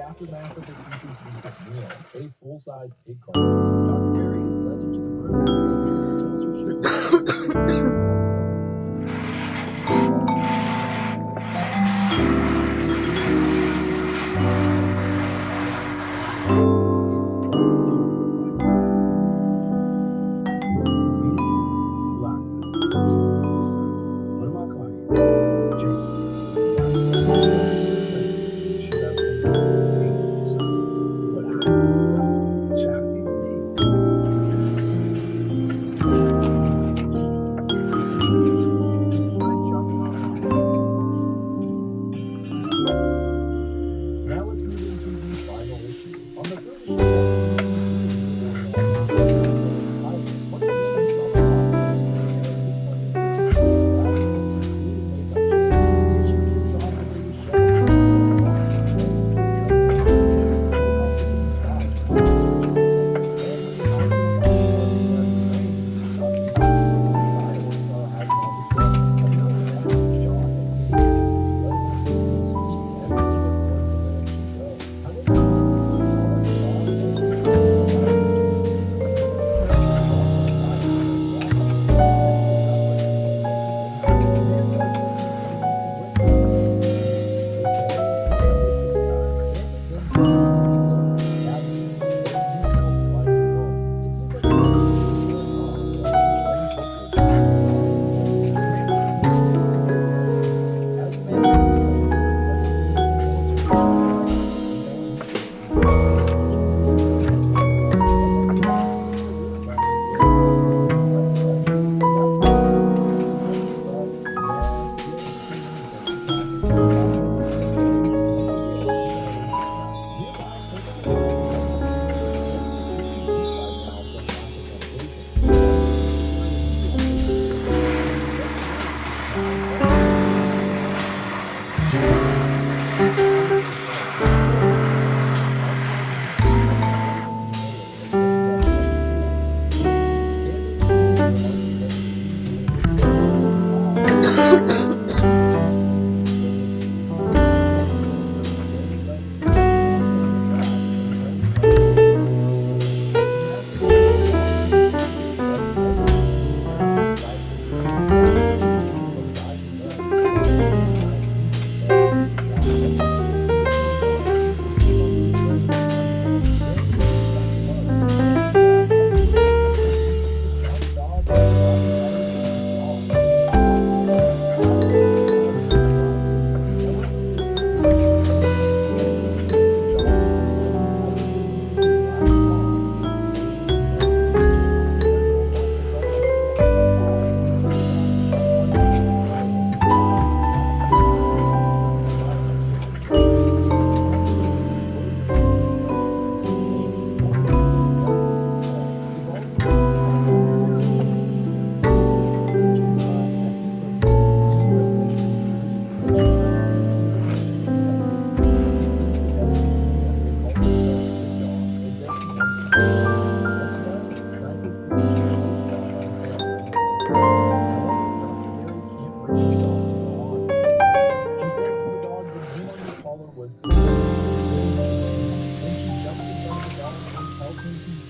aftermath of the creature's recent meal, a full-size pig carcass, Dr. Mary is led into the room and tells her one of my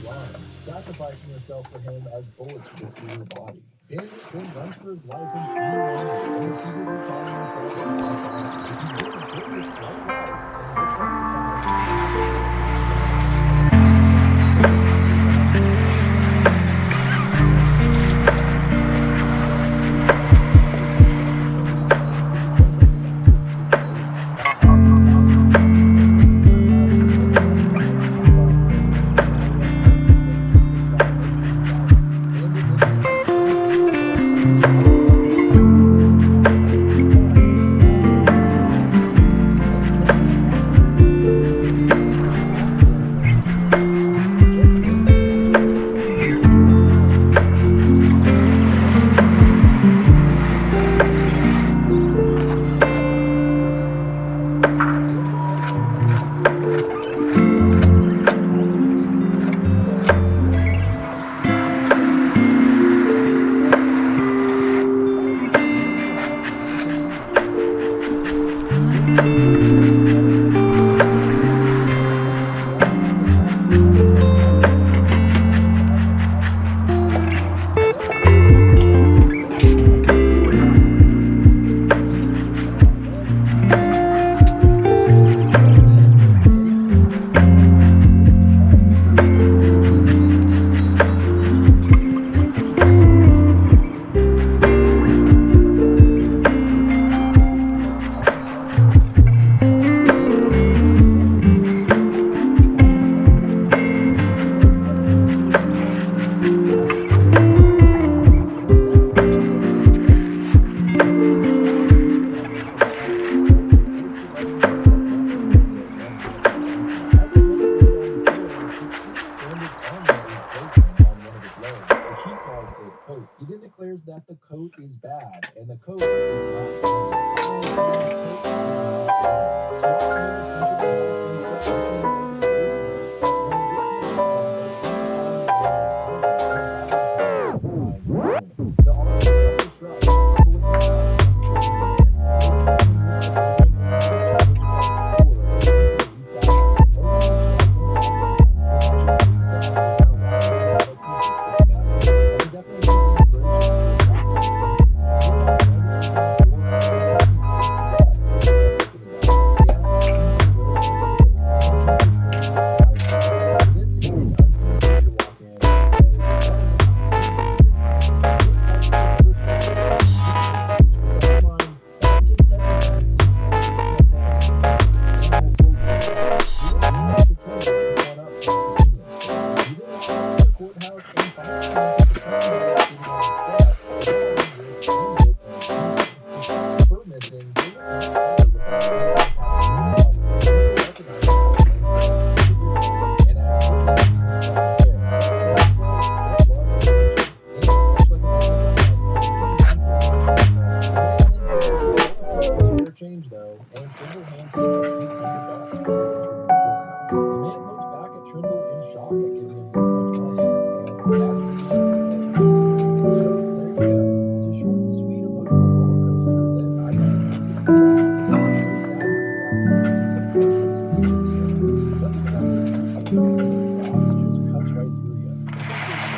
clients, sacrificing herself for him as bullets rip through her body. Daniel then runs for his life and repeatedly calling herself a lifeline. He gives her with bright lights and looks up the time. which he calls a coat. He then declares that the coat is bad and the coat is not running. The coat is not running. SWAT units enter the house and start making their way to the basement. But when they get to the basement, they only find the animal's armor and a batting practice lying in the room. The army self-destructs, tumbling the house and killing the men. Later, when the unit is moving, a woman stumbles across the floor and simply leaps out. Only she has no body on. It's actually pretty sad with kind of wires and metal pieces sticking out of it. I can definitely see the inspiration for a tracking movie. Meanwhile, Red is in the war as he spins to death with a dead look in his eyes. He asks Tinker where Red is, and Tinker simply replies, "Sure." We then see an unseen figure walk in and say, "Well, now, here's where you get funny." Then it cuts to another story about newspapers with the headlines, "Scientists testing on deceased senator's campaign after animal soldier." We then see Mr. Trimble pick one up from the convenience store. He then walks up to the courthouse and finds Hank at the front door sitting on the steps, along with Gambit and Kingpin. Despite some fur missing, they look much better without anything attached to their bodies. Trimble recognizes them and says, "It's a good call," and asks if they need any special care. Hank says, "Just love and attention." Gambit looks like a bit of a bug, and even Kingpin looks pretty sad. The man then says he always takes some spare change though, and Trimble hands him a few $100 before entering the courthouse. The man looks back at Trimble in shock at giving him this much money, and that is the end of the day. So there you go. It's a short and sweet emotional roller coaster that I recommend giving a watch. It's so sad to read about this because of course they speak to the animals. Something about their gruesome and angry thoughts just cuts right through you, especially as a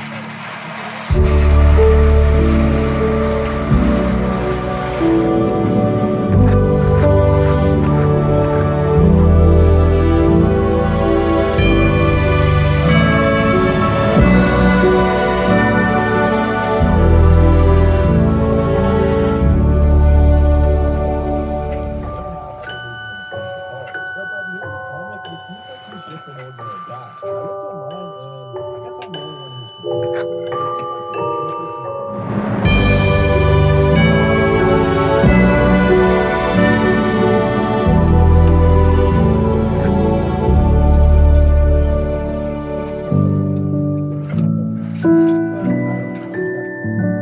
but by the end of the comic, it seems like he's just an ordinary guy. I looked online, and I guess I'm the only one who's confused by this, but it seems like the consensus is that he's a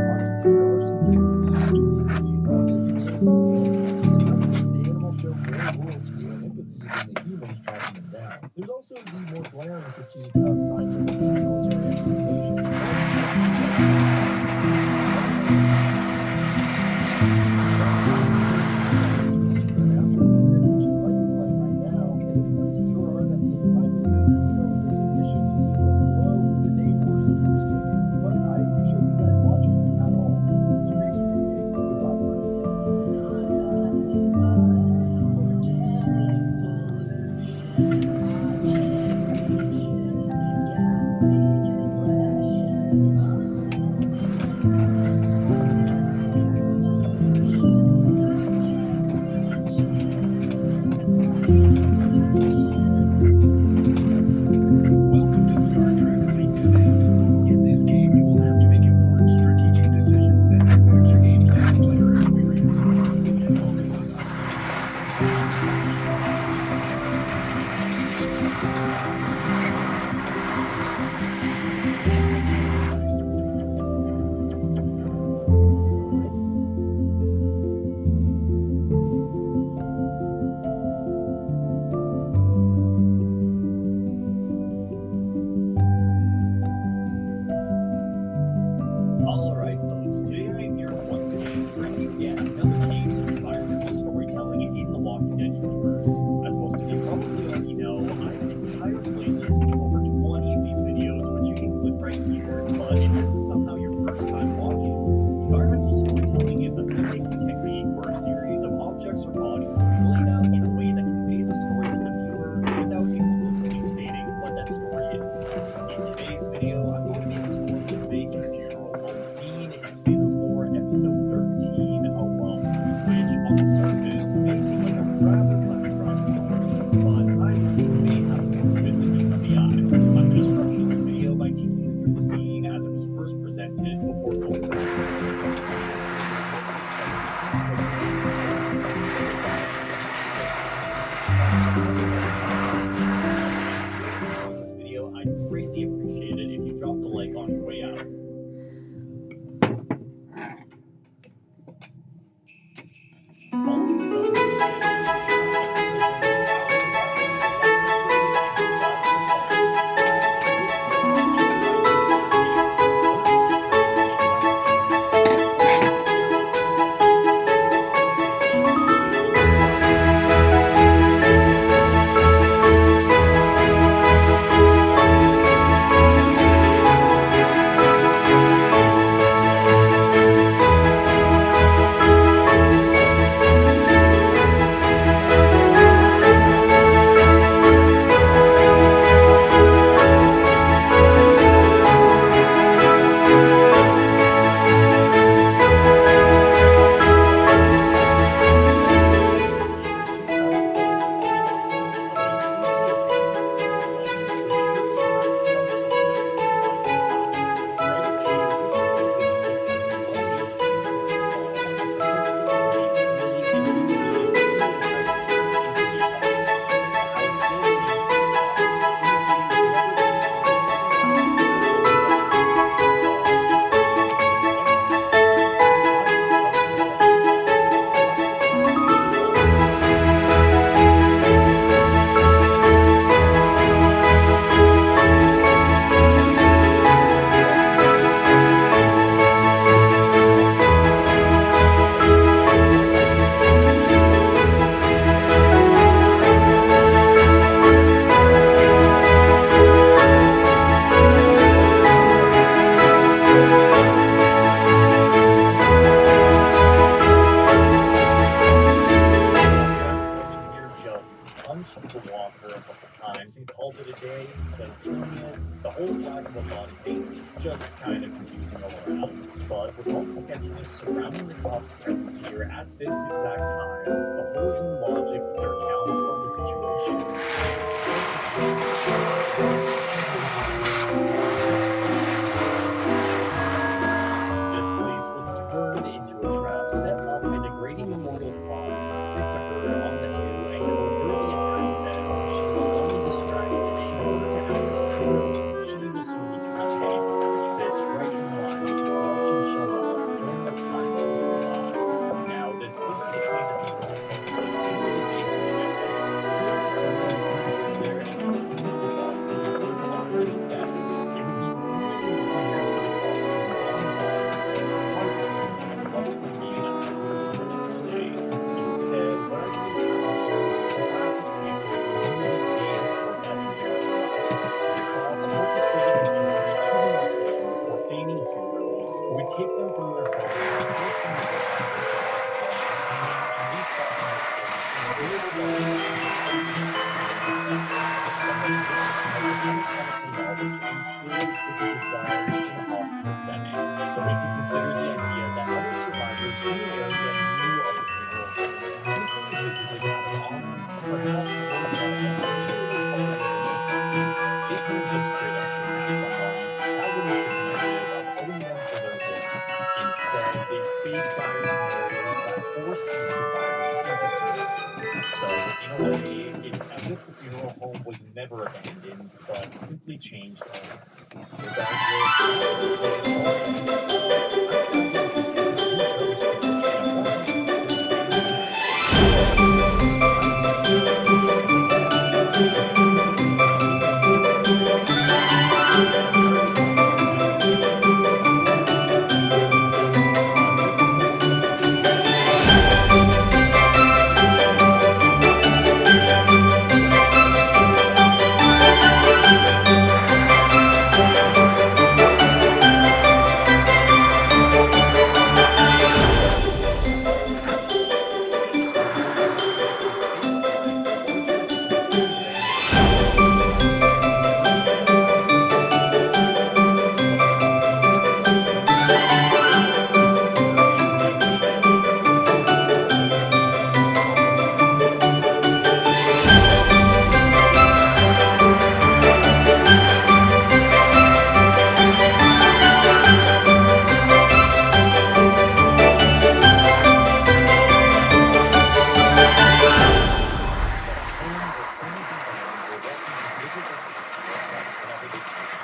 obviously there are some deeper themes to the movie about the humanity of animals. In some scenes, the animals show more loyalty and empathy than the humans tracking them down. There's also the more glaring critique of scientific and military exploitation. Music, which is likely playing right now, and if you want to see your art at the end of my videos, email me a submission to the address below with a name or social media name. But I appreciate you guys watching at all. This is Reese speaking. Goodbye, Welcome to Star Trek Fleet Command. In this game, you will have to make important strategic decisions that impact your gameplay and player experience. Focus on Alright folks, today I'm here once again bringing you yet another case of environmental storytelling in the Walking Dead universe. As most of you probably already know, I have an entire playlist of over 20 of these videos which you can click right here, but if this is somehow your first time watching, environmental storytelling is a filmmaking technique where a series of objects or bodies will be laid out in a way that conveys a story to the viewer without explicitly stating what that story is. In today's video, I'm going to be exploring the vacant funeral home scene in Season 4, Episode 13, Alone, which, on the surface, may seem like a rather flat-track story, but I believe may have more to it than meets the eye. I'm going to structure this video by taking you through the scene as it was first presented before going back this video, I'd greatly appreciate it if you dropped a like on your way out. around. But with all the sketchiness surrounding the cop's presence here at this exact time, the holes in logic with their account of the situation this place was turned into a trap set up by degrading immortal claws that sick to her on the two and covertly attacked them. She was only distracted in order to act as heroes who she will soon be trapped anywhere, which fits right in line with the corruption shown off during the time of season 5. Now, this isn't to say that the normal was completely connected. Clearly, someone is there and they committed the bodies and put them on the death. It would be really weird for the cops to combine bodies what would be an unprecedented today. Instead, what actually happened here was the classic case of community gain or death embarrassment. The cops orchestrated an injury to the mortician before feigning heroes who would take them from their home and force them to go back to side and restocking their somebody witnessing the unexpected knowledge instills with the desire in a hospital setting. So if you consider the idea that other survivors in the area knew of the funeral home and frequently visited out of honor, perhaps words out of it could just straight up kidnap someone. That wouldn't fit the narrative of owing them for their work. Instead, they fake dire scenarios that force these survivors into servitude. So, in a way, it's as if the funeral home was never abandoned, but simply changed owners.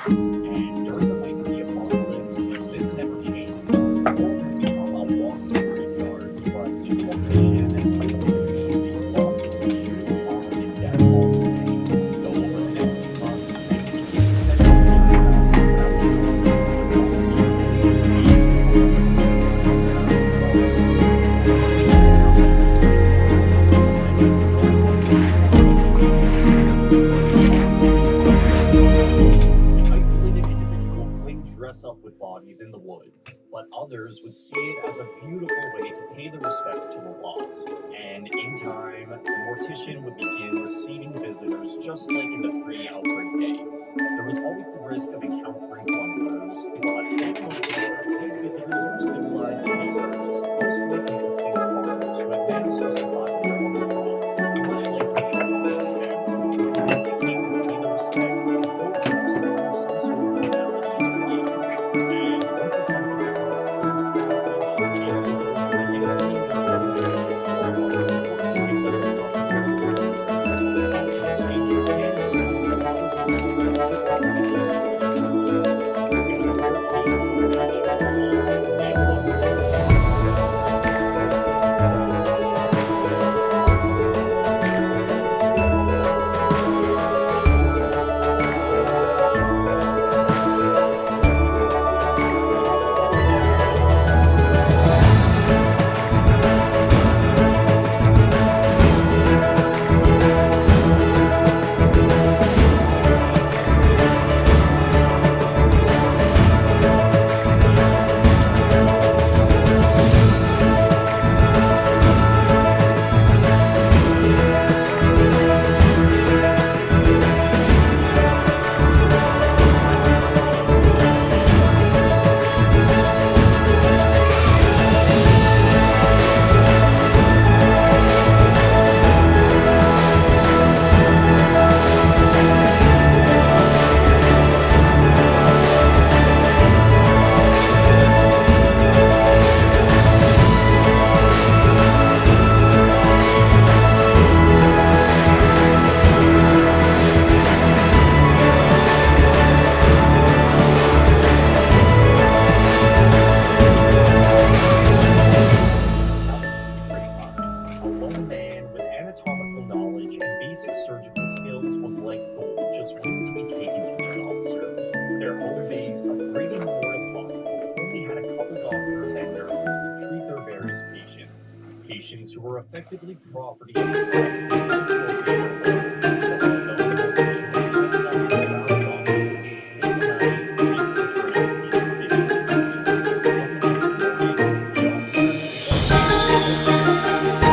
And during the height of the apocalypse, this never changed. The world had become a walking graveyard, but to the mortician and isolated communities lost the sheer harm and death all the same. So over the next few months, it became essential to traps around the houses to the isolated individual claimed dress up with bodies in the woods, but others would see it as a beautiful way to pay the respects to the lost. And in time, the mortician would begin receiving visitors just like in the pre-outbreak days. There was always the risk of encountering plunderers, but these visitors were civilized neighbors, mostly consisting of farmers who had managed to survive their own crops, much like the children of their family. They came to pay the respects and hope to restore some sort of normality in their lives. And once a sense of trust was established, these visitors would begin bringing their evidences to the laws in order to make them look more exchanging hands with those who patients who were effectively property of the cops were dislocated. So, though the location was tight enough to allow the officers to stay the night, peacefully transporting the victims to the scene, on the next morning, the officers eventually located the bodies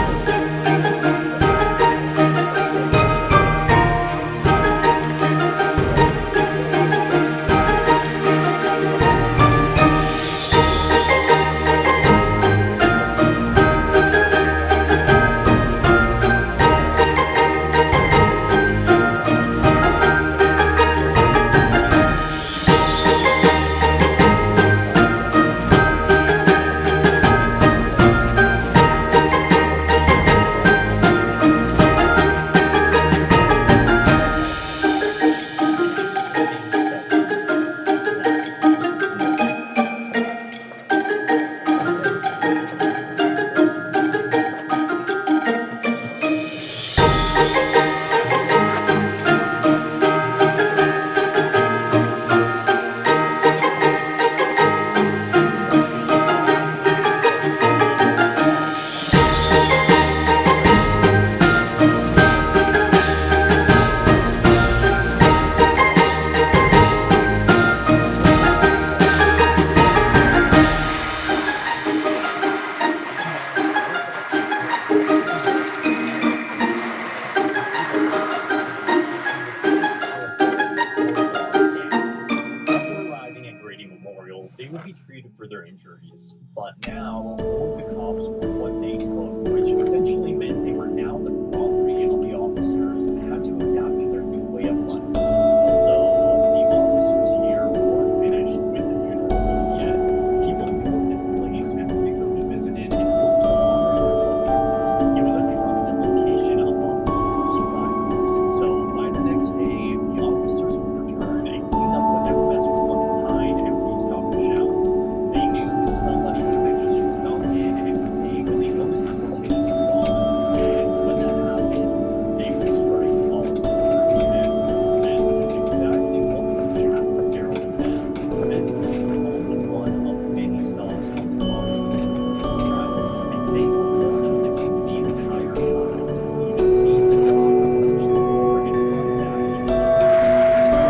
of both the victims. But as they approached the they would be treated for their injuries. But now, all of the cops were what they took, which essentially meant they were now the property of the officers and had to adapt to their new way of life. Although the officers here weren't finished with the new normal yet, people knew this place and frequently visited in hopes of honoring their legends. It was a trusted location among local survivors. So by the next day, the officers would return and clean up whatever mess was left behind and restock the shelves. They knew somebody would eventually stop in and stay when they noticed the rotation was gone. And when that happened, they would strike all of them. And this is exactly what we see happen with Daryl and Ben. This place was only one of many stops on the officers' travels, and they were watching the entire time, even seeing the dog approach the door and run back into the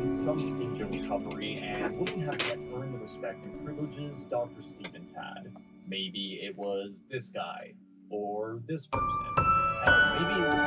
some stage of recovery and wouldn't have yet earned the respect and privileges Dr. Stevens had. Maybe it was this guy, or this person. Hell, maybe it was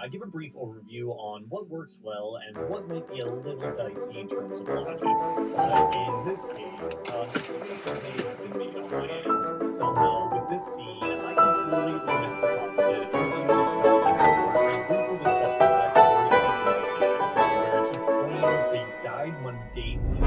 I give a brief overview on what works well and what might be a little dicey in terms of logic. But in this case, decisions have been made on my end. Somehow, with this scene, I completely missed the part that immediately started where we briefly discussed the backstory of the where he claims they died mundanely.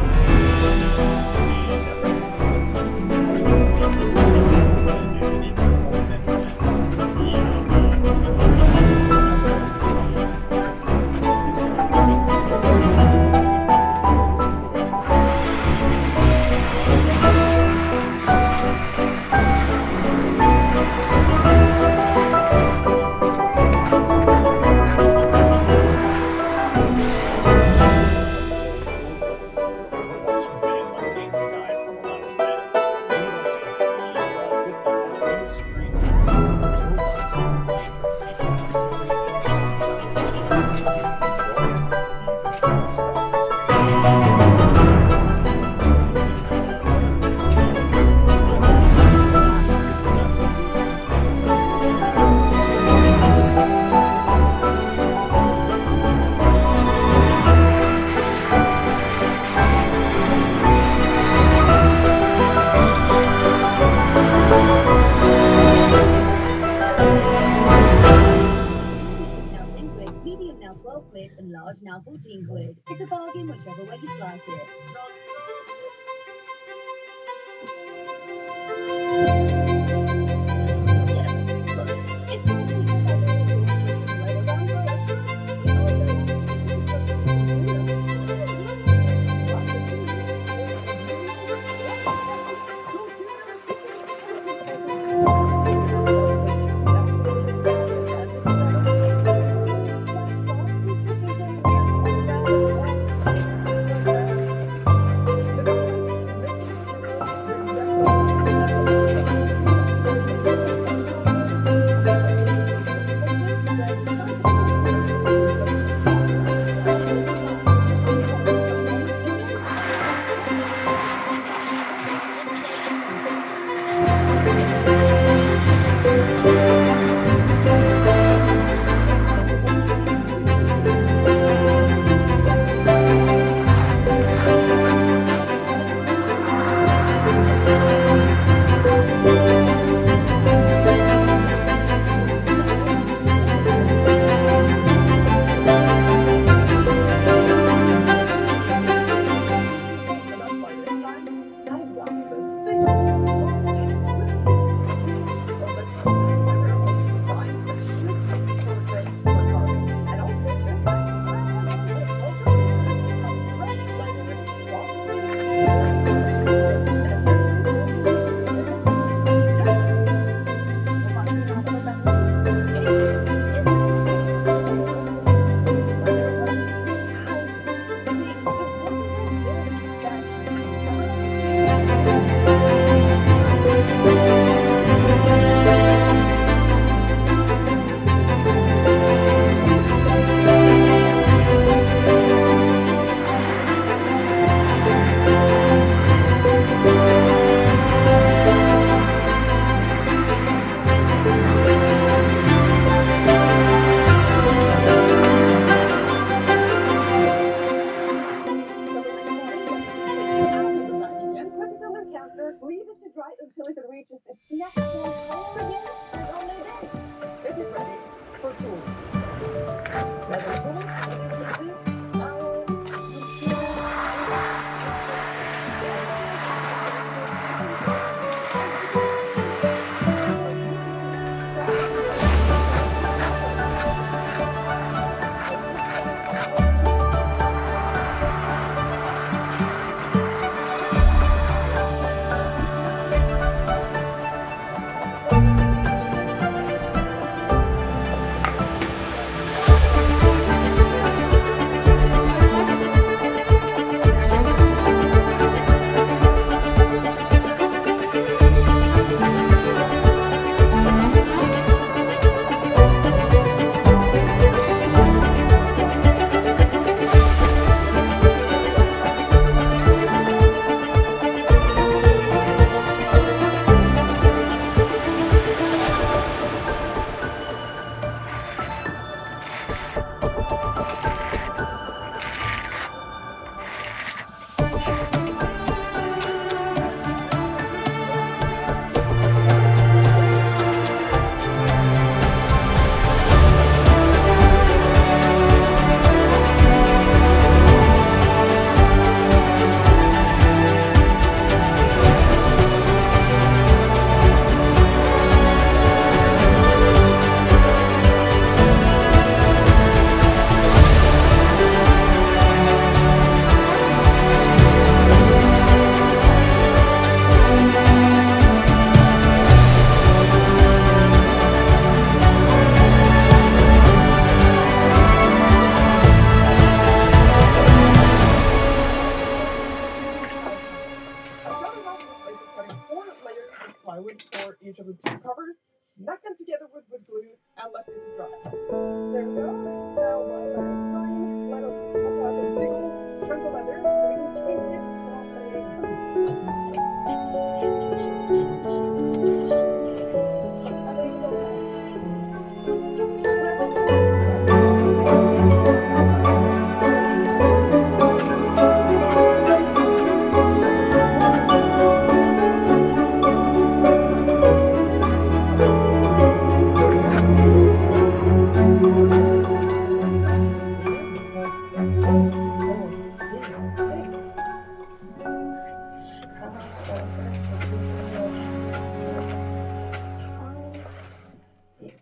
and large now 14 quid. It's a bargain whichever way you slice it.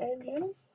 And yes.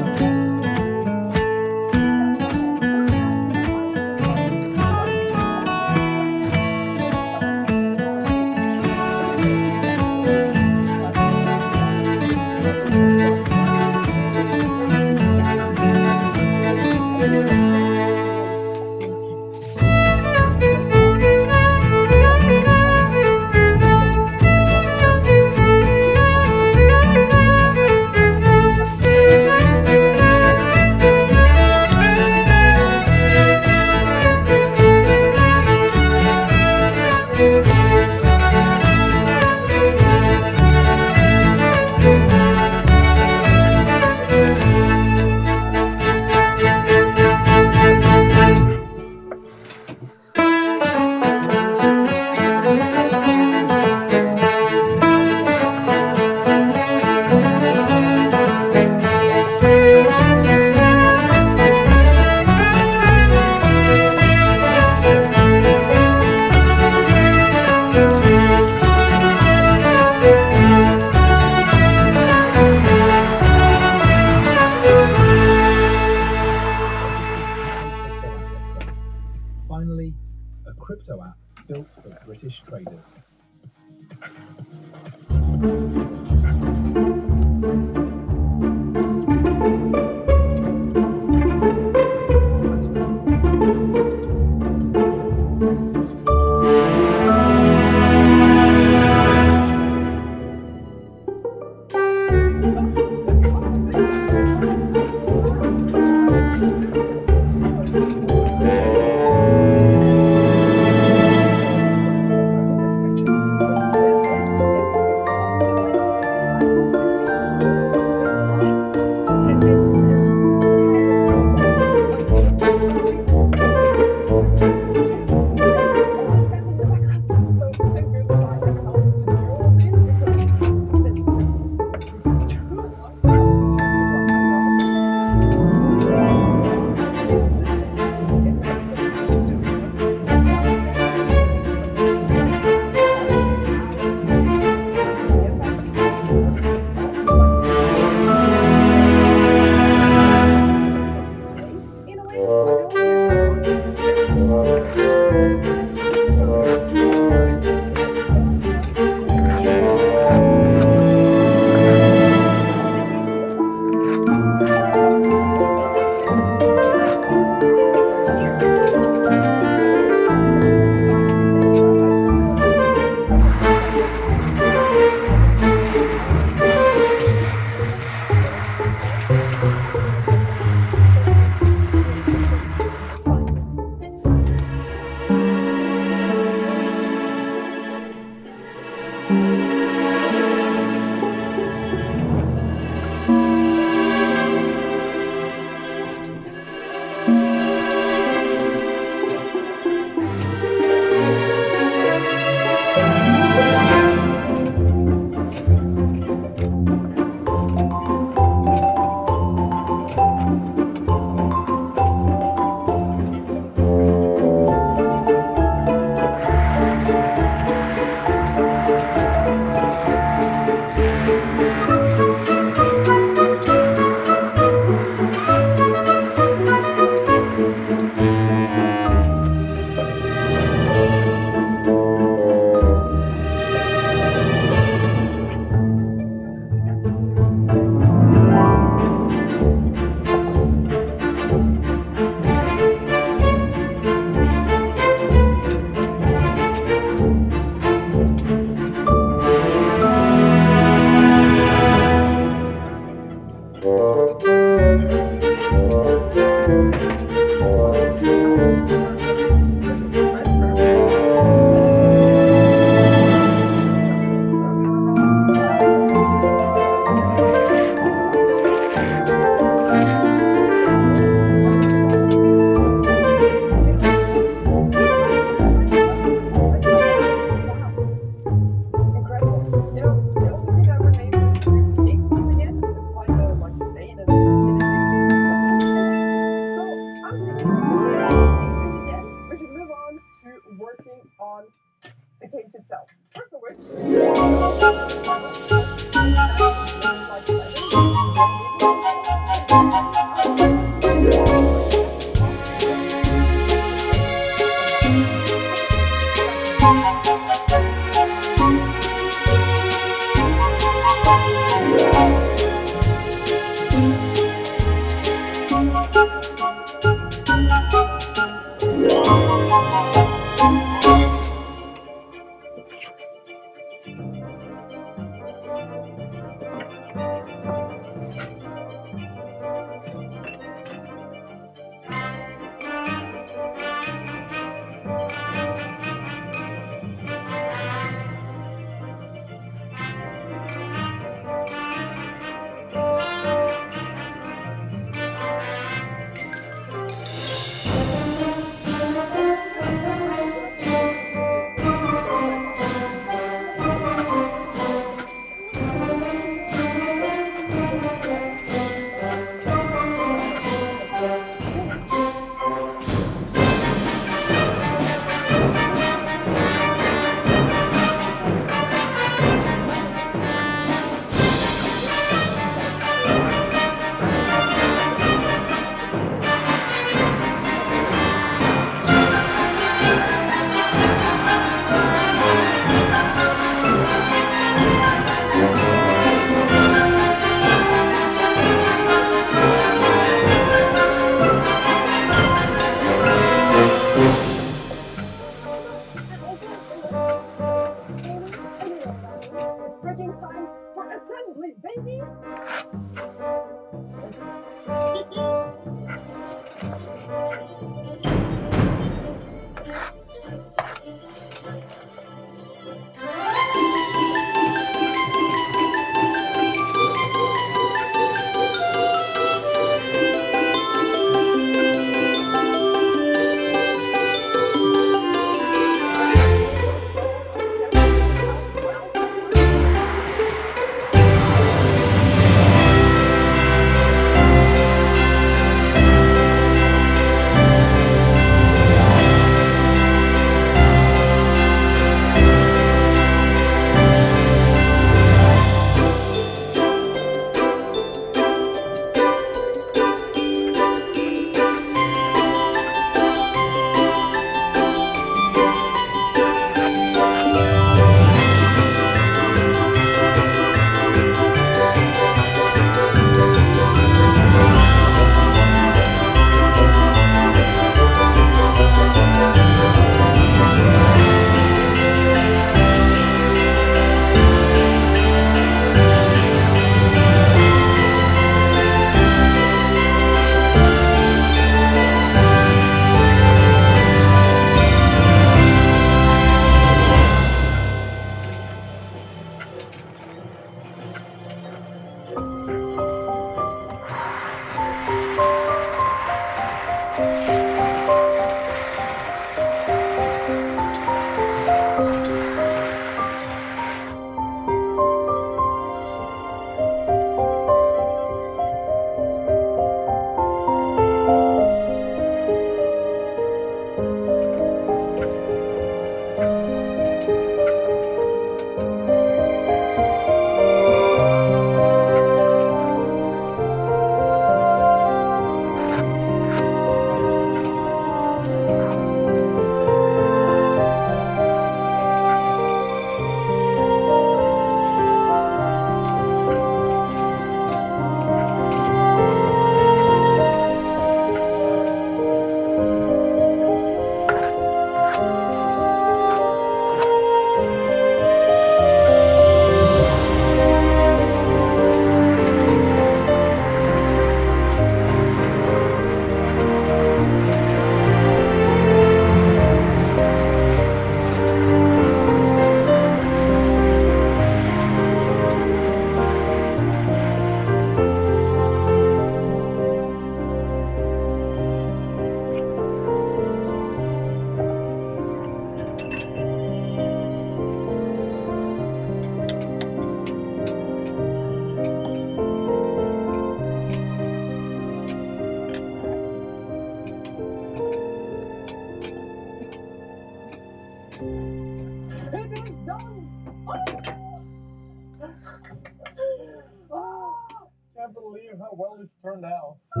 Can't believe how well this turned out. I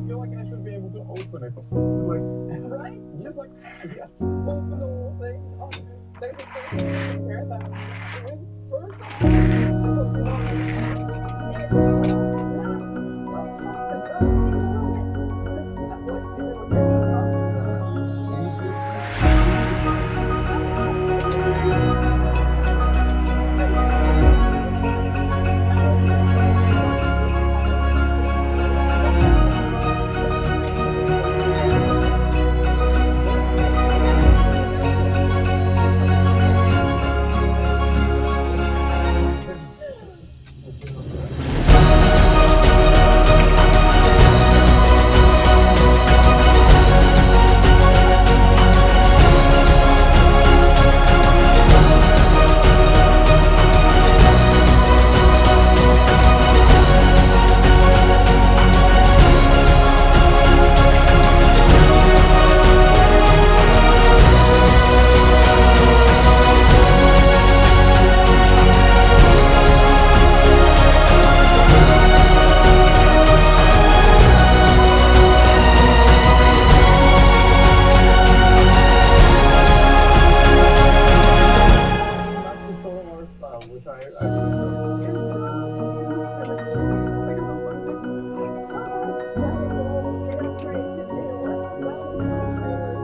feel like I should be able to open it. Like, right? Just like, yeah. Open the whole thing. Oh, there's a thing to compare that. I do enjoy it. And so, and it's like a little bit, but valuable data trade and data well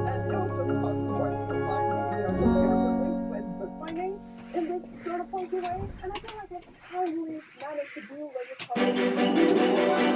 and it was just fun to watch the finding, compare the links with bookbinding in this sort of funky way. And I feel like it's how we manage to do what you call it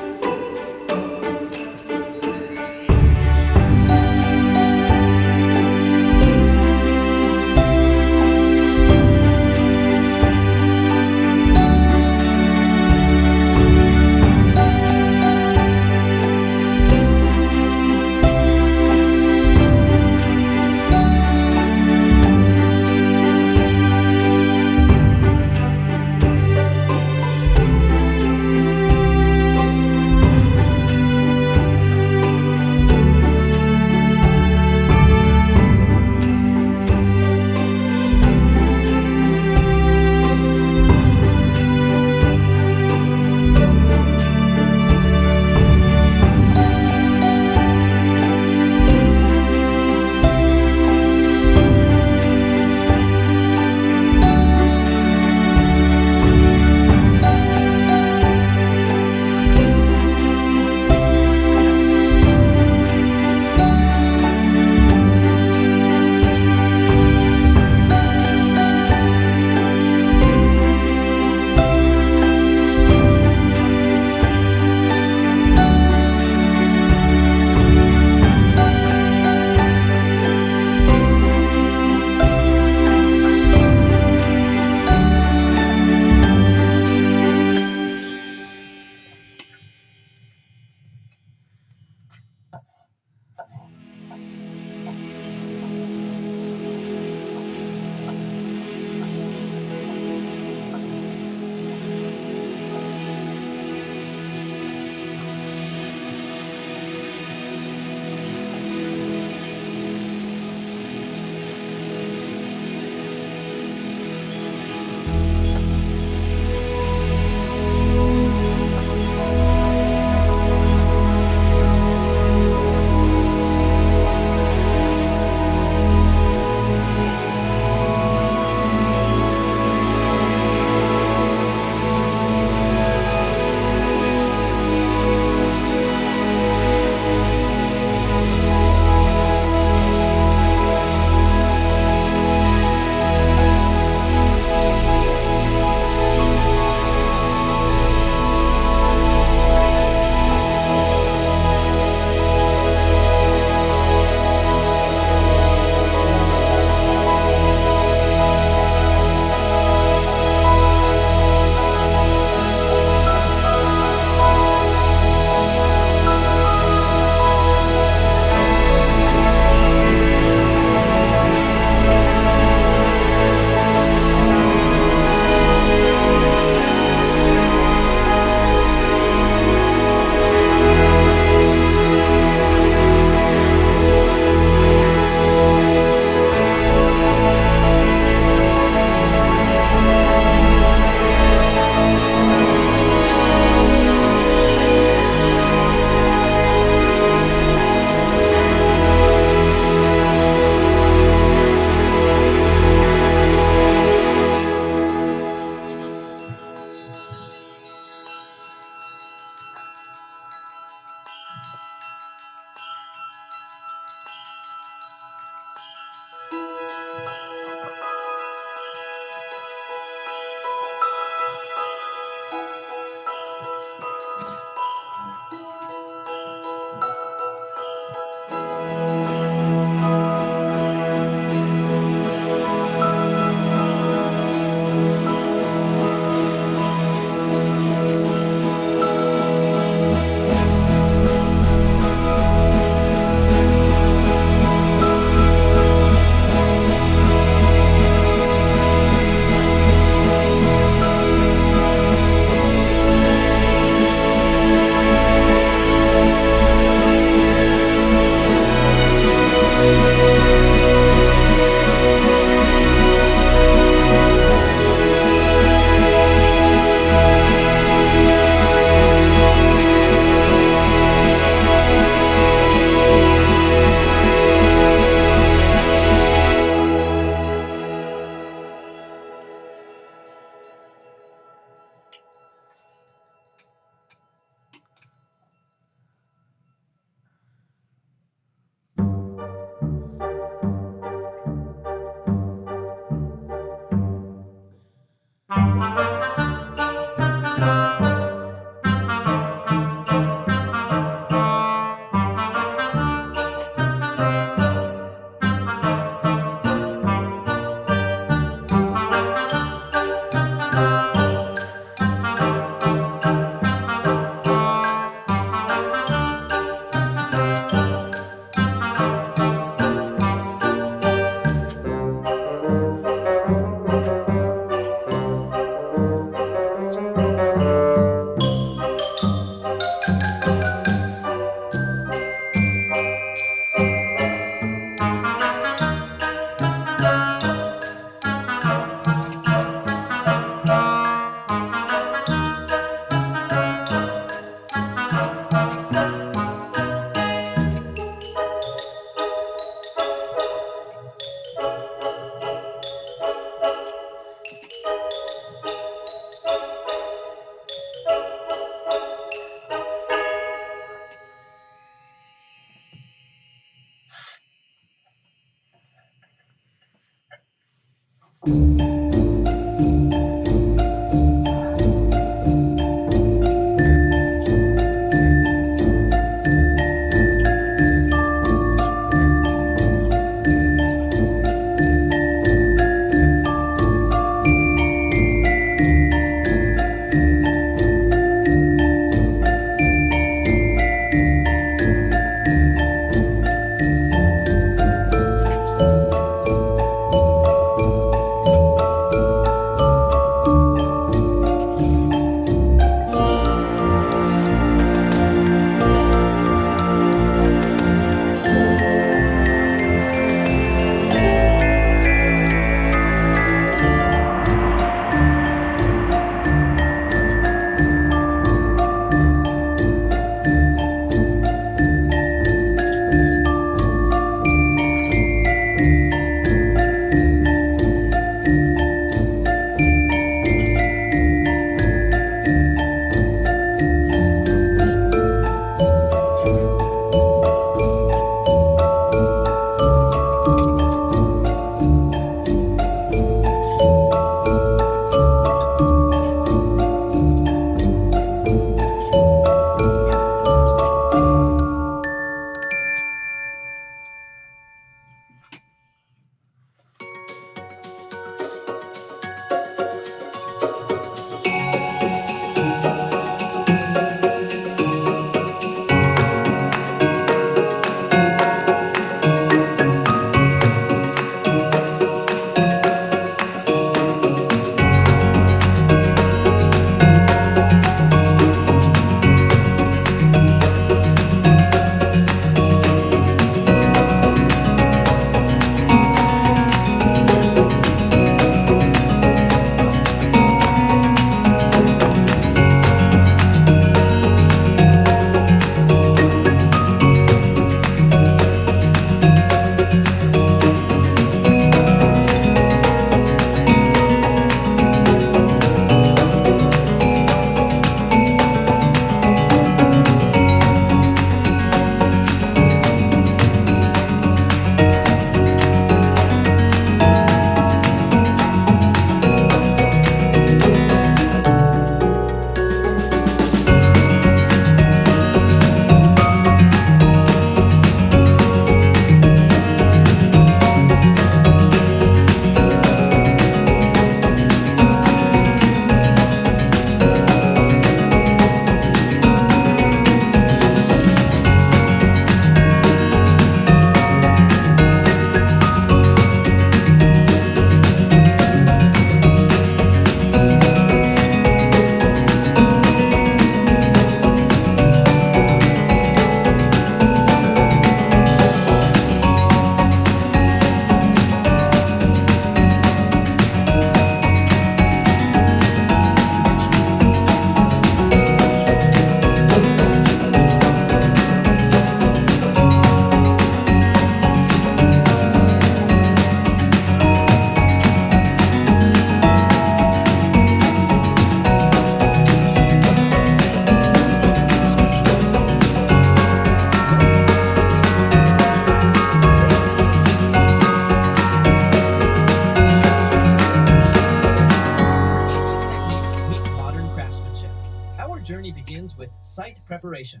journey begins with site preparation.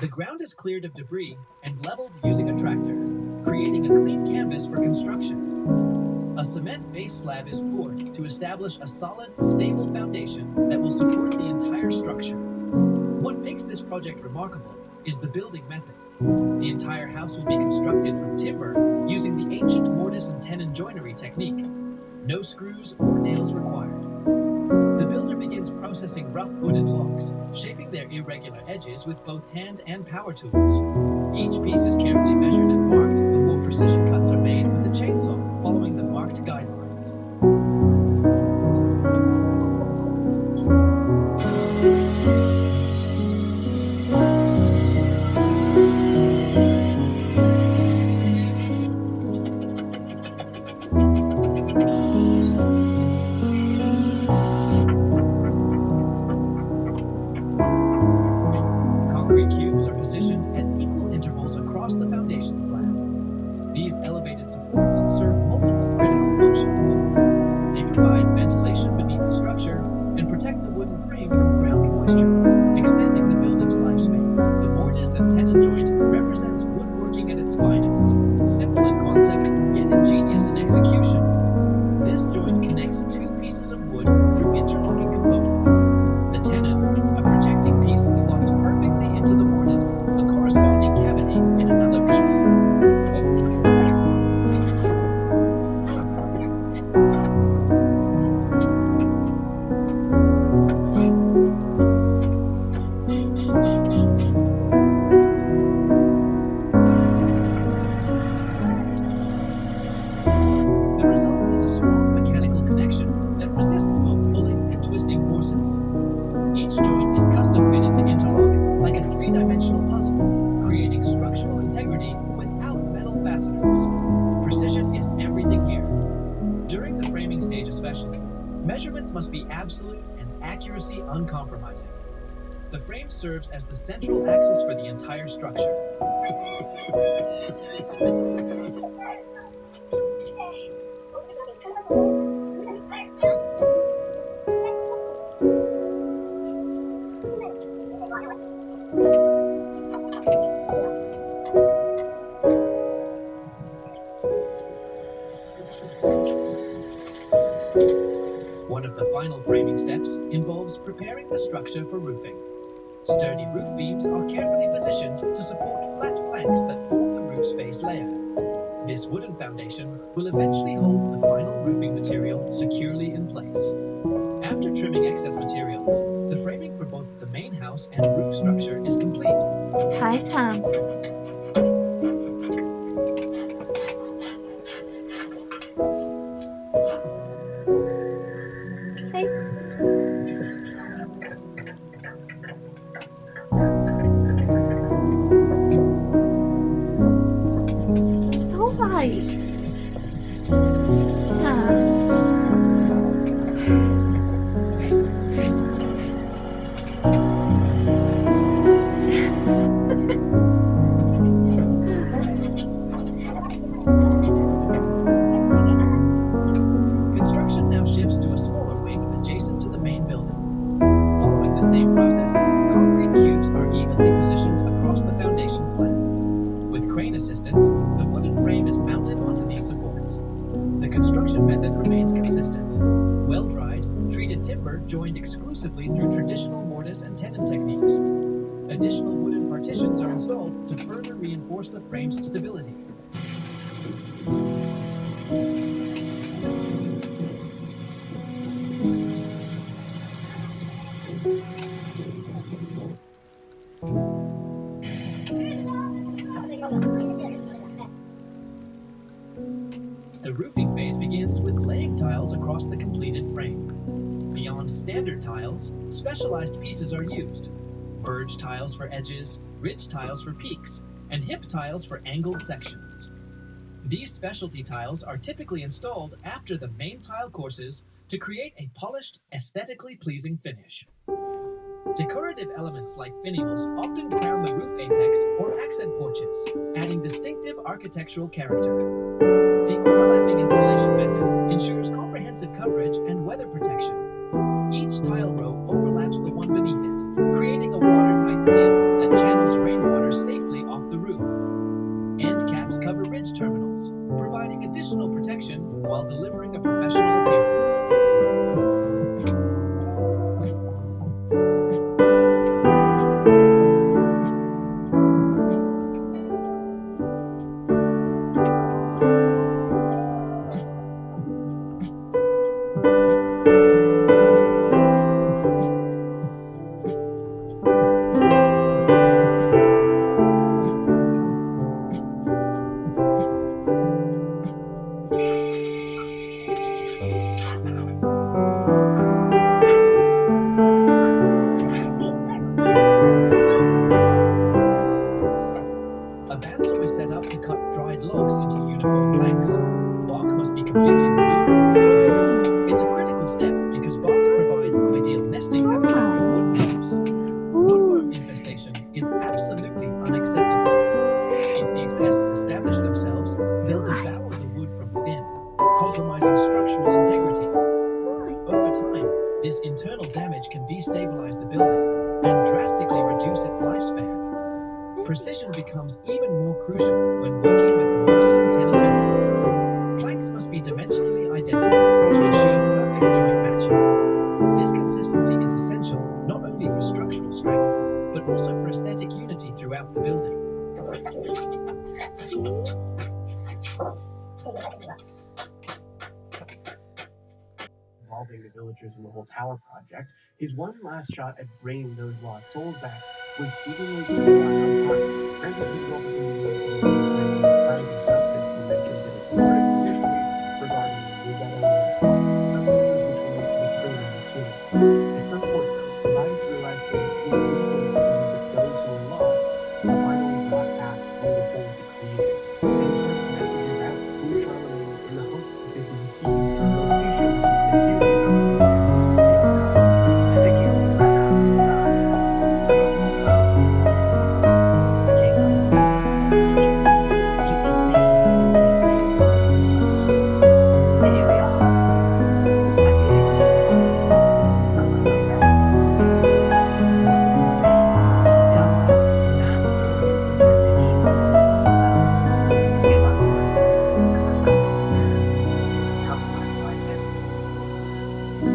The ground is cleared of debris and leveled using a tractor, creating a clean canvas for construction. A cement base slab is poured to establish a solid, stable foundation that will support the entire structure. What makes this project remarkable is the building method. The entire house will be constructed from timber using the ancient mortise and tenon joinery technique. No screws or nails required. The builder begins processing rough wood and logs, shaping their irregular edges with both hand and power tools. Each piece is carefully measured and marked before precision cuts are made with a chainsaw, following the marked guidelines. Concrete cubes are positioned at equal intervals across the foundation slab. These elevated tenon joint represents woodworking at its finest, simple in concept, yet ingenious in execution. This joint connects two pieces of wood through interlocking components. The tenon, a projecting piece, slots perfectly into the mortise, a corresponding cavity in another piece. The result is a strong mechanical connection that resists both pulling and twisting forces. Each joint is custom fitted to interlock like a three-dimensional puzzle, creating structural integrity without metal fasteners. Precision is everything here. During the framing stage especially, measurements must be absolute and accuracy uncompromising. The frame serves as the central axis for the entire structure. One of the final framing steps involves preparing the structure for roofing. Sturdy roof beams are carefully positioned to support flat planks that form the roof's base layer. This wooden foundation will eventually hold the final roofing material securely in place. After trimming excess materials, the framing for both the main house and roof structure is complete. Hi, Tom. Hey. It's all right. Tom. Construction now shifts to a smaller wing adjacent to the main building. Following the same process, concrete cubes are evenly positioned across the foundation slab. With crane assistance, the wooden frame is mounted onto these supports. The construction method remains consistent. Well-dried, treated timber joined exclusively through traditional mortise and tenon techniques. Additional wooden partitions are installed to further reinforce the frame's stability. The roofing phase begins with laying tiles across the completed frame. Beyond standard tiles, specialized pieces are used. Verge tiles for edges, ridge tiles for peaks, and hip tiles for angled sections. These specialty tiles are typically installed after the main tile courses to create a polished, aesthetically pleasing finish. Decorative elements like finials often crown the roof apex or accent porches, adding distinctive architectural character. The overlapping installation method ensures comprehensive coverage and weather protection. Each tile row overlaps the one beneath it, creating a watertight seal that channels rainwater safely off the roof. End caps cover ridge terminals, providing additional protection while delivering a professional appearance. A bandsaw is set up to cut dried logs into uniform planks. Bark must be completely removed from the logs. It's a critical step because bark provides ideal nesting habitat for woodworms. Woodworm infestation is absolutely unacceptable. If these pests establish themselves, they'll devour the wood from within, compromising structural integrity. Over time, this internal damage can destabilize the building and drastically reduce its lifespan. Precision Precision becomes even more crucial when working with the lotus and tenon method. Planks must be dimensionally identical to ensure perfect joint matching. This consistency is essential not only for structural strength, but also for aesthetic unity throughout the building. Involving the villagers in the whole tower project, his one last shot at bringing those lost souls back was seemingly too on time. Granted, he was also thinking when scientists got this invention to the core initially regarding the substances which will make the cleaner material. At some point, though, Tobias realized it was inconceivable to believe that those who were lost were finally brought back through the whole he created. And he sent messages out through Charlemagne in the hopes that they would receive the location of the materials to the depths of the archive.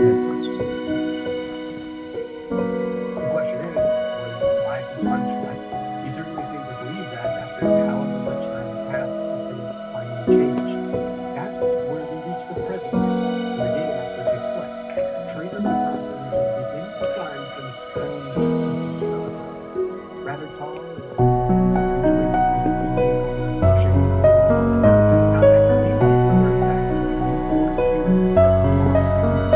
As much distance. The question is, was Tobias' hunch right? He certainly seemed to believe that after however much time had passed, something would finally change. That's where we reach the present, where the game actually takes place. Traders across the region begin to find some strange people. Rather tall and usually misleading, almost shaped. These people were in fact newborn humans that were lost in the machines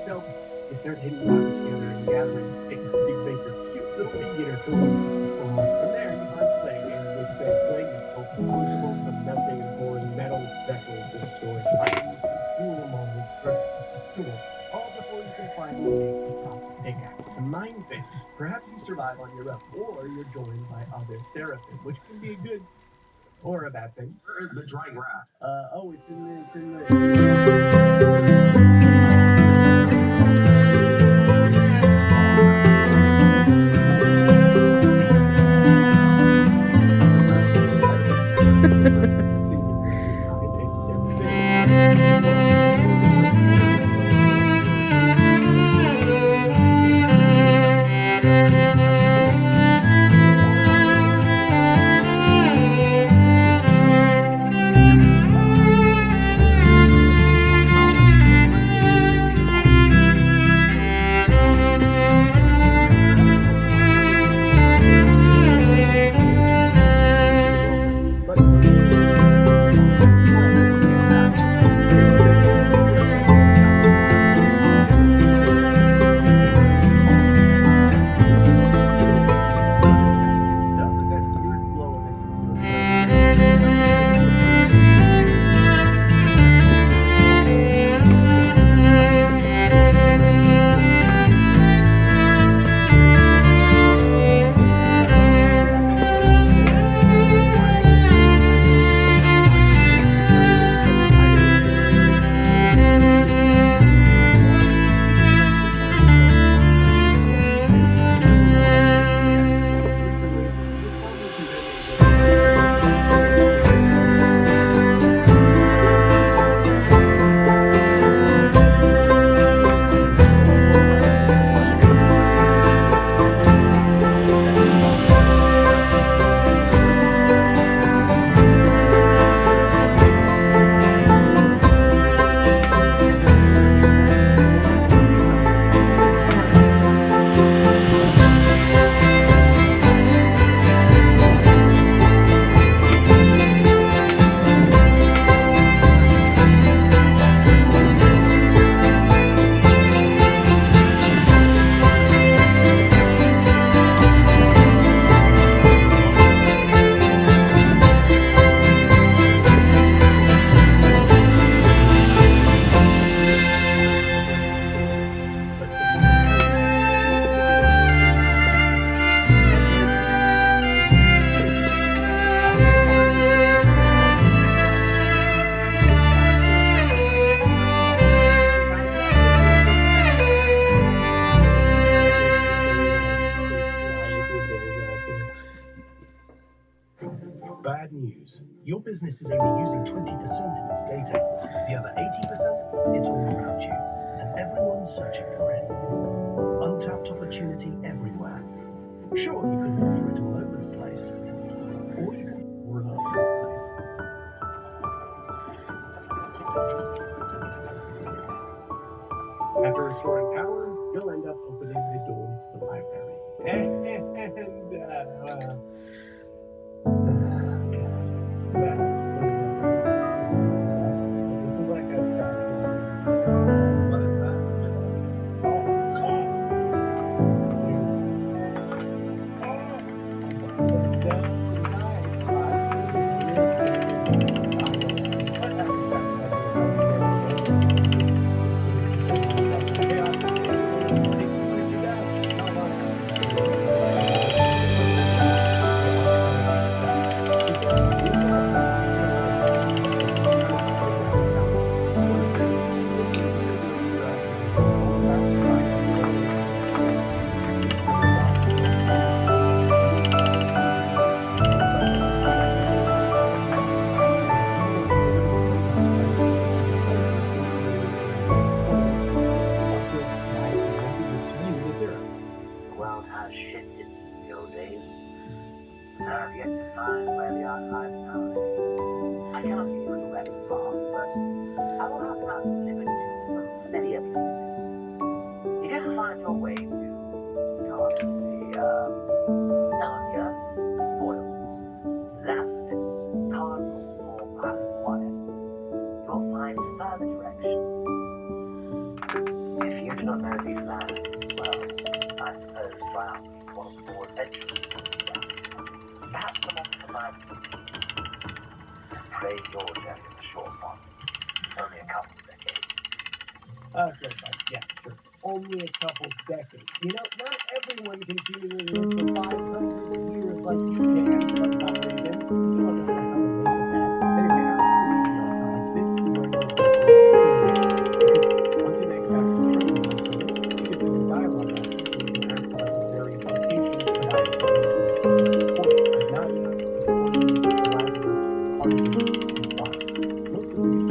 of you start hitting rocks together and gathering sticks to make your cute little beginner tools. From there, you find clay, and it's clay is composable, some melting and pouring metal vessels for the storage items, fuel molds for tools, all before you can finally make the top pickaxe. The mine phase, perhaps you survive on your own, or you're joined by other seraphim, which can be a good or a bad thing. Where is the dry grass? It's in the Your business is only using 20% of its data. The other 80%, it's all around you, and everyone's searching for it. Untapped opportunity everywhere. Sure, you can look for it all over the place, or you can all over the place. After restoring power, you'll end up opening the door to the library. This is like a what is that? The world has shifted since the old days, and I have yet to find where the archives nowadays. I cannot give you a direct path, but I will have not delivered to some familiar places. You did find your way to Narnia, Spoils, Lazarus, Cardinal, or Palace Quiet. You'll find further directions. If you do not know these lands, well, I suppose try asking one of the more adventurous ones around. Perhaps someone can provide you. I'm afraid your journey is a short one. Only a couple of decades. Okay, yeah, sure. Only a couple decades. You know, not everyone can seemingly live for 500 years like you can for some reason. So I don't know how to make of that. Anyway, after you leave the archives, this is where you'll go because once you make it back to the train, you get some new dialogue options so you can ask about the various locations tonight and now you have to spoil the Lazarus arguments and fun. Most of these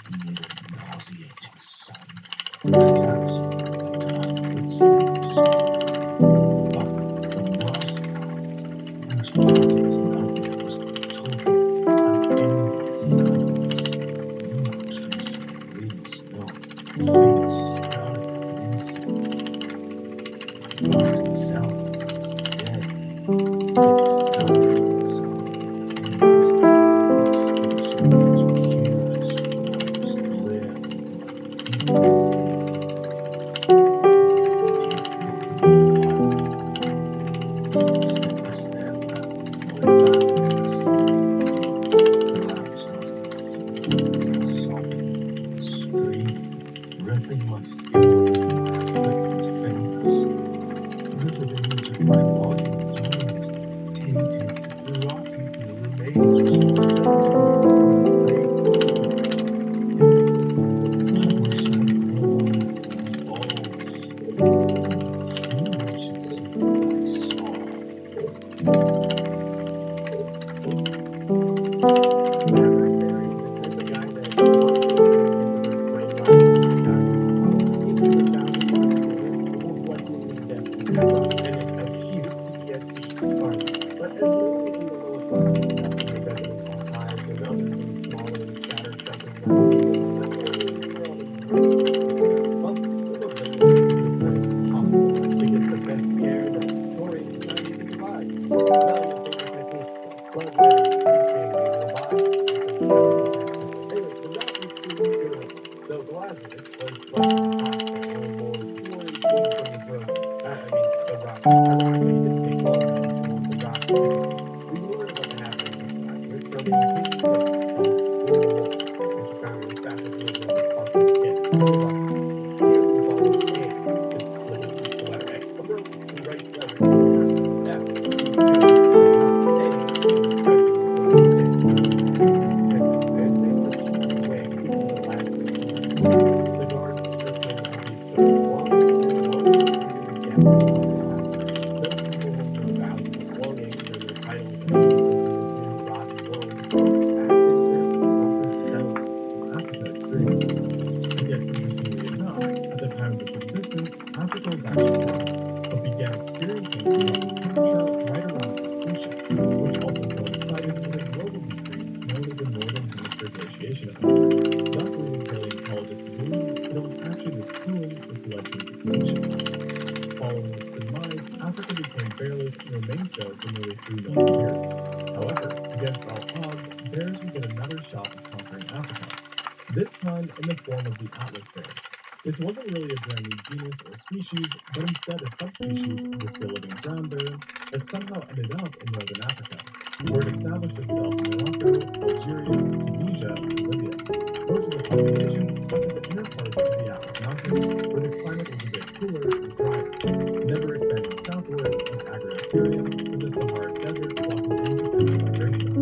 amid a nauseating sight, collapsing into my footsteps. But the worst part, whose greatest nightmare was the total and endless silence. Monstrous, rings no faint scurrying insect. The light itself was dead, thick skeleton was all and extension was huge scrolls clear into my deepest senses. Did no more. Still the stairwell, going back to the ceiling. I started falling, sobbing, screaming, ripping my skin with my afflicted fingers. Vivid image of my body used, tainted, rotted remains was presenting me before the plague. I wish I had never left these balls. Who should see what I saw? Whenever Barry is the type of guy that wants to get into the brain rot, he would have found in the story the whole collection of death is never and it's a huge PTSD card. But as living in the lower classes up in the residence archives and other things smaller and scattered shelters around the kingdom, my family were always really close together. Well, some of them were really kind of hostile to get the best care that Victorian society could provide. Valiant favorite techniques like blood letting, breaching, and lobotomy, and some chemical transfer. Anyway, the rat was pretty durable, so the Lazarus was less of a hostile or more pure and clean from the throat. The rot. Ironically, it didn't take long to perform the rot typically. We learned what happened with the Lazarus from a case of notes from Linda Moore, which is found in the stash of Elizabeth Parker's kit. It was a clearly bottled A, just literally just the letter A, a broken and right letter in the first F. She chose to put another A in the script instead of the A. These detectives said that she was weighing the Lazarus behind the guards circling obviously longing and longing to hear the depths of the Lazarus. Those people hold no value to belonging or their title to meaningless in this new rotten world. This act is their proper self. Africa experiences. And yet, interestingly enough, at the time of its existence, Africa was actually one, but began experiencing a rapid temperature right around its extinction, which also coincided with a global decrease known as the Northern Hemisphere glaciation effect, thus leading paleontologists to believe that it was actually this plume which led to its extinction. Following its demise, Africa became bearless and remained so for nearly 3 million years. However, against all odds, bears would get another shot at conquering Africa, this time in the form of the Atlas bear. This wasn't really a brand new genus or species, but instead a subspecies of the still living brown bear that somehow ended up in northern Africa, where it established itself in Morocco, Algeria, Tunisia, and Libya. Most of the population stuck at the inner parts of the Atlas Mountains, where the climate was a bit cooler and drier, never expanding southwards like Agripyrium or the Sahara Desert blocking any potential migration.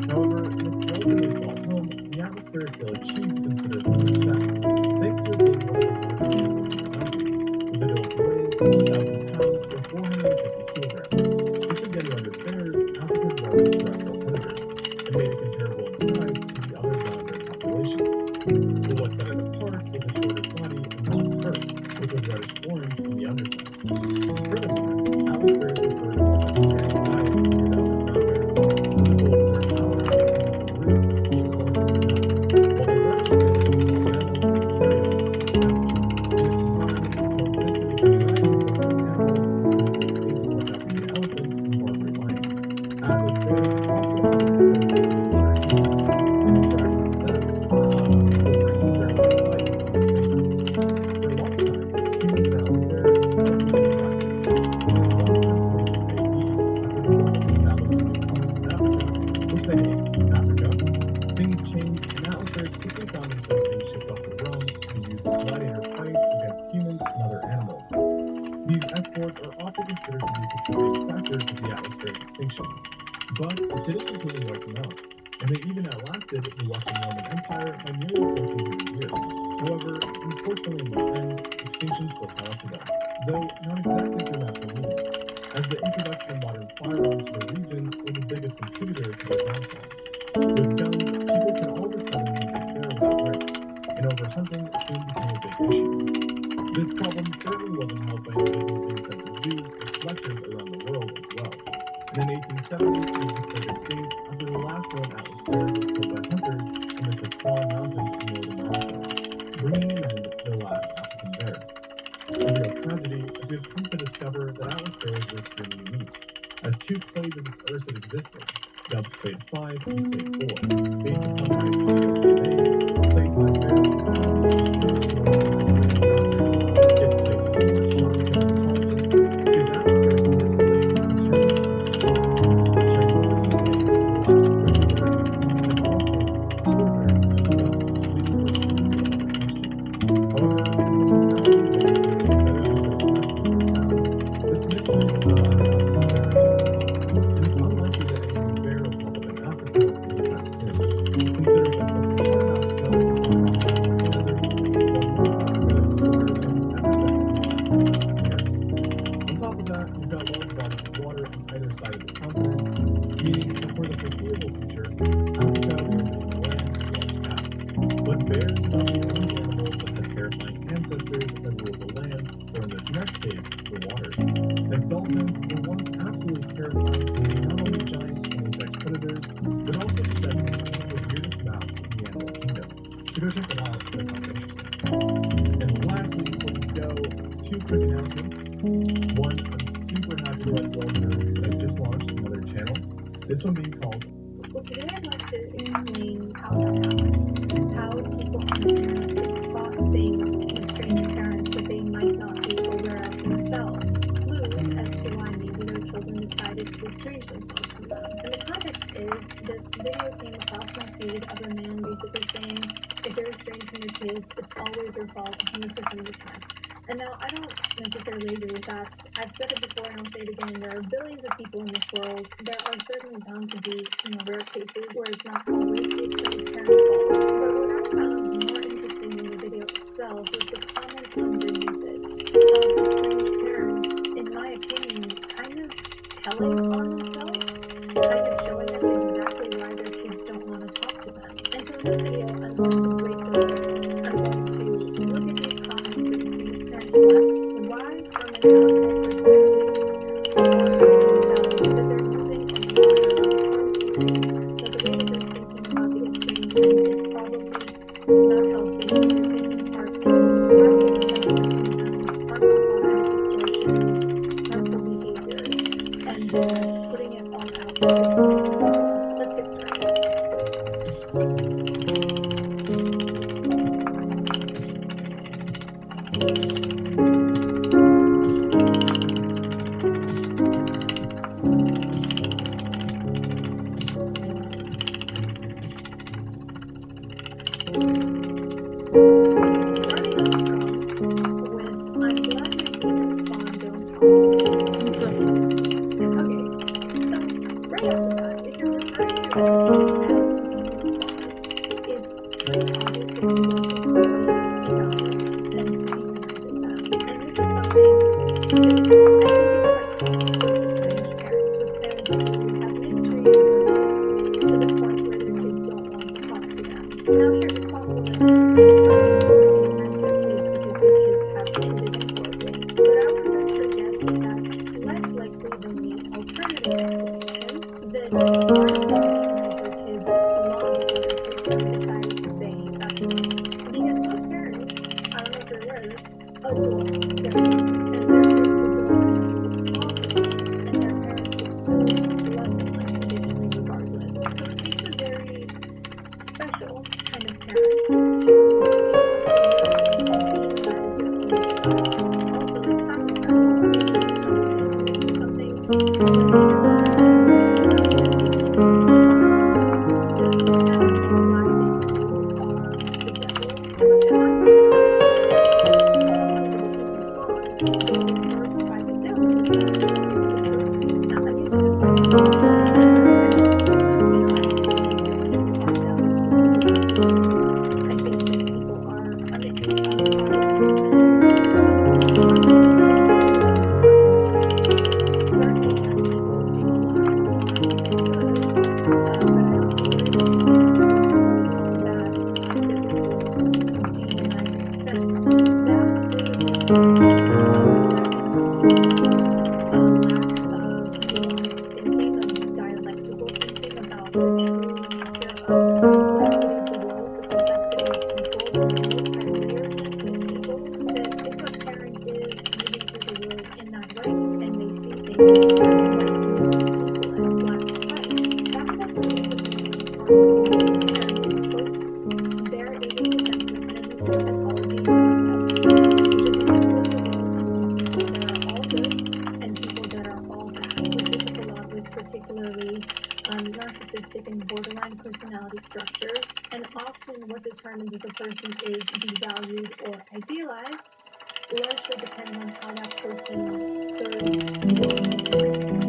However, in its relatively small home, the atmosphere still achieved considerable success, thanks to it being one of the largest animals in the mountains, with adults weighing 1,000 pounds or 450 kilograms. This again rendered bears Africa's largest terrestrial predators, and made it comparable in size to the other brown bear populations. But what set it apart was a shorter body and long fur, which was reddish-orange on the underside. Furthermore, Atlas bears prefer a more vegetarian diet compared to other brown bears, typical of their powers coming from roots, acorns, and nuts, while the reddish bear is small mammals and carrion or snout. In its prime, it coexisted with a variety of different animals, including the extinct Philadelphia elephant and Barbary lion. Atlas bears also have a similar sense of honor to humans. In interacting with them, or us, we're frankly very excited and entertained. For a long time, humans and Atlas bears sided with each other. But in 146 AD, after the Romans established new colonies in Africa, which they named Africa, things changed and Atlas bears quickly found themselves being shipped off to Rome to be used in gladiator fights against humans and other animals. These exports are often considered to be a contributing factor to the Atlas bear's extinction. But it didn't completely wipe them out, and they even outlasted the Western Roman Empire by nearly 1,400 years. However, unfortunately in the end, extinction still caught up to them, though not exactly through natural means, as the introduction of modern firearms to the region were the biggest contributor to their downfall. With guns, people can all of a sudden hunt this bear without risk, and over hunting soon became a big issue. This problem certainly wasn't helped by illegal being sent to zoos or collectors around the world as well. And in 1870, it was declared extinct after the last known Atlas bear was killed by hunters in the Tetouan Mountains in northern Africa, bringing an end to the last African bear. A real tragedy, as we have come to discover that Atlas bears were extremely unique, as two clades of this ursid existed, dubbed Clade 5 and Clade 4, based upon their ideal DNA. Clade 5 bears were found in extinct northern African mountains, yet Clade 4 shocked anthropologists because Atlas bears in this clade were inherently distinct males, sharing more DNA than the likes of grizzly bears, and all things polar bears as well, leading to a slew of other questions. However, until technology advances and better preserved specimens were found, this mystery has not let up in bear and it's unlikely that any new bear will pop up in Africa anytime soon, considering that sub-Saharan Africa is becoming a tropical desert, while North Africa is drier than it's ever been in the last 1,000 years. On top of that, we've got large bodies of water on either side of the continent, meaning that for the foreseeable future, Africa will remain the land of large cats. But bears are not the only animals that had terrifying ancestors that ruled the lands, or in this next case, the waters. As dolphins were once absolutely terrifying, being not only giant and apex predators, but also possessing some of the weirdest mouths in the animal kingdom. So go check them out, that sounds interesting. And lastly, before we go, two quick announcements. One, I'm super happy to let you all know that I just launched another channel, this one being called Well, today I'd like to explain how that happens, how people on the internet can spot things with strange parents that they might not be aware of themselves, clues as to why maybe their children decided to estrange themselves from them. And the context is, this video came across my feed of a man basically saying, if you're estranged from your kids, it's always your fault 100% of the time. And now, I don't necessarily agree with that. I've said it before and I'll say it again, there are billions of people in this world. There are certainly bound to be, rare cases where it's not always the estranged parents' fault. But what I found more interesting in the video itself was the comments underneath it of estranged parents, in my opinion, kind of telling on themselves, kind of showing us exactly why their kids don't want to talk to them. And so in this video, I'm going to break those down. I'm going to look at these comments that estranged parents left, why from an outside perspective, honestly tell that they're using a lot of harmful techniques, that the way that they're thinking about the estrangement is probably not healthy, that they're taking part in harmful protectionisms, harmful body distortions, harmful behaviors, and they're putting it all out to this video. Let's get started. Starting off strong with, I'm glad your demons spawn don't talk to me. Okay, so right off the bat, if you're referring to a demon as a demon spawn, it's pretty obvious that you don't completely devalue them and demonizing them. And this is something that I think is quite common with estranged parents, with parents who have history in their lives to the point where their kids don't want to talk to them. Now, sure, it's possible that these persons only demonize their kids because their kids have treated them poorly, but I would venture a guess that that's less likely than the alternative explanation, that a lot of them demonize their kids long before their kids ever decided to say, that's me. Because most parents, I don't know if you're aware of this, adore their kids, and their kids will go on and do awful things, and their parents will still love them unconditionally regardless. So it takes a very special kind of parent to be able to demonize your own child. Also, next time you kind of want to make yourself demonize something, tell them if your loved one who is described as a demon spawn doesn't have in writing you are the devil or whatever, besides the fact that if someone is a demon spawn, they were birthed by the devil, is that according to truth? Now, I'm using this person as an example, but I truly believe that, I believe that we are devils, we are demons. I think that dialectical thinking about the true nature of the complexity of the world, the complexity of people, the multi-layeredness of people, that if a parent is moving through the world in that way and they see things as black and white and they see people as black and white, that probably leads to some really harmful parenting choices. There is a defense mechanism in psychology known as SPIN, which is an exposure mechanism between people that are all good and people that are all bad. We see this a lot with particularly narcissistic and borderline personality structures, and often what determines if a person is devalued or idealized largely depends on how that person serves you in life.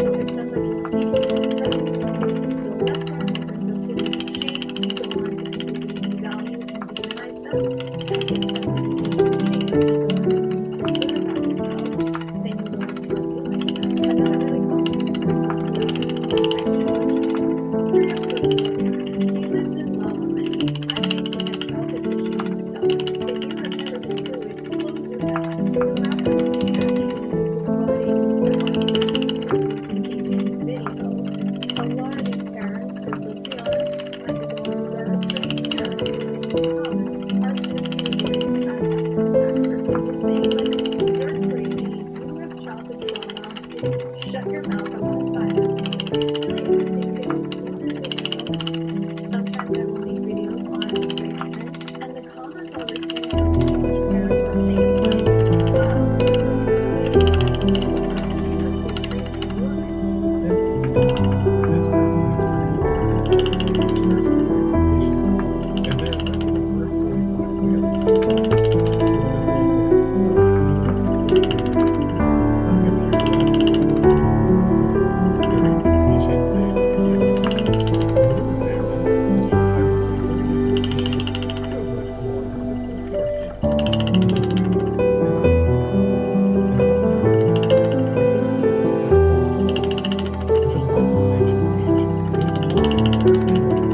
So if somebody makes you feel better, makes you feel less than, or brings up feelings of shame, you go on to completely devalue and demonize them. And if somebody is feeding your ego and making you feel good about yourself, then you go on to idealize them. Another really common example of this section are just straight up personal attacks. He lives in La La Land. I think he has childhood issues himself. If you have never been through it, close your mouth. So rather than me actually rebutting what this person is making in the video, a lot of these parents, because let's be honest, my condolences are a strange parents who make these comments, are simply resorting to backhanded attacks or simply saying, like, you're crazy, you have childhood trauma, just shut your mouth, I want to silence you. It's really interesting because you see this with my own kids. Sometimes I will make videos on estrangement, and the comments I'll receive from estranged parents are things like, this person's creating every single word because the estranged woman. And this person is pretty open to share stories and issues, as they have read the first 45 together. For the soul source itself, he probably experienced the same, having appeared around the world in multiple times during the initiate stage of the experiment. Within his family, he was tried by roughly 30 different species, two of which belonged to the soul source genus, the cicadus and voiceless. In all of their life history, the soul source had all but lost, which on top of its ancient age, made it possible to defend their world.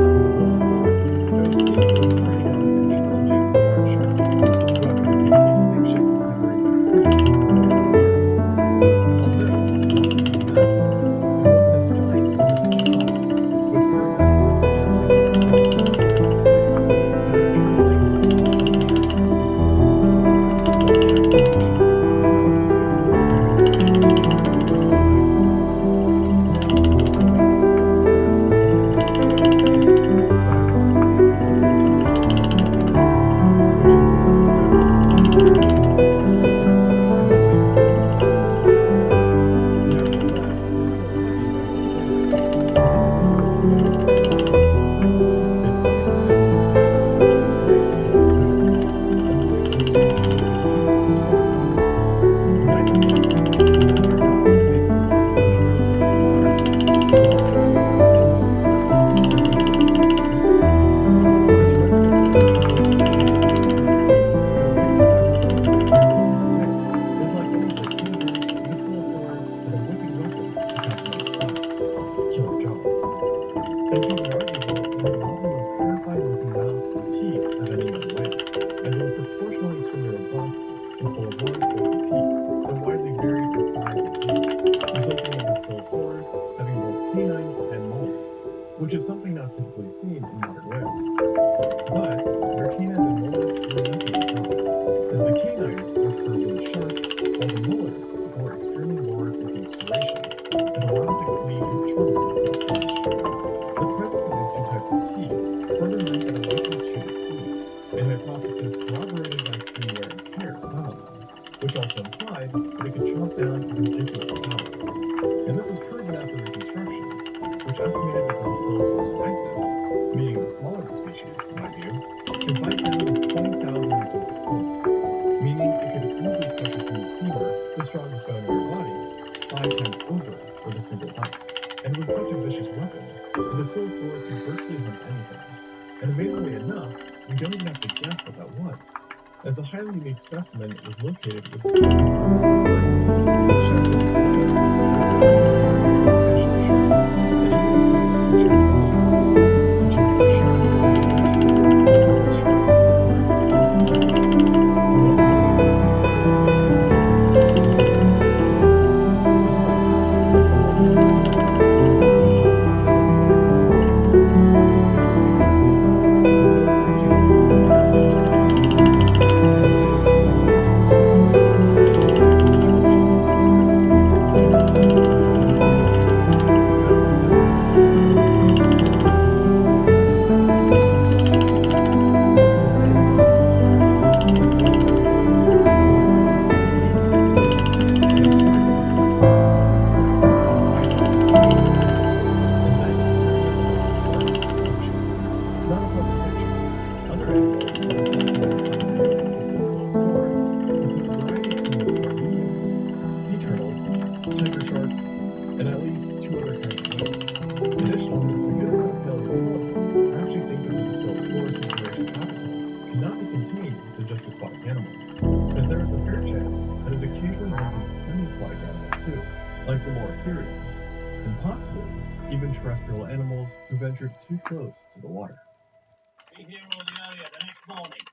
For the mosasaurs, there was things that were pretty darn and challenging to large sharks, who after defeating extinction have reigned supreme for millions of years. Although not as massive, it wasn't as giant as many thought, with current estimates suggesting that the soul source breeds have been traveling for almost 100 years for 66 feet, while the acid species is now up to 1,500 feet and is 29 feet long. And that leaves us knowing that the soul source is not only incredibly big, but ironically also has had its own issues, which is typically found in most mosasaurs, as the leaders of the larger mosasaurs. Nevertheless, they're still living by most standards, with individuals varying their significance. It's significant because they have accomplished great in most measurements, unlike most mosasaurs who are far less. In nitrogens, instead they are not only big compared to the majority of Earth's water, but also about 10-fold larger than any other planet's existence. This record puts mosasaurs in a big category, and the reason it says that they're big is tight. It is like any great predator, these psilosaurs have a wicked weapon to complement its size: killer jaws. And it's even arguable that they have one of the most terrifying looking mouths and teeth of any known land, as they are proportionally extremely robust and full of large bulky teeth that are widely varied in size and shape, resulting in the psilosaurs having both canines and molars, which is something not typically seen in modern whales. But their canines and molars were nothing as jaws, as the canines were curved and sharp, while the molars bore extremely large and deep serrations that allowed it to cleave charmlessly through the flesh. The presence of these two types of teeth further meant that it likely chewed its food, a hypothesis corroborated by extreme wear and tear done on them, which also implied that it could chomp down a ridiculous power. And this was proven after reconstructions, which estimated that the Basilosaurus isis, meaning the smaller of the species, mind you, could bite down to 20,000 regions of force, meaning it could easily crush a human femur, the strongest bone in our bodies, 5 times over with a single bite. And with such a vicious weapon, the Basilosaurus could virtually hunt anything. And amazingly enough, we don't even have to guess what that was, as a highly unique specimen was located with its own presence of birds, showing that its nose had the presence of large fish and sharks, and even including species of octopus, a genus of shark in which the largest shark is 100 feet long. And what's more, animals that are calculated on the crystal source include a variety of kinds of sardines, sea turtles, tiger sharks, and at least 2 other kinds of whales. Additionally, a good amount of paleontologists actually think that the distilled source of voracious habitat cannot be contained to just aquatic animals, as there is a fair chance that it occasionally includes semi-aquatic animals too, like the Loricarian, and possibly even terrestrial animals who ventured too close to the water. Be here or the earlier the next morning.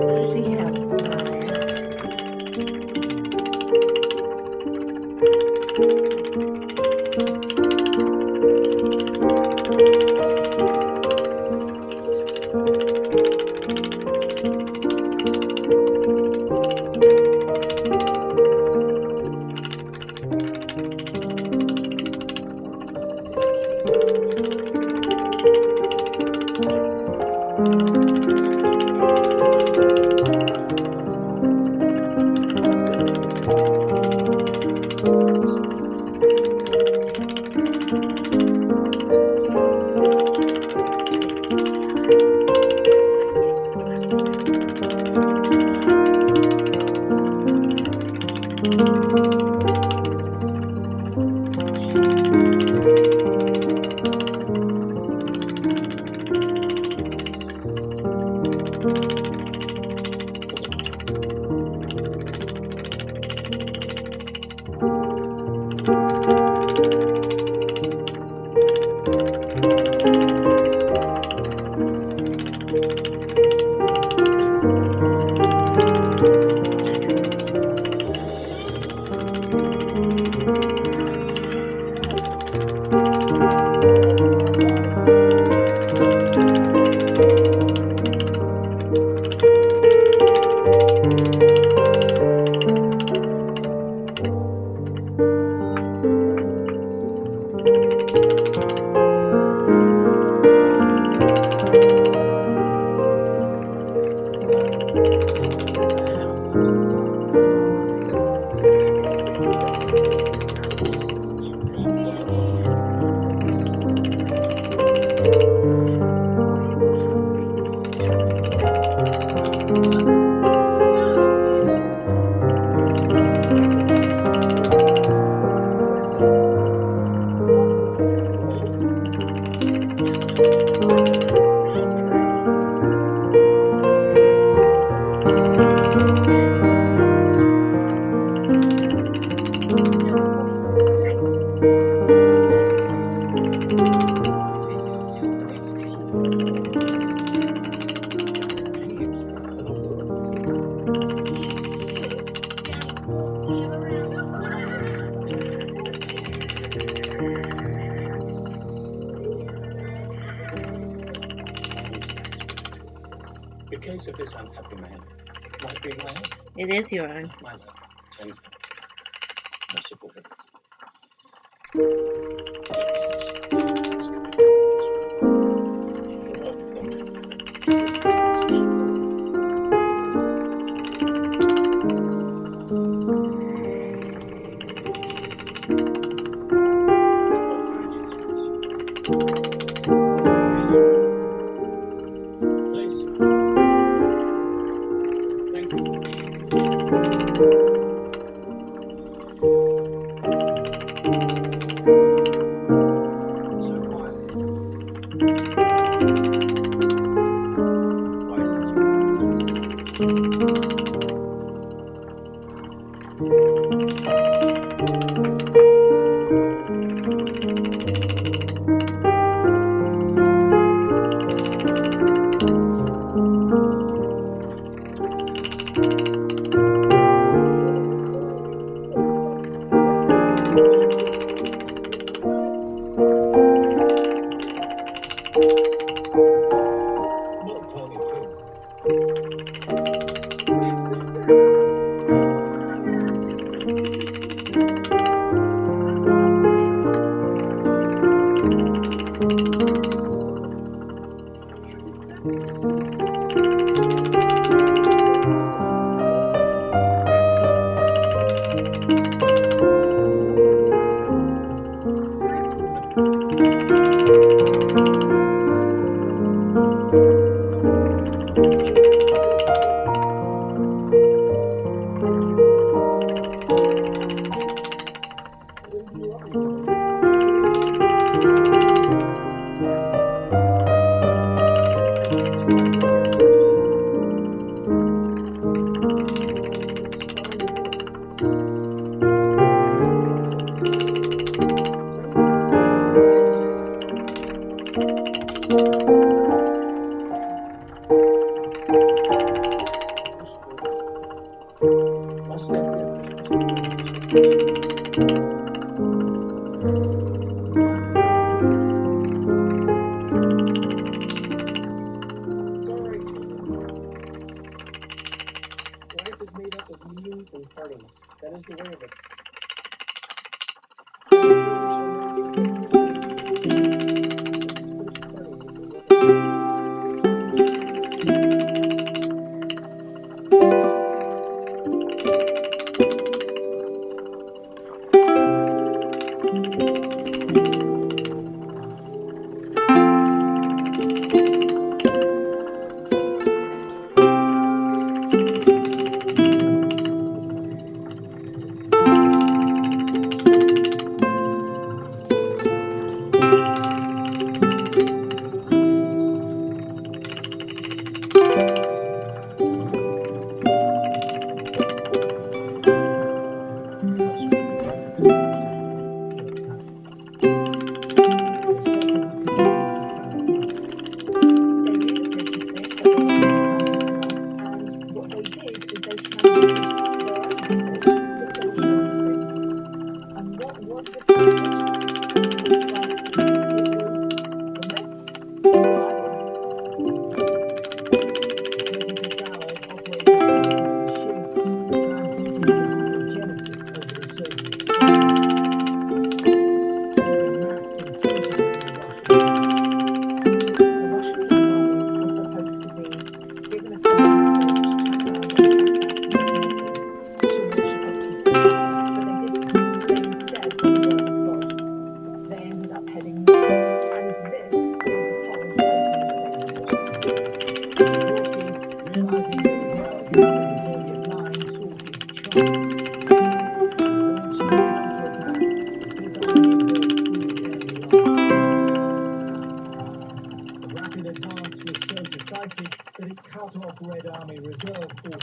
Does he have fire? The case of this unhappy man might be my own. It is your own. My love, and merciful heavens.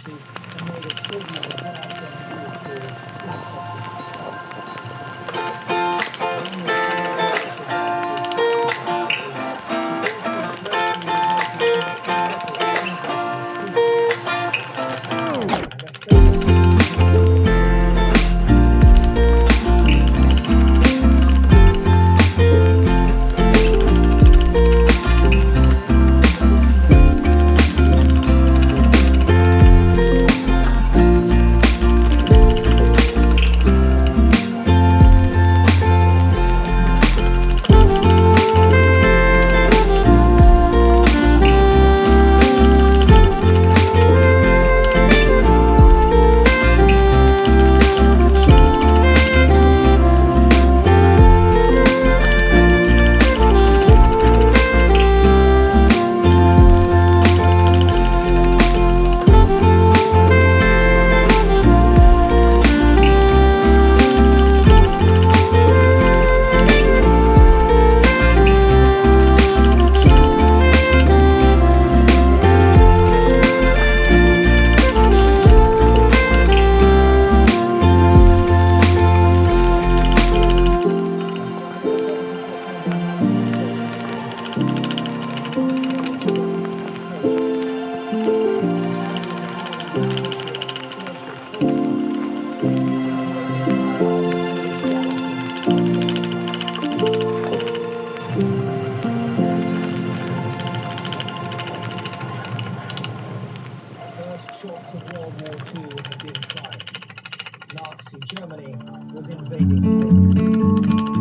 boxes and made a silly but now reassured laptop shots of World War II had been fired. Nazi Germany was invading Poland.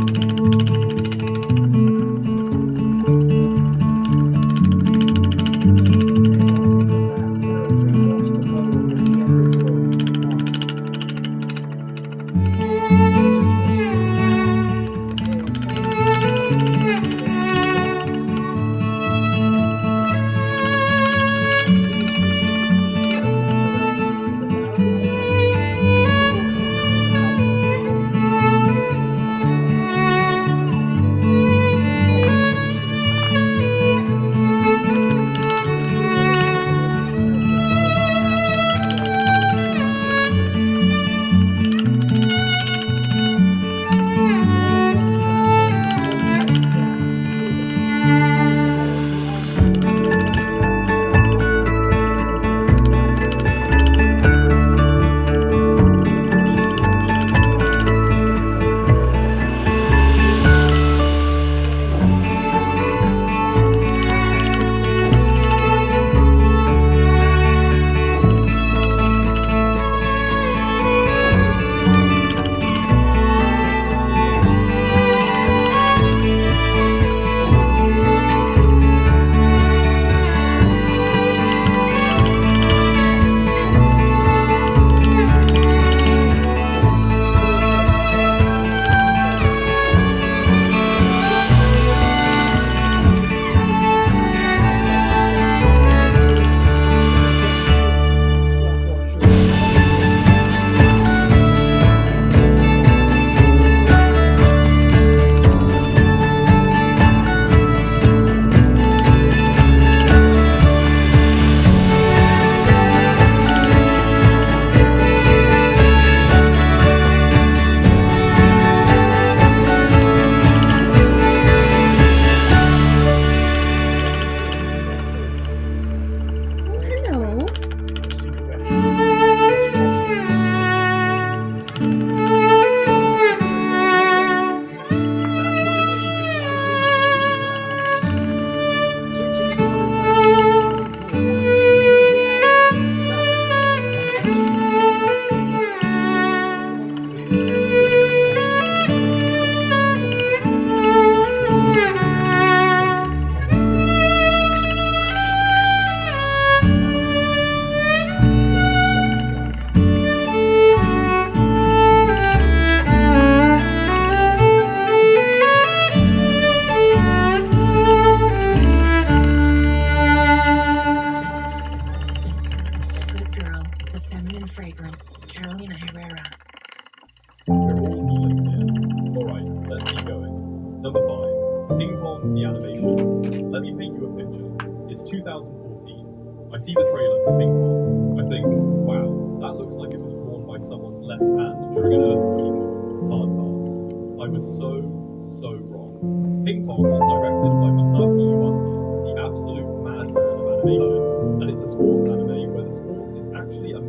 the animation. Let me paint you a picture. It's 2014. I see the trailer for Ping Pong. I think,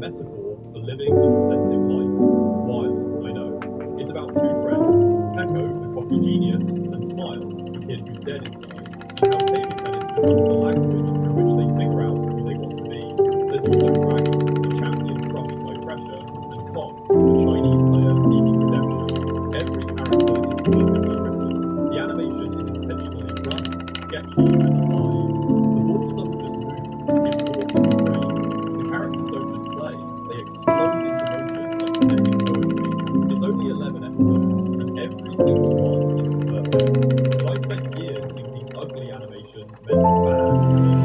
metaphor for living an authentic life. Wild, I know. It's about two friends, Pecco, the cocky genius, and Smile, the kid who's dead inside, and how table tennis becomes the language through which they figure out who they want to be. There's also Dragon, the champion crushed by pressure, and Con, the Chinese player seeking redemption. Every character is perfectly written. The animation is intentionally rough, sketchy, and alive. The water doesn't just move, it walks your brain. The characters don't just play, they explode into motion like kinetic poetry. It's only 11 episodes, and every single one is perfect. But I spent years thinking ugly animation meant bad animation.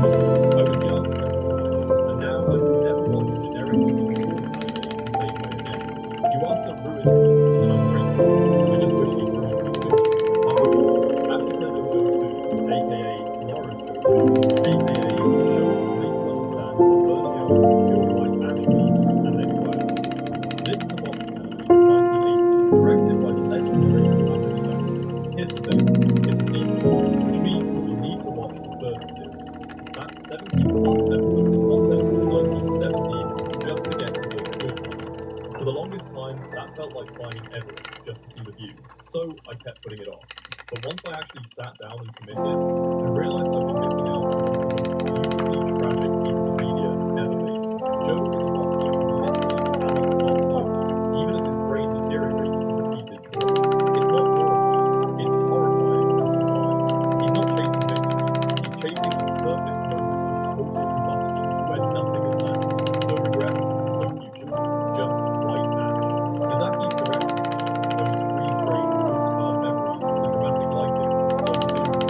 I was young, and now I will never watch a generic looking sports anime the same way again. You are still ruined me, and I'm grateful. I just wish you'd ruined me soon. After Dojo 2, aka Naruto 2, aka the show that will make you understand the burning out of pure white anime beats and then cry. This is a box anime from 1980, directed by the legendary Masato Isamu. Here's the thing, it's a sequel, which means that you need to watch the first series. That's 17 plus episodes of content from 1970 just to get to the good one. For the longest time, that felt like climbing Everest just to see the view, so I kept putting it off. But once I actually sat down and committed, I realized I've been missing out on one of the most beautifully tragic pieces of media ever made. Joe is a monster who literally cannot stop fighting, even as his brain deteriorates from repeated trauma. It's not glorifying, it's horrifying as to why. He's not chasing victory, he's chasing the perfect moment of total combustion where nothing is left. No regrets, no future, just white ash. Mizaki's directing style, those freeze-framed postcard memories with the dramatic lighting and slow zooms,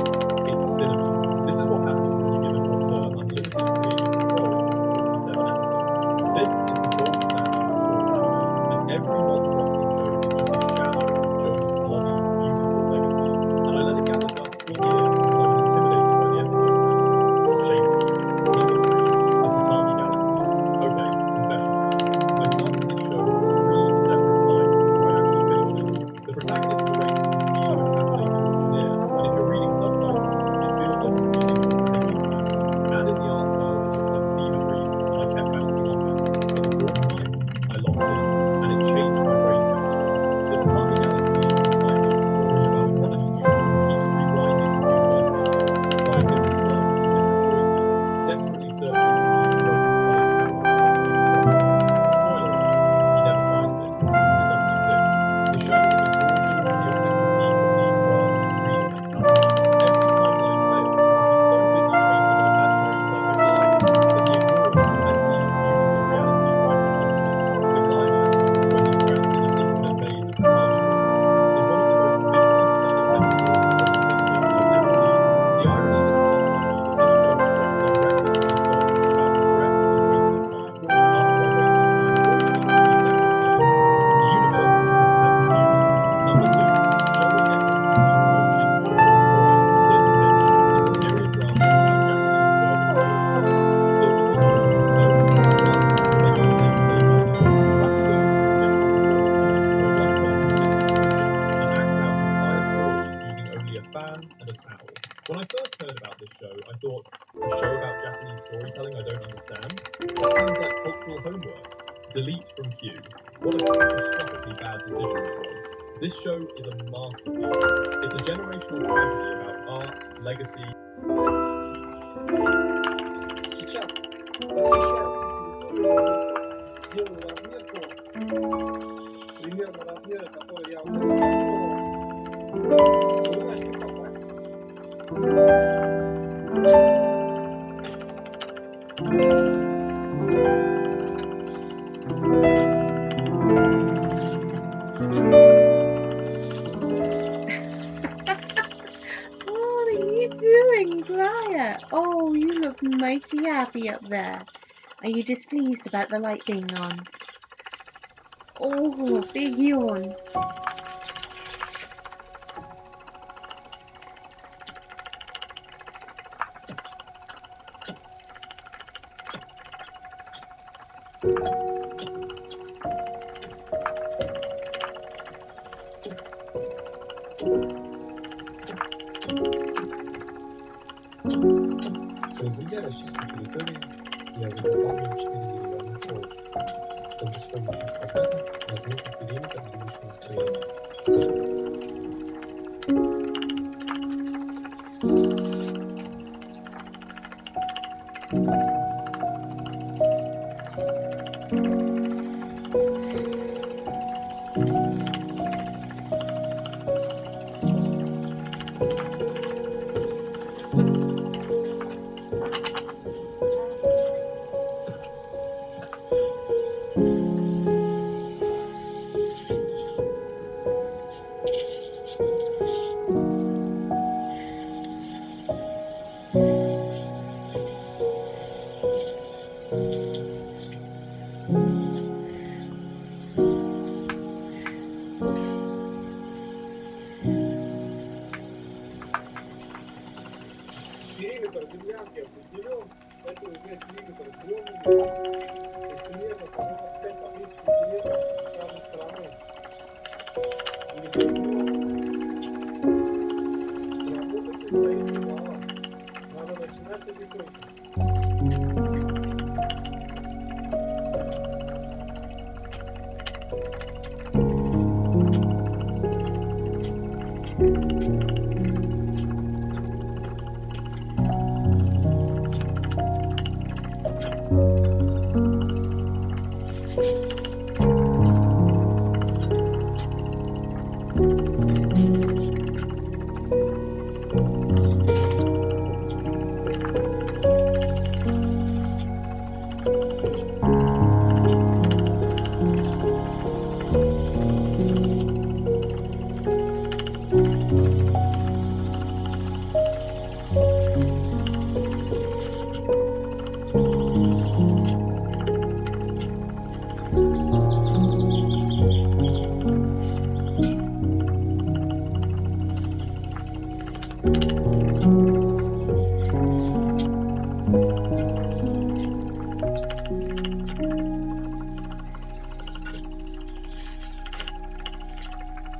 it's cinema. This is what happens when you give an author unlimited creative control over 47 episodes. This is the gold standard of sports anime, and every modern boxing show is just a shadow of Joe's bloody, beautiful legacy. And I let it gather dust for years because I was intimidated by the episode count. Shameful. Number 3, The Tatami Galaxy. Okay, confession time. I started this show 3 separate times before I actually finished it. The protagonist narrates at the speed of a calculated engineer, and if you're reading subtitles, it feels like you're reading a opinion piece. Add in the art style that looks like a fever dream, and I kept bouncing off it. But the fourth time, I locked in, and it changed my brain chemistry. The Tatami Galaxy is a timeless story about a college student who keeps rewinding his university year, trying different clothes and different choices, desperately searching for the rose-colored canvas by the most prominent. Spoiler alert, he never finds it, because it doesn't exist. The show is a gorgeous, chaotic critique of the grass is greener mentality. Every timeline fails because he's so busy chasing an imaginary perfect life that he ignores the messy, beautiful reality right in front of him. The climax, when he's trapped in an infinite maze of Tatami ruins, is one of the most visually stunning metaphors for overthinking I've ever seen. The irony isn't lost on me that this show spoke directly to my soul about regret and wasted time. After I wasted time watching it 3 separate times, the universe has a sense of humor. Number 2, shall we get on with the bullshit show? Alright, here's the pitch. It's a period drama about Japanese urban storytelling. Still with me? No? Well, maybe you're saying the same I did. Rakugo is the typical format where one person sits in motion and acts out entire stories using only a fan and a towel. When I first heard about this show, I thought, a show about Japanese storytelling I don't understand? That sounds like cultural homework. Delete from queue. What a catastrophically bad decision that was. This show is a masterpiece. It's a generational tragedy about art, legacy. Сейчас посещается территорию объекта, сделаю разметку примерно размера, который я вам нарисовал. Вы начали попасть. What are you doing, Briar? Oh, you look mighty happy up there. Are you displeased about the light being on? Oh, big yawn. Произведя расчистку территории, я выполнил 4 деревянных полки. землянки определен, это уже двигатель съемный, примерно кому 25 по 30 сантиметров с каждой стороны. Не поймет. Работать предстоит немало. Надо начинать потихоньку.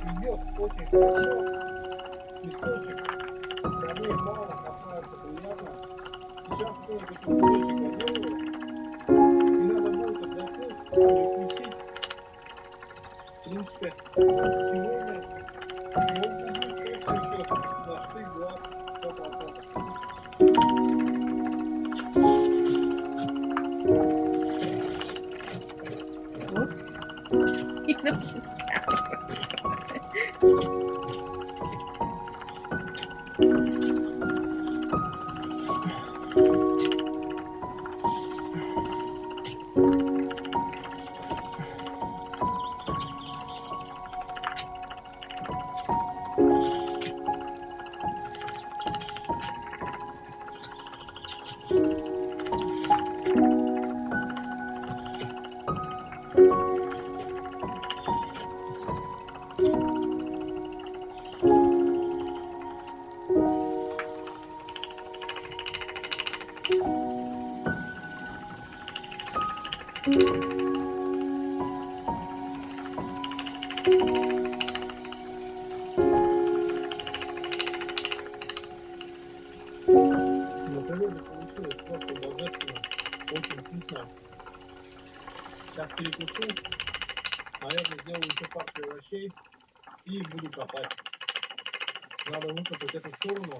Идет очень хорошо. Песочек. Корней мало, копается приятно. Сейчас только песочек доделаю. И надо будет отдохнуть, переключить. В принципе, сегодня я убедился, что еще на штык 100%. Whoops. He knows his camera. Мотылёнок получилось просто божественно, очень вкусно. Сейчас перекушу, наверное, сделаю еще партию овощей и буду копать. Надо выкопать эту сторону,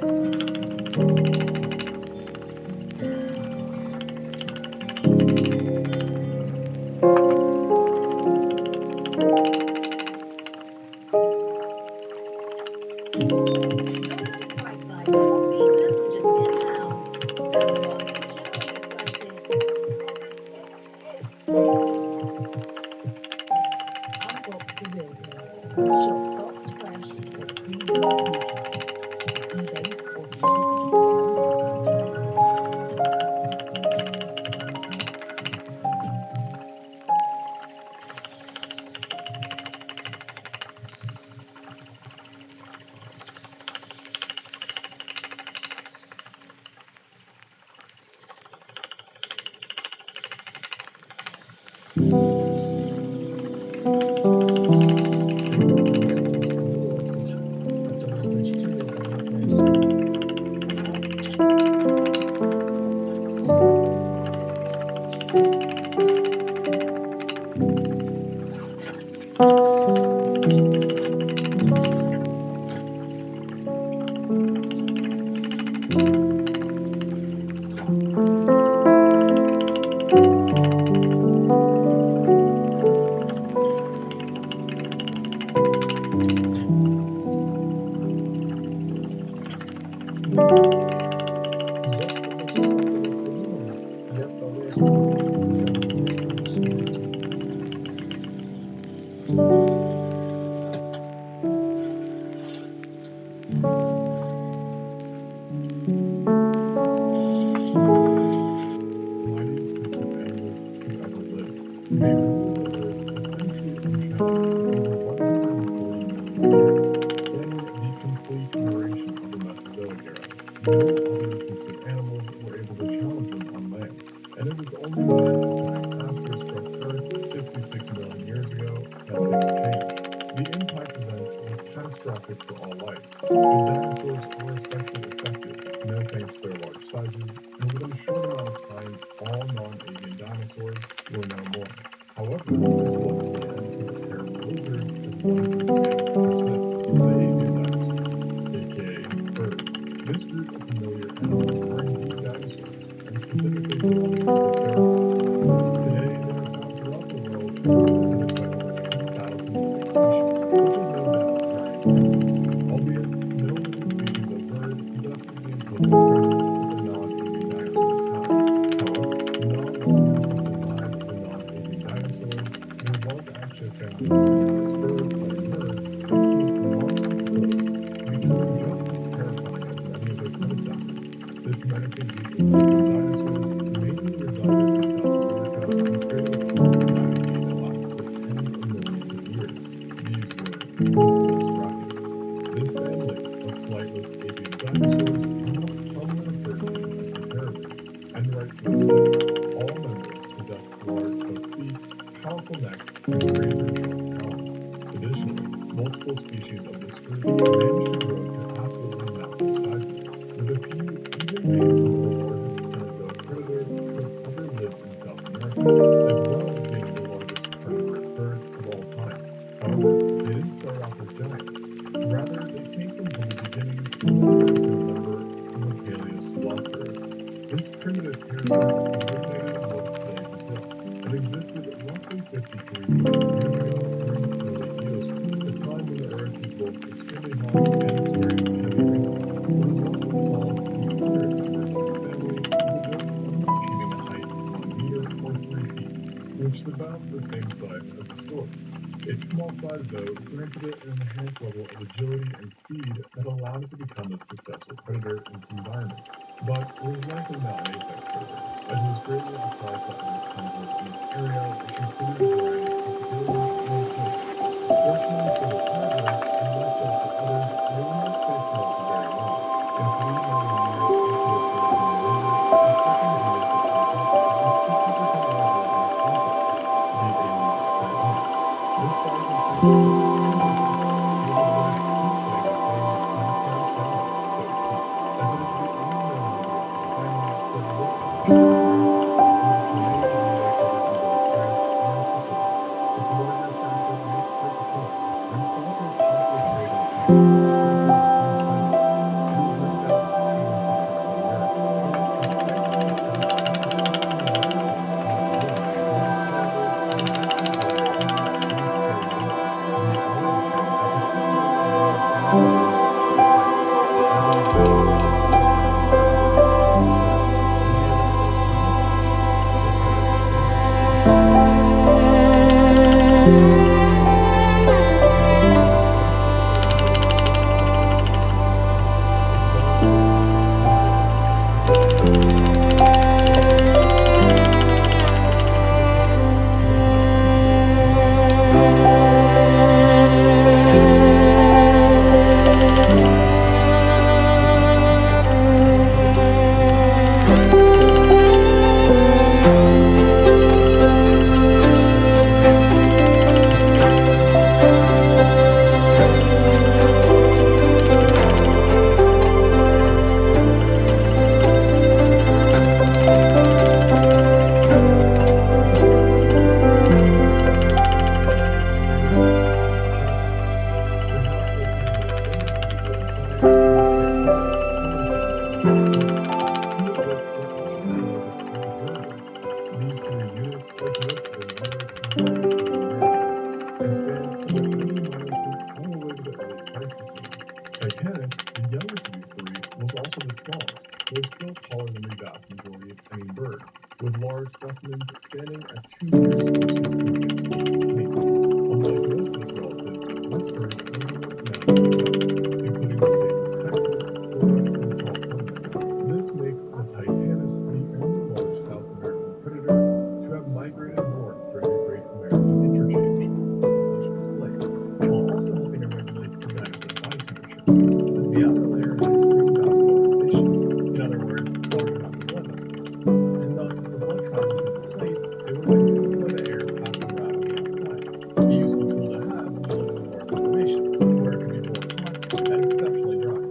сравнять Unbox the real deal. Shop Fox Fresh or pre-made sneakers. eBay's authenticity guarantee. mightiest group of animals to ever live. They ruled the earth essentially unchallenged for over 140 million years, spanning the complete duration of the Mesozoic era. No other groups of animals were able to challenge them on land, and it was only when a giant asteroid struck Earth 66 million years ago that things changed. The impact event was catastrophic for all life. The dinosaurs were especially affected, no thanks to their large sizes, and within a short amount of time, all non-avian dinosaurs were no more. However, this wasn't the end for the pair of lizards as one group managed to persist, the avian dinosaurs, aka birds. This group of familiar animals are indeed dinosaurs, and specifically belonging to the theropod. Today, they are found throughout the world and represented by over 10,000 living species, which is no doubt very impressive. Albeit, no living species of bird possesses the imposing presence that the non-avian dinosaurs have. However, not long after the demise of the non-avian dinosaurs, there was actually a family of herbivorous birds that emerged that came remarkably close to becoming just as terrifying as many of their predecessors. This menacing group of avian dinosaurs mainly resided in South America and created a powerful dynasty that lasted for tens of millions of years. These were the Velociraptors. This family of flightless avian dinosaurs are more commonly referred to as the theropods, and rightfully so. All members possessed large hooked beaks, powerful necks, and razor-sharp talons. Additionally, multiple species of this group managed to grow to absolutely massive sizes, with a few even being some of the largest Cenozoic predators to have ever lived in South America, as well as being the largest carnivorous birds of all time. However, they didn't start off as giants. Rather, they came from humble beginnings with the first known member of the Paleoslothers. This primitive pair group originated in what is today Brazil. It existed roughly 53 million years ago during the early Eocene, a time when the Earth was both extremely hot and experienced heavy rainfall. It was one of the smallest and slenders members of this family, with a growth only achieving a height of 1 meter or 3 feet, which is about the same size as a stork. Its small size, though, granted it an enhanced level of agility and speed that allowed it to become a successful predator in its environment. But it was likely not an apex predator, as it was greatly outsized by other carnivores in its area, which included a variety of crocodiles and snakes. Fortunately for the carnivores, and less so for others, they would not stay small for very long. And 3 million years after their first known member, a second genus would pop up that was 50% larger than its ancestor, the alien Tritonis. This size increase was extremely impressive, but it was worth peak claim to fame as its neutrality, so to speak, as it is the only known member of its family to have lived outside of the Americas, and which remains to be located in both France and Switzerland. Its larger stature made it quite the killer, and stopped it possibly trading between small prisoners and primates. It was no doubt an extremely successful year, but despite its success, it was still only one case out of many where the carnivore could eventually grow a bigger and scarier one. The orangutan in particular emerged to one of the largest of heights, and it was one of the most respected predators of its emerged, and they are the carnivores, the Parasaurolophus. meters or 6.6 feet in length. Unlike most of his relatives, this bird only lives in mountain areas, including the states of Texas, Florida, and California. This makes the taipanus the only large South American predator to have migrated north during the Great American Interchange, which displays, while also helping to regulate the dinosaur's body temperature, as the outer layer had extreme vascularization, in other words, large amounts of blood vessels, and thus as the blood travels through the plates, it would like pulled by the air passing around on the outside. A useful tool to have when you live in the Norse information, where it could be both hot and exceptionally dry.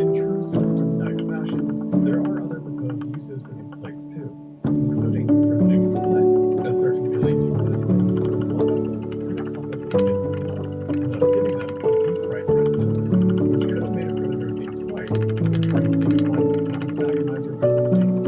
In true Swiss Army knife fashion, there are other proposed uses for these plates too, including for today's display, as circulating harnessing the blood vessels through the carpet to get to the blood, and thus giving them a deep bright red tone, which could have made a predator think twice before trying to take a bite out of the agonizer built in the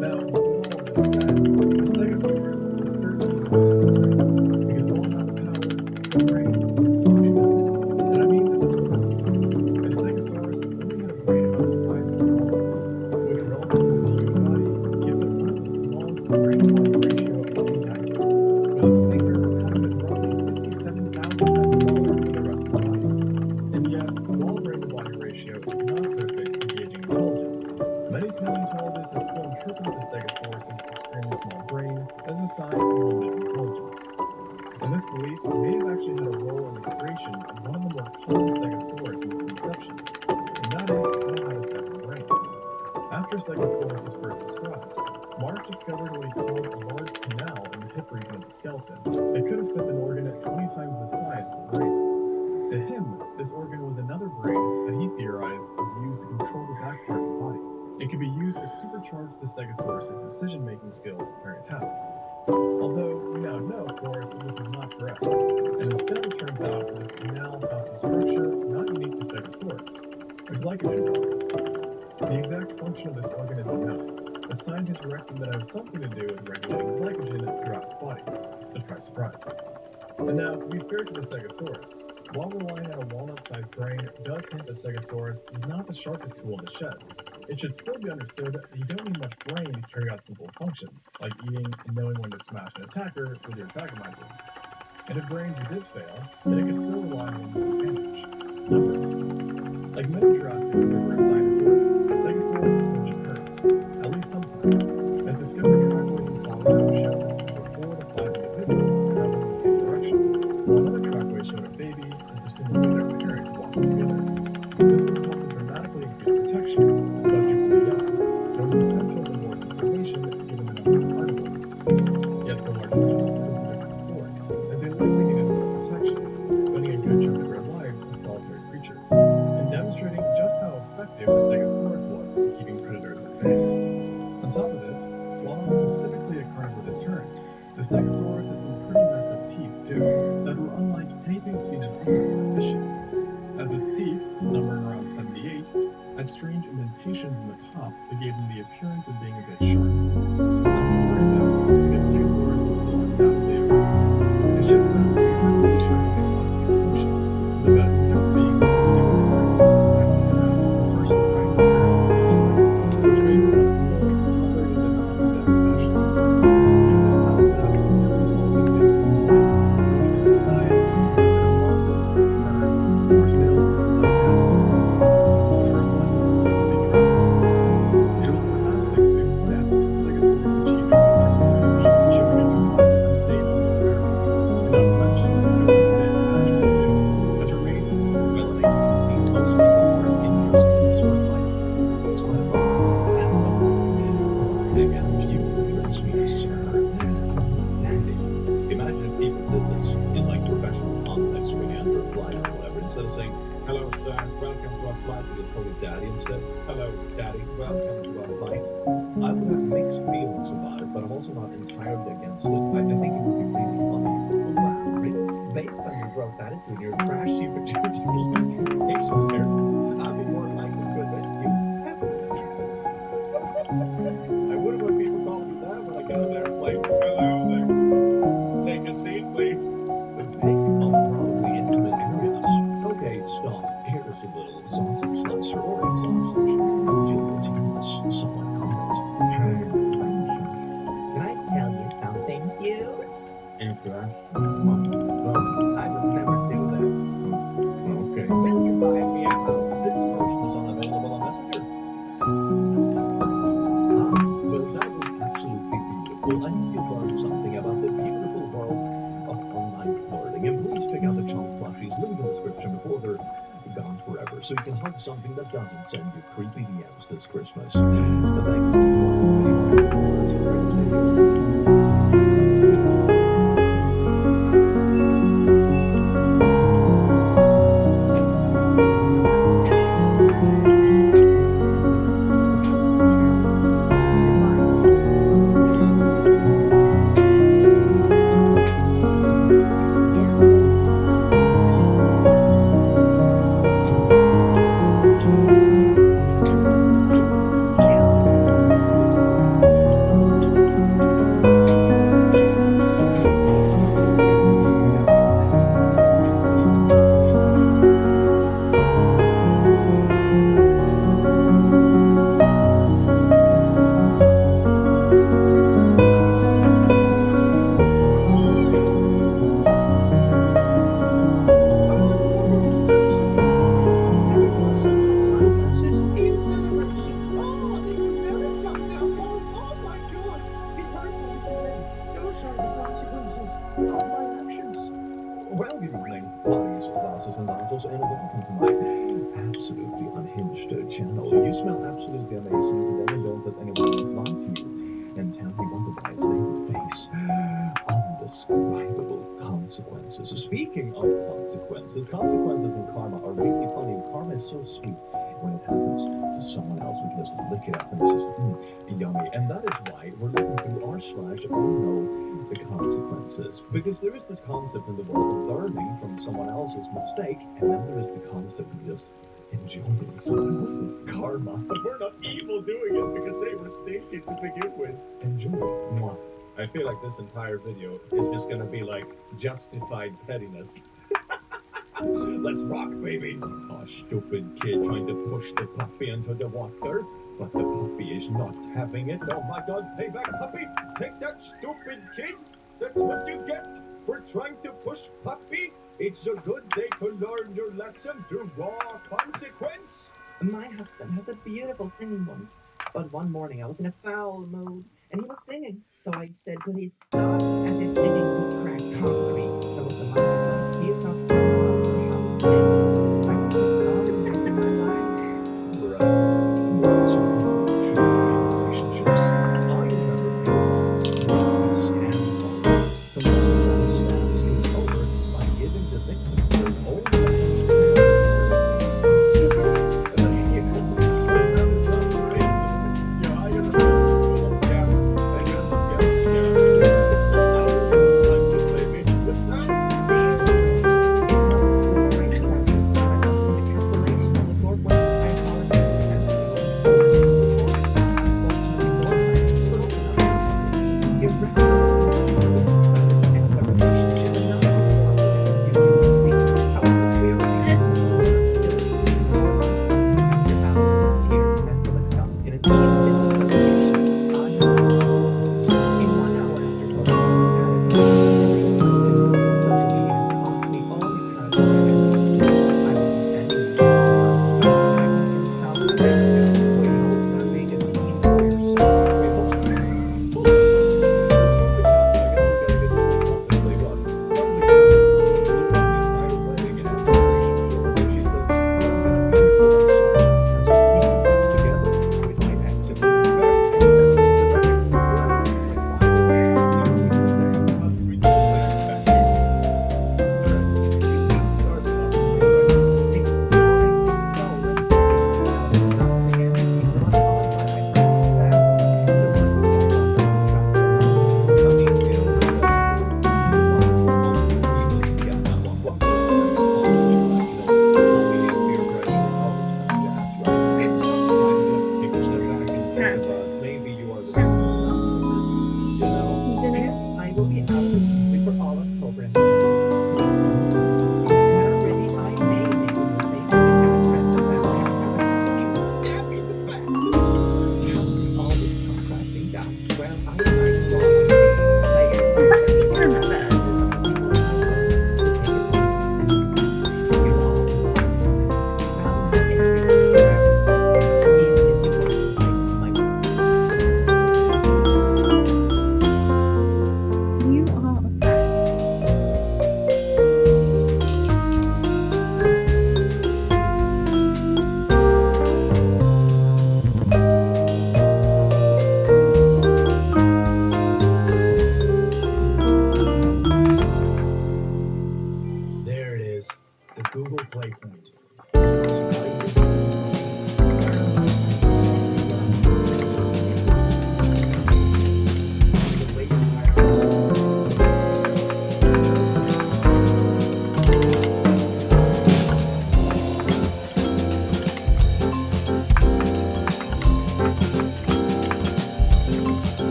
Now, with all of this said, the Stegosaurus was certainly not the brains, because while not the power, the brains would still be missing. And I mean this in a literal sense. A Stegosaurus only had a brain about the size of a walnut, which relative to its huge body gives it one of the smallest brain-to-body ratio of any dinosaur, with its thinker having been roughly 57,000 times smaller than the rest of the body. And yes, while brain-to-body ratio is not perfect in gauging intelligence, many paleontologists have still interpreted the Stegosaurus' extremely small brain as a sign of limited intelligence. And this belief may have actually had a role in the creation of one of the more common Stegosaurus misconceptions, and that is that it had a second brain. After Stegosaurus was first described, Marsh discovered what he called a large canal in the hip region of the skeleton that could have fit an organ at 20 times the size of the brain. To him, this organ was another brain that he theorized was used to control the back part of the body. It could be used to supercharge the Stegosaurus' decision-making skills during attacks. Although we now know, of course, that this is not correct, and instead it turns out that this canal housed a structure not unique to Stegosaurus, a glycogen body. The exact function of this organ is unknown, but scientists reckon that it has something to do with regulating glycogen throughout its body. Surprise, surprise. And now, to be fair to the Stegosaurus, while relying on a walnut-sized brain does hint that Stegosaurus was not the sharpest tool in the shed, it should still be understood that you don't need much brain to carry out simple functions, like eating and knowing when to smash an attacker with your agonizer. And if brains did fail, then it could still rely on one more advantage: numbers. Like many Jurassic herbivorous dinosaurs, Stegosaurus lived in herds, at least sometimes, as discovered trapways in Colorado showed that up to 4 to 5 individuals traveling in the same direction, while another trackway showed a baby and presumably their parent walking together. This would have helped to dramatically increase protection, especially for the young, and was essential to Morse information given the number of carnivores. Yet for larger dogs, it's a different story, as they likely needed more protection, spending a good chunk of their lives as solitary creatures, and demonstrating just how effective the Stegosaurus was in keeping predators at bay. On top of this, while not specifically a carnivore deterrent, the Stegosaurus had some pretty messed up teeth too, that were unlike anything seen in other ornithischians, as its teeth, numbering around 78, had strange indentations in the top that gave them the appearance of being a bit sharp. Not to worry though, because Stegosaurus was still undoubtedly a carnivore. It's just that we aren't really sure how these odds could function, the best guess being that they were designed somewhat to mimic the first writing material of each brain, which based upon its scope operated in an up-and-down fashion. Given its habitat, paleontologists think that the plants included in its diet consisted of mosses, ferns, horsetails, cycads, and worms, which were abundant in early Jurassic. It was perhaps thanks to these plants that Stegosaurus achieved its second range, showing it in 5 different states in North America. And not to mention that it would have been natural too, as remaining Well, most people aren't interested in this sort of life. It's quite a bummer. And hang out if you address me as sir. Dandy. Imagine if people did this in like professional contests when you enter a flight or whatever. Instead of saying, hello sir, welcome to our flight, you just call me daddy instead. Hello daddy, welcome to our flight. I would have mixed feelings about it, but I'm also not entirely against it. I think it would be really funny. Oh wow, really? Based on your growth attitude, your trash opportunity, hey sir, I'll be more likely to admit you. I wonder what people call me that when I get on the airplane. Hello there. Take a seat, please. The big, probably intimate areas. Okay, stop. Here's a little sausage slicer or a sausage. Would you like to use somewhat comment? Can I tell you something? can hug something that doesn't send you creepy DMs this Christmas. Thanks for watching this video. Let's see the video. Well, good evening, ladies, lasses and dancers, and welcome to my absolutely unhinged channel. You smell absolutely amazing today, and don't let anyone else lie to you and tell me otherwise. They will face undescribable consequences. Speaking of consequences, consequences in karma are really funny. Karma is so sweet when it happens to someone else. We can just lick it up and it's just yummy. And that is why we're looking through r/oh no, the consequences. Because there is this concept in the world of learning from someone else's mistake, and then there is the concept of just enjoying someone else's karma. But we're not evil doing it because they were stinky to begin with. Enjoy it. Mwah. I feel like this entire video is just gonna be like justified pettiness. Let's rock, baby. Oh, stupid kid trying to push the puppy into the water, but the puppy is not having it. Oh my God, payback, puppy! Take that, stupid kid! That's what you get for trying to push puppy. It's a good day to learn your lesson through raw consequence. My husband has a beautiful singing voice, but one morning I was in a foul mood, and he was singing. So I said, could he stop? And his singing would crack concrete. So with the microphone, he is not coming out for how he sings. I could stop in my life. Relationships. I remember so stands over by giving the victims their own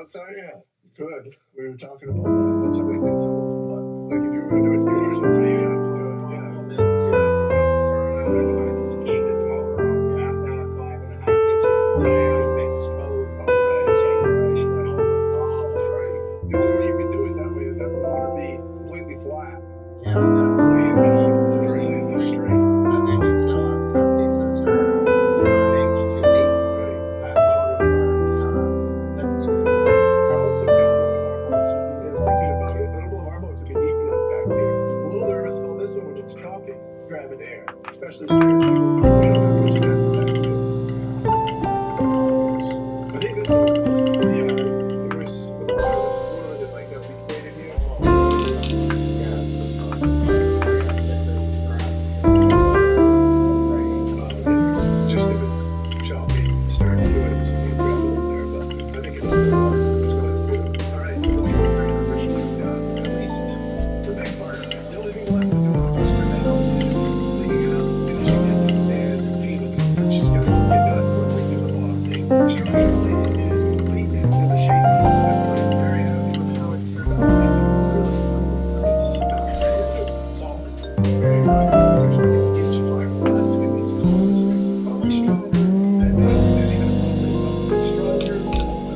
outside? Yeah, you could. We were talking about that. That's how we did some of them. But like if you were gonna do it theaters, that's how you have to do it. Yeah. The only way you can do it that way is have the water be completely flat. Grabbing air, especially certain people. We don't have much of that back here. I think this one, yeah, it was the water was flowing it like that. We played it here. Just if it's choppy, start to do it, you can grab a little there, but I think it's the water was going to do it. All right, so let's get ready for at least the big part of it. The only thing left to do on the first one now is cleaning it up, finishing it, and feeding it. It's just going to get done quickly do the bottom thing. Structurally, it is complete and the shape. I'm very happy with how it turned out. It's solid. Very good. Actually, each fiberglass in these columns is probably stronger than any other stronger than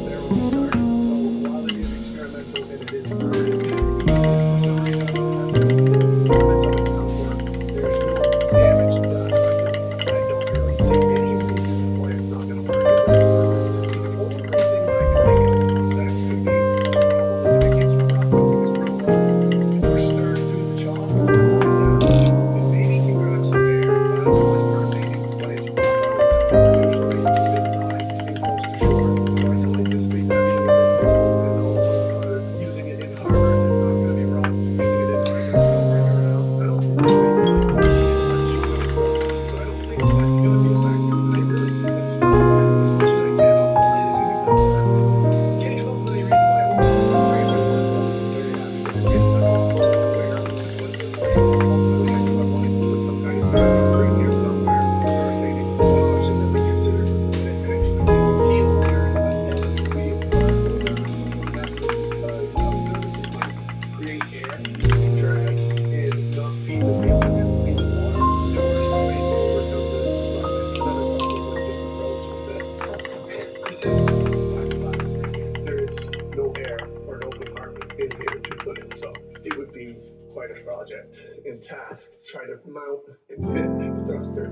there when we started. So while it is experimental and it is permanent, for some reason I don't have to there is no damage done. I don't really see any reason why it's not going to work. The only thing that I can think of that could be a problem is if it gets rough because we're first starting to do the chop. If maybe you can grab some air, that's always perfect. But it's rough out, usually mid-size and close to shore. So I don't anticipate that being a big problem. And also using it in harbors, it's not going to be rough. Using it in harbors, it's going to bring around. I don't anticipate it being much of an issue. So I don't think that's going to be a factor. I really think that's as much as I can on the landing because can't come up with any reason why it won't. Very happy with it. It's such a cool affair. Ultimately, I do have wanting to put some kind of spring here somewhere. Rotating. One option that we considered was putting it actually in the keel area and the wheel. That's because services might create air and drag and not feed the wheel in the water. There were some ways to overcome this, but another problem with this approach is that this is fiberglass. There is no air or no compartment in here to put it, so it would be quite a project and task to try to mount and fit the thruster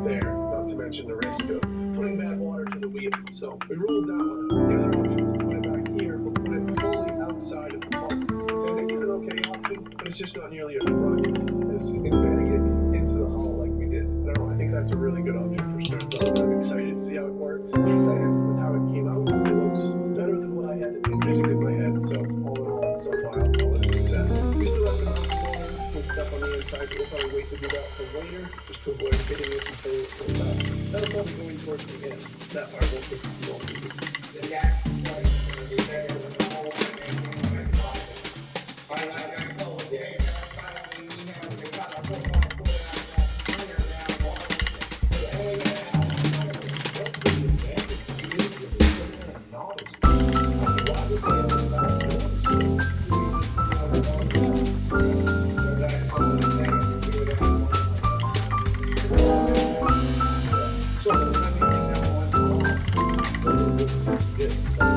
there, not to mention the risk of putting bad water to the wheel. So we ruled that one out. The other option was to put it back here, but put it fully outside of the pump. And it is an okay option, but it's just not nearly as rugged as embedding it into the hull like we did. I don't know, I think that's a really good option for certain. I'm excited to see how it works. I'm excited with how it came out. It looks better than what I had envisioned in my head. So all in all, so far I'll call it a success. We still have the mount water and stuff on the inside, but we'll probably wait to do that for later, just to avoid hitting it until it goes out. That'll probably go in towards the end. That part won't take too long to do. So,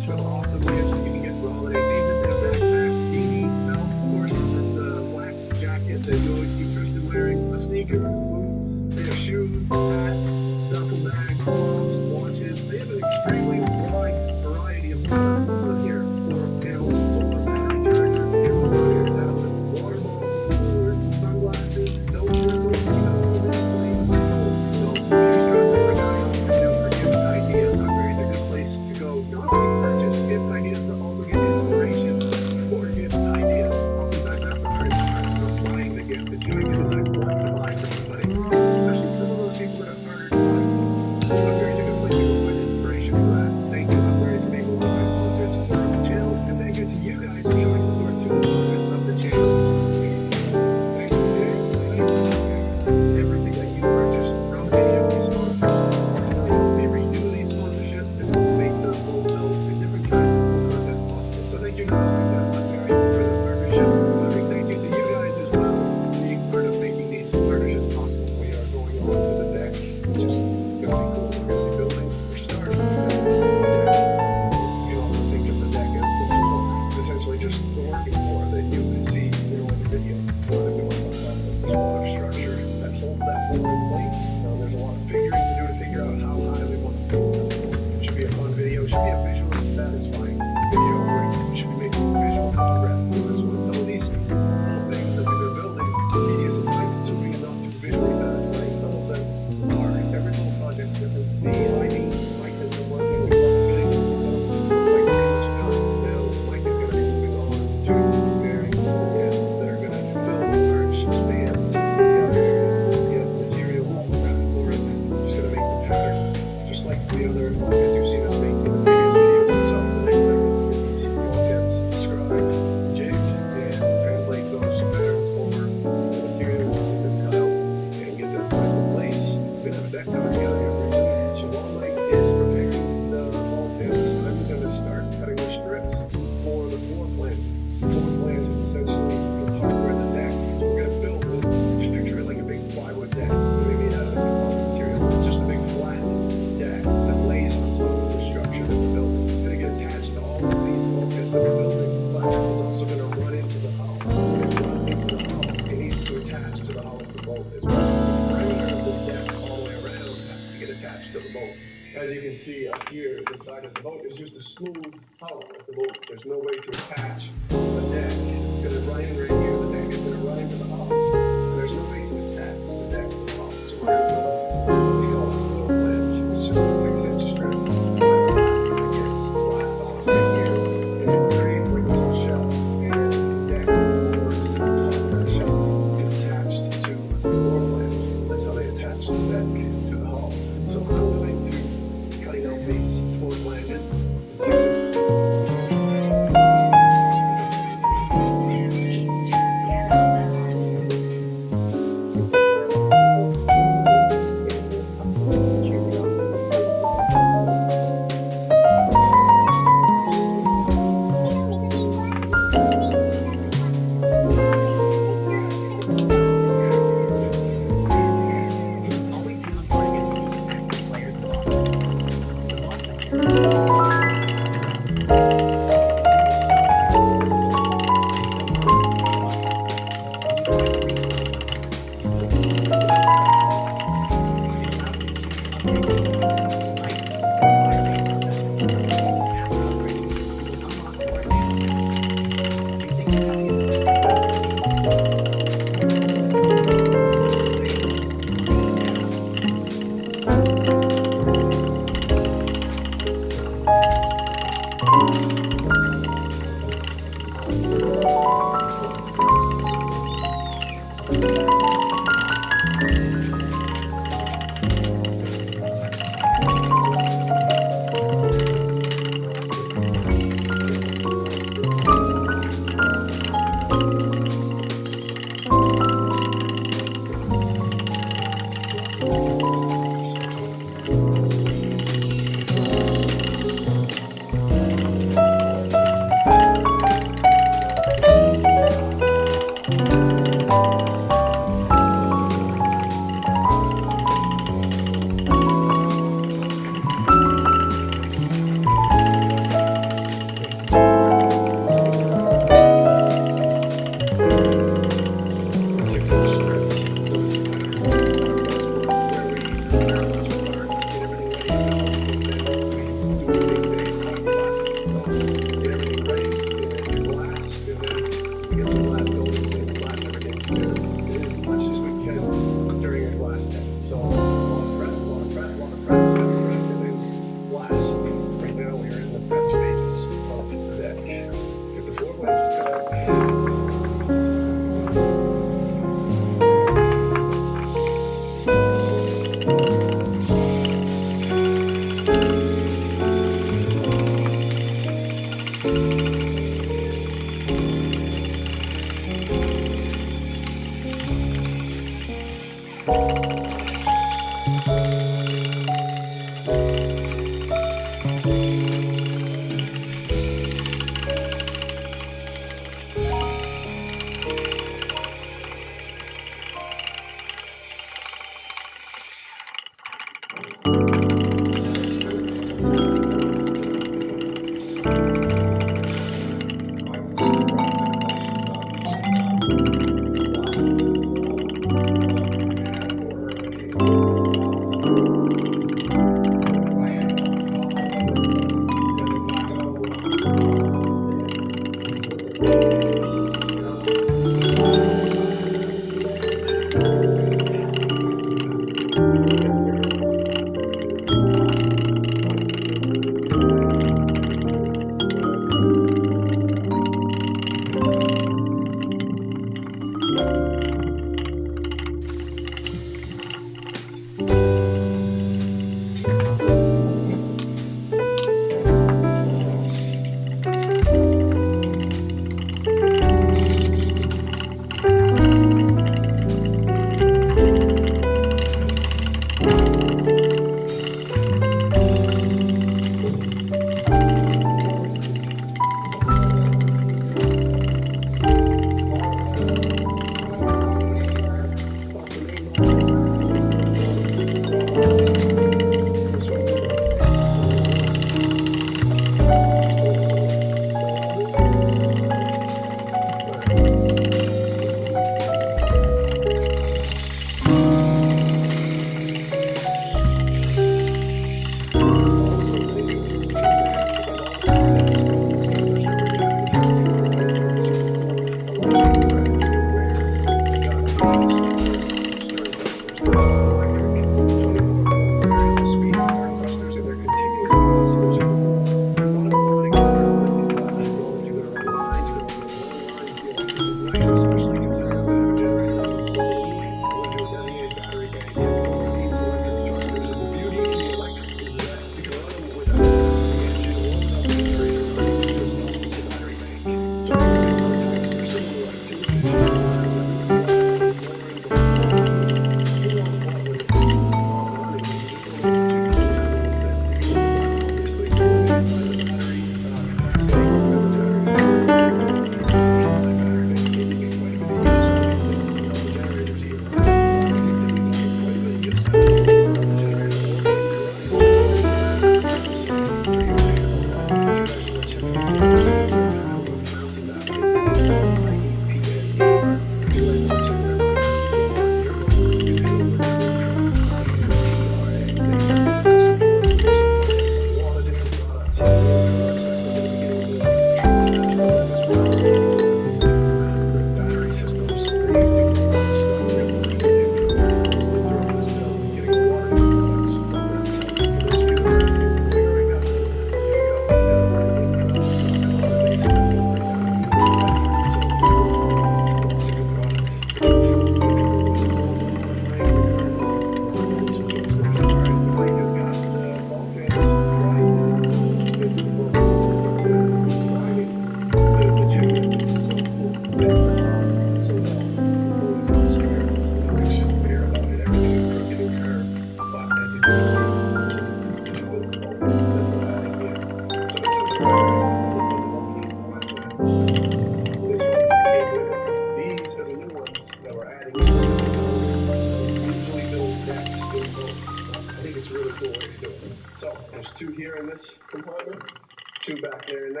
2 back there in that compartment. Again, the same again. You got 8 total. You're gonna unpack that plate and prepare your lay of fiberglass. It looks like a little lay of fiberglass covered plate. This is gonna be your plate. This entire this compartment is about our start to crawl from the engine all the way to the base of the plate. All the way to that part and into the back. If they were installing trim tabs or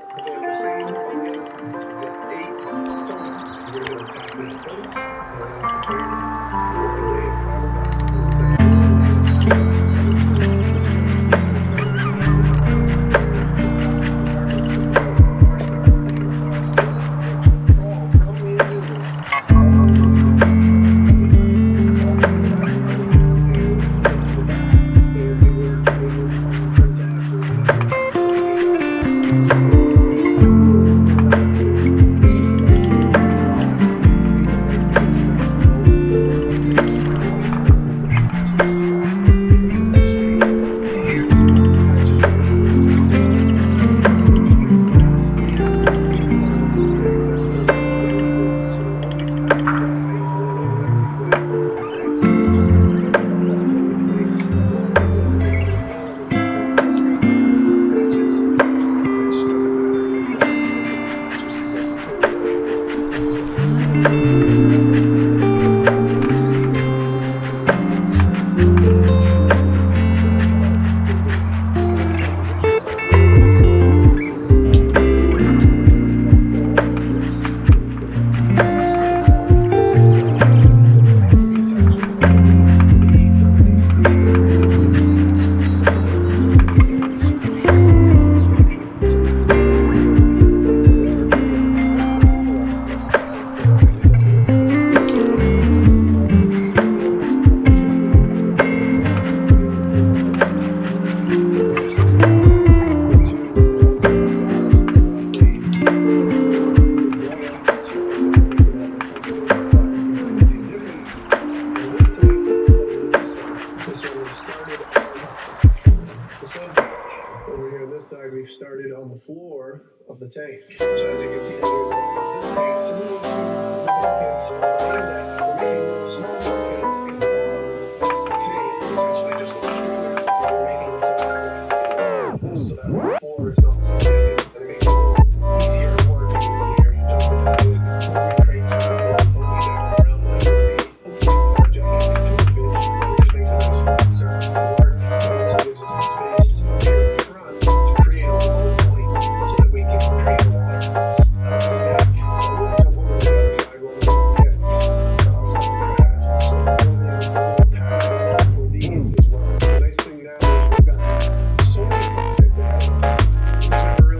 whatever, they need all the way to the base. To the back there. This is what I do. To be the right plate that can go over the base. I always have to put the patches on because the swings of the seams, the patches will go into the fiberglass stays under the excess coating of the wood. So they're always tight, dry, and never wet. Okay? So once I get all that put in place, then I go and I get a gun and I go and create the patches, which doesn't matter if you have multiple patches because I can pull it out. This is what this is. This is the fabric that you see patches, which basically are the weight. Okay, it's like original plastic weight. So it's basically it's got to fall like this. It's gonna attach to the wall. So it has to be attached underneath these underneath gets attached to the wood. Again, this is for sure. It's got construction. So this thing fits in. It's the better video on the floor because it really doesn't look like it's attached to the wood. What makes this thing look better is the connections in the back. The two also ballast blades the wire that's running down into that comes out of the back. You can see a difference in this tank over this one. This one we've started on the sub tank. Over here on this side, we've started on the floor of the tank. So as you can see here in the bottom of this tank, similar to the bulkheads behind that, we're making little small bulkheads in the bottom of this tank, essentially just with stringers, and we're making them to operate in the bottom of this so that the floor is not sliding, and it makes it a little easier work when you're in here. You jump into it, pull your crates around, pull me down around whatever it may be. Hopefully it's not gigantic to a fish. It just makes a nice flat surface for work. It also gives us the space here in front to create a low point so that we can drain the water out of the tank. So we're gonna jump over to the other side where we're gonna get some crabs. So we're building a little patio for these as well. The nice thing now is we've got so many content to have. We've never really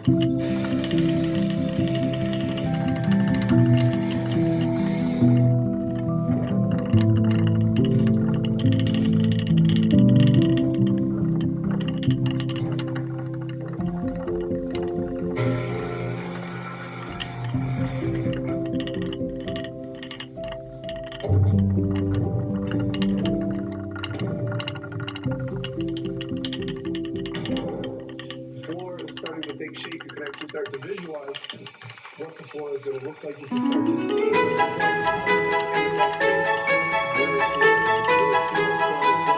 Before starting the big shape, you can actually start to visualize what the floor is going to look like. You can start to see where the floor is coming from and the texture where it's going to really see what the floor is going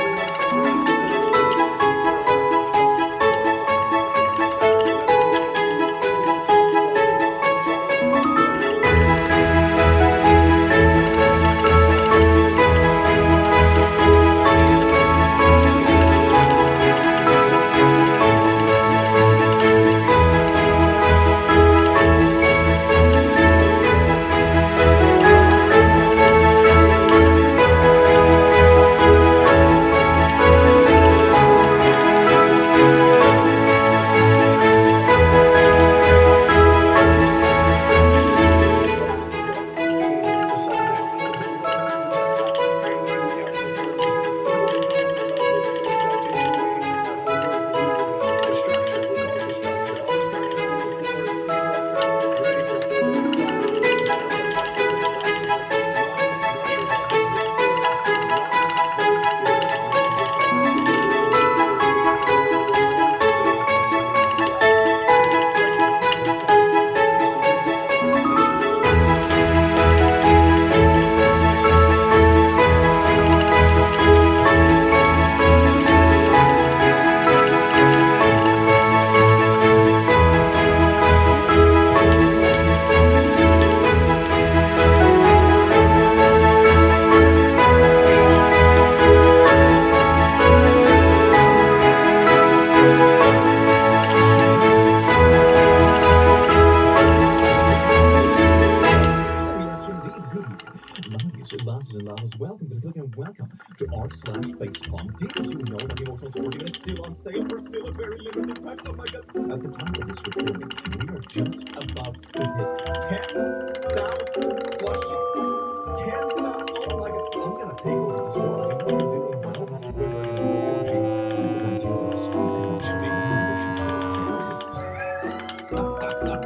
to be. Really not the great Welcome to r/facepalm. Did you know that emotional sporting is still on sale for still a very limited time? Oh my god! At the time of this recording, we are just about to hit 10,000 plushies. 10,000! Oh my god! I'm gonna take over this world. You know we're doing well when we're doing emojis like yours. Eventually, emojis will replace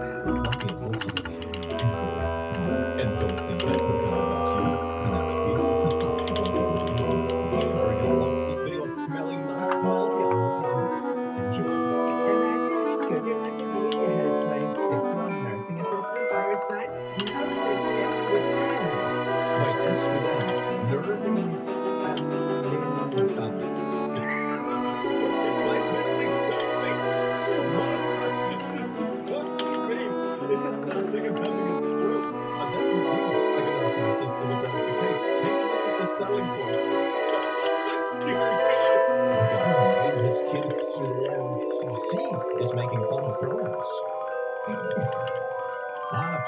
fucking emoji. And don't think I forgot about you, Penelope. We're gonna launch this video smelling nice, Paul. Imagine, could you like to be? You had a 26-month nursing assistant by your side. Now you live S with N. Wait, S with N. Learning Am I missing something? It's a something of having a stroke. I bet you do like a nursing assistant if that's the case. Maybe this is the selling point. Dear God, maybe this kid is making fun of pronouns.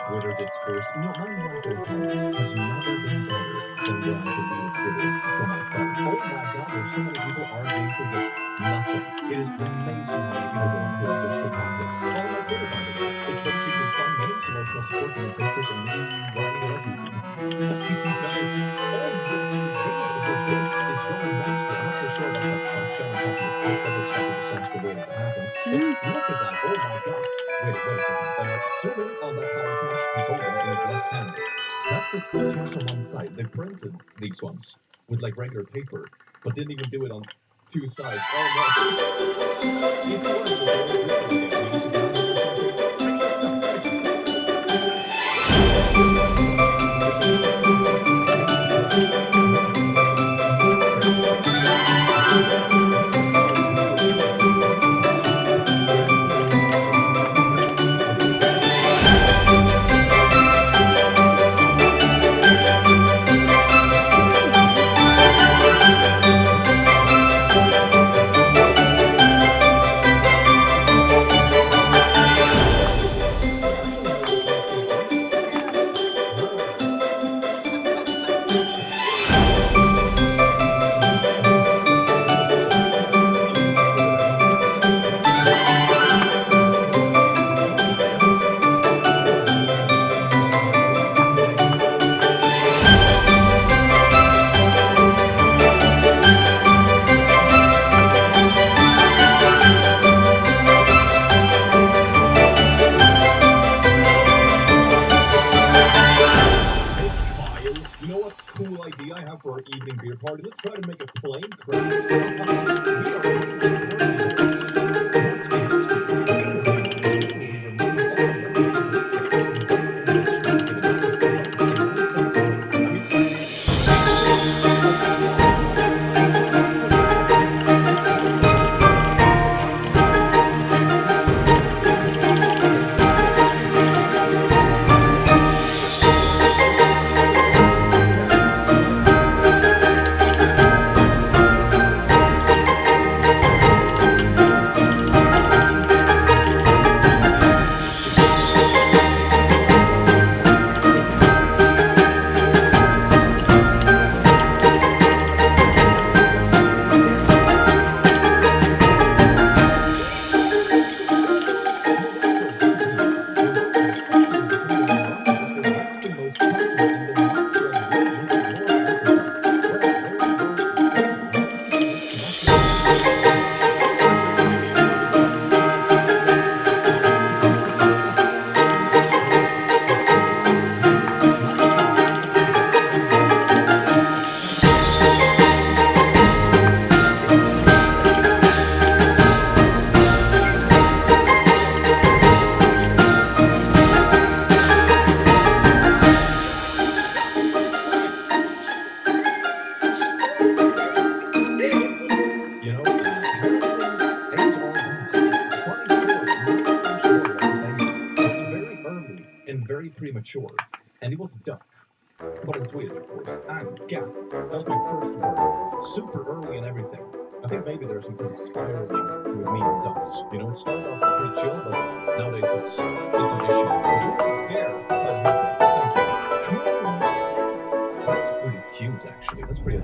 Twitter discourse. No, my mental health has never been better than when I deleted Twitter from my phone. Oh my god, there's so many people arguing for just nothing. It is amazing how many people go on Twitter just for content. Follow my Twitter, by the way. It's basically fun memes, emotional support, and pictures, and me writing about YouTube. Nice. Oh, this is where this is going nicely. I'm not so sure about that sucker on top of the foot. That looks like a disaster waiting to happen. Look at that. Oh my god. Wait a second. Zoom in on that power cache he's holding in his left hand. That's just cache on one side. They printed these ones with like regular paper, but didn't even do it on two sides. Oh no. He's the one who's doing it. We need to download premature, and it was duck. But in Swedish, of course. And yeah, that was my first word. Super early and everything. I think maybe there's something spiraling with me and ducks. You know, it started off pretty chill, but nowadays it's an issue. But you weren't there. Thank you. That's pretty cute, actually. That's pretty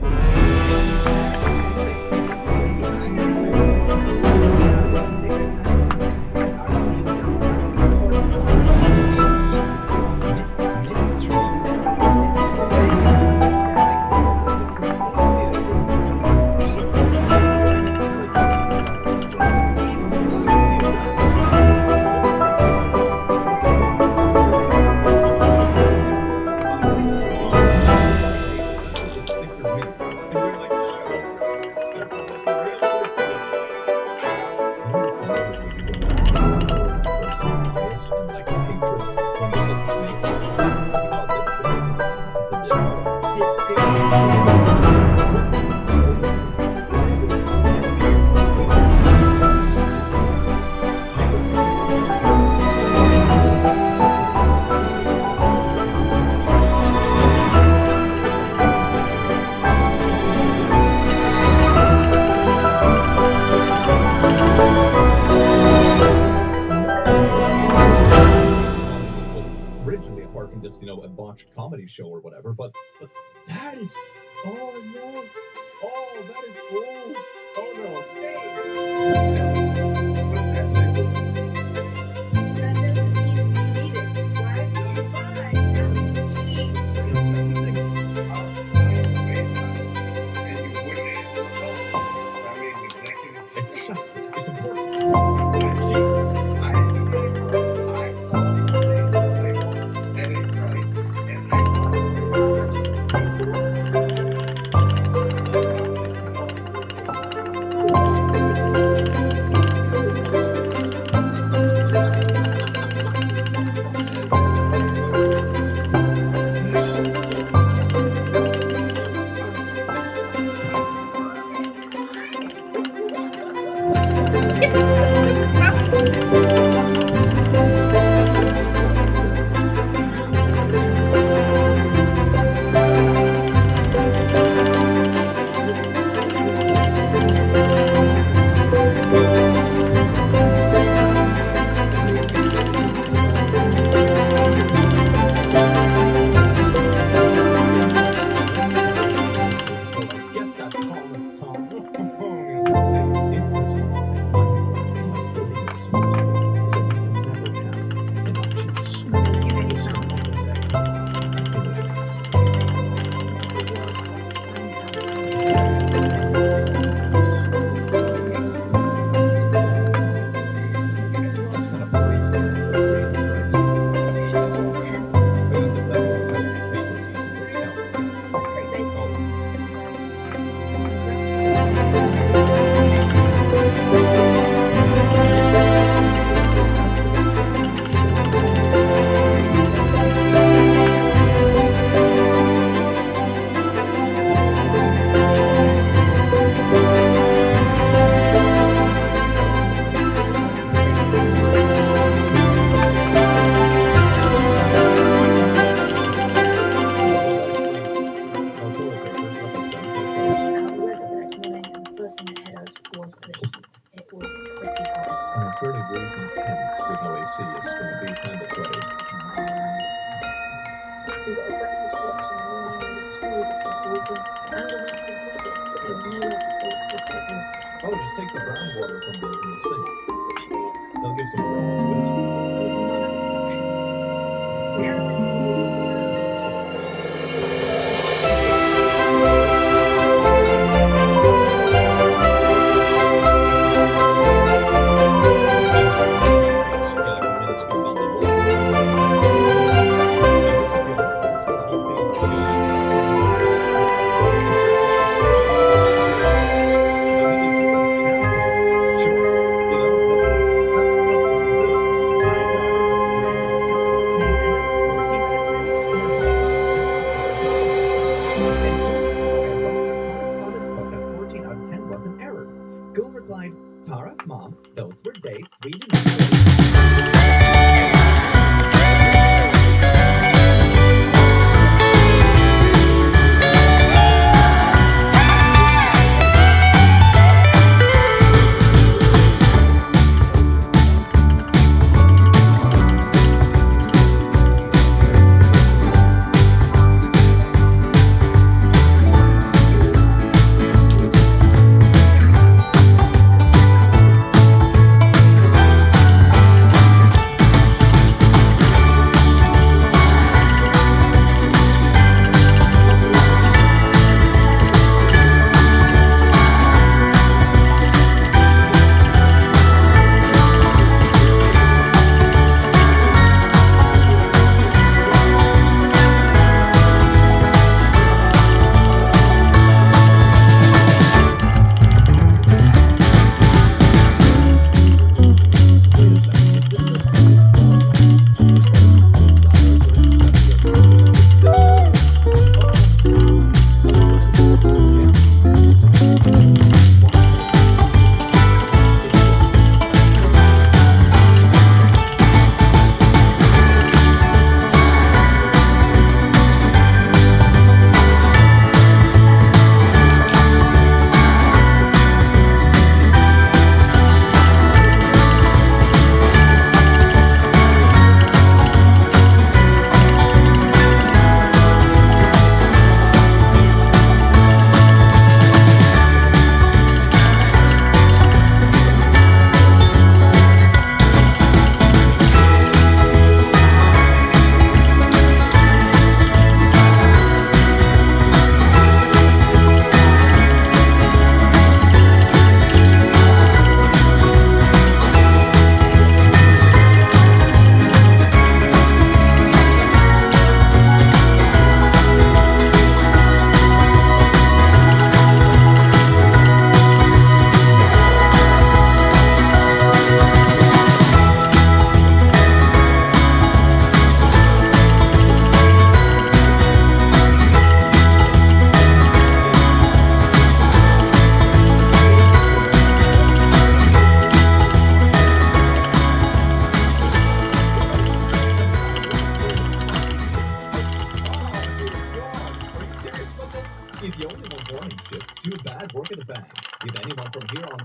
a botched comedy show or whatever, but that is, oh no, oh that is, oh no, That doesn't mean you need it. Why would you buy it's important.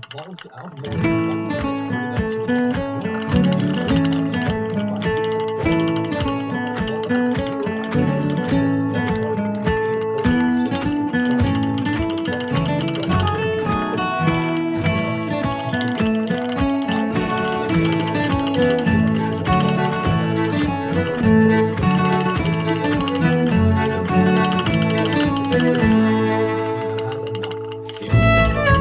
calls out more than 5 minutes for them to join. Do you know how many 125 years of gold has been so far? Well, that's zero by the way. One party is being overly cynical, trying to use the best spread syrup possible. People get sick. I get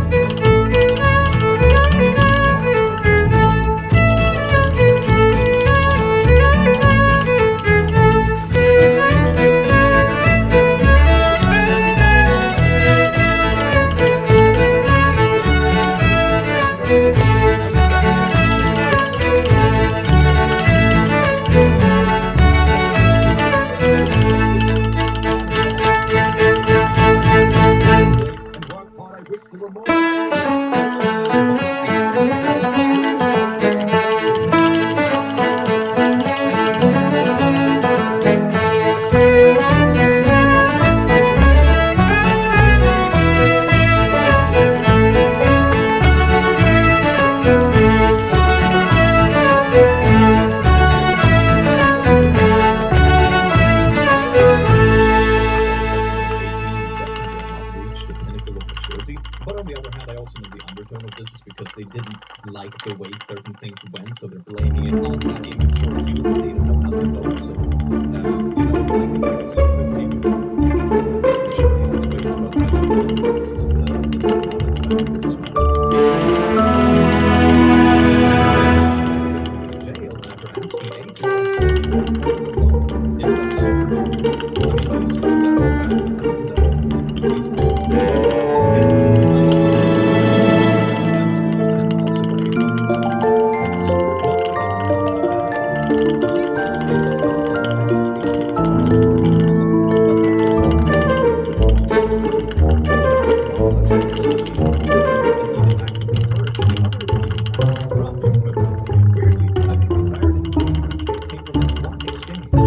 sick every day. But on the other hand, I also know the undertone of this is because they didn't like the way certain things went, so they're blaming it on that immature youth that they didn't know how to vote. So, I think that was a good thing maturity aspects, but this is not a fact. This is not a jail after asking 8 months for loan. Is that so? I mean, how screwed that all back? Isn't that awful? At least. Weirdly, I think the entire entertainment came from this one exchange.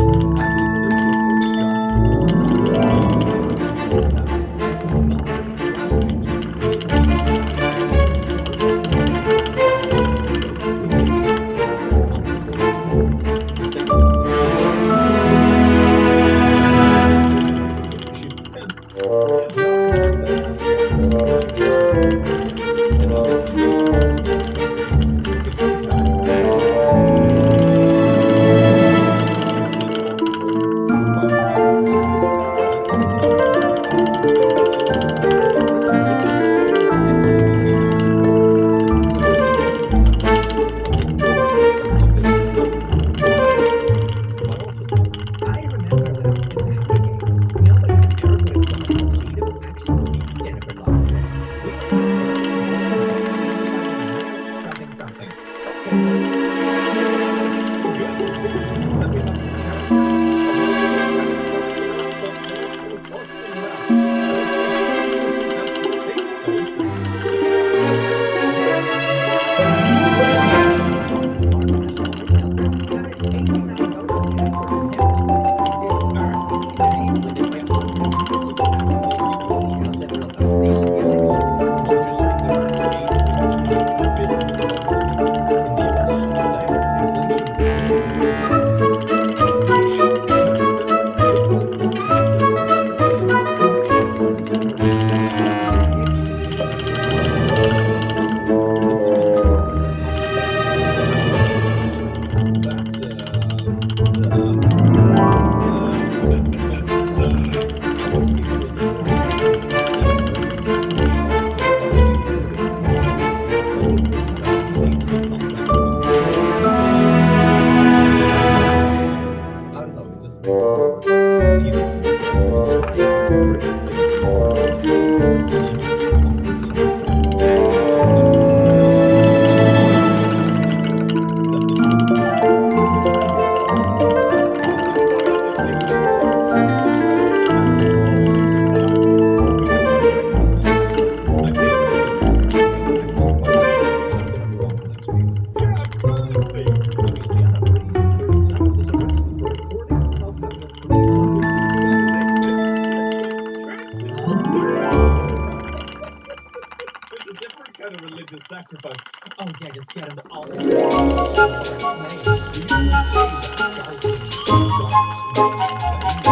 sacrifice. Oh yeah, just get them all together. Do you usually say that sharks and sharks being insane is a sin or something like that?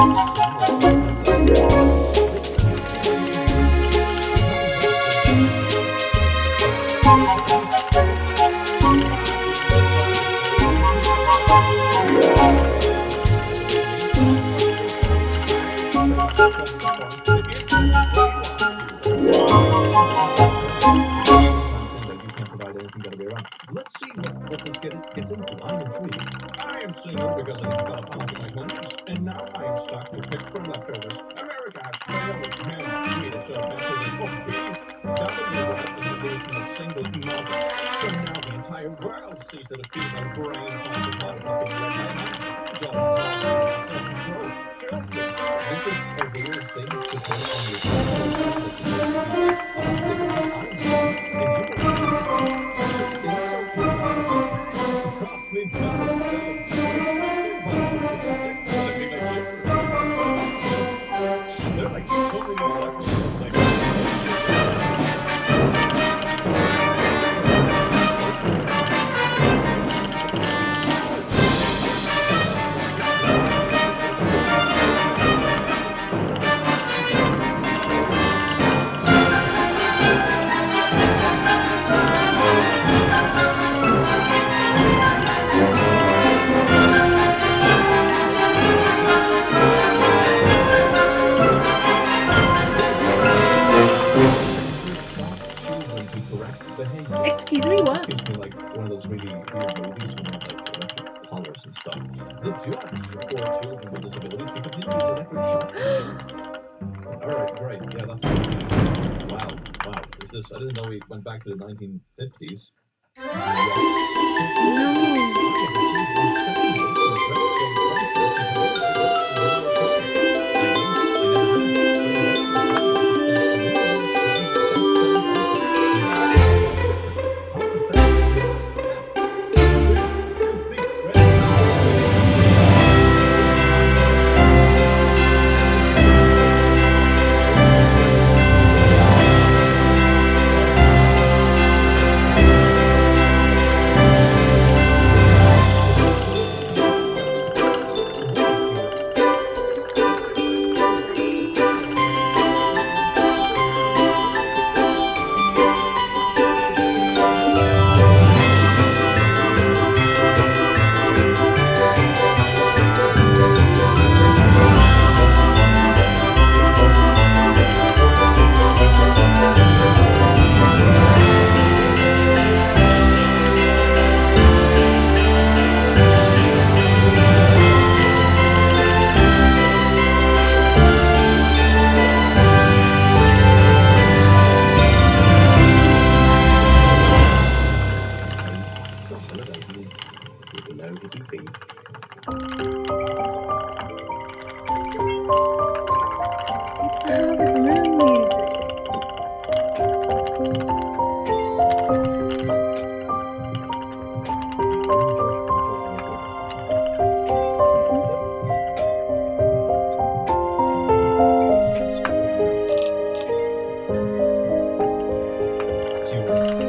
This is a good thing that you can do. Let's see what this gets into. I'm intrigued. I am single because I fell apart in my 20s, and now I am stuck to pick from leftovers. America has failed its hand me to serve baptism for peace. WS is a nation of single mothers. So now the entire world sees that a female brain function multiplying led by a man. Your self-control. Children. This is a weird thing to put on your children. It's supposed to be like, oh, liberty, I'm free, and you will be it's so dramatic. We've got to they're like so many episodes, like children to correct behavior. Excuse me, This what? gives me like one of those really weird movies when like electric collars and stuff. The judge for children with disabilities can continue to use electric shock machines. Alright, great. Yeah, that's wow. Is this I didn't know we went back to the 1950s. It's the Harvest Moon music. Isn't it?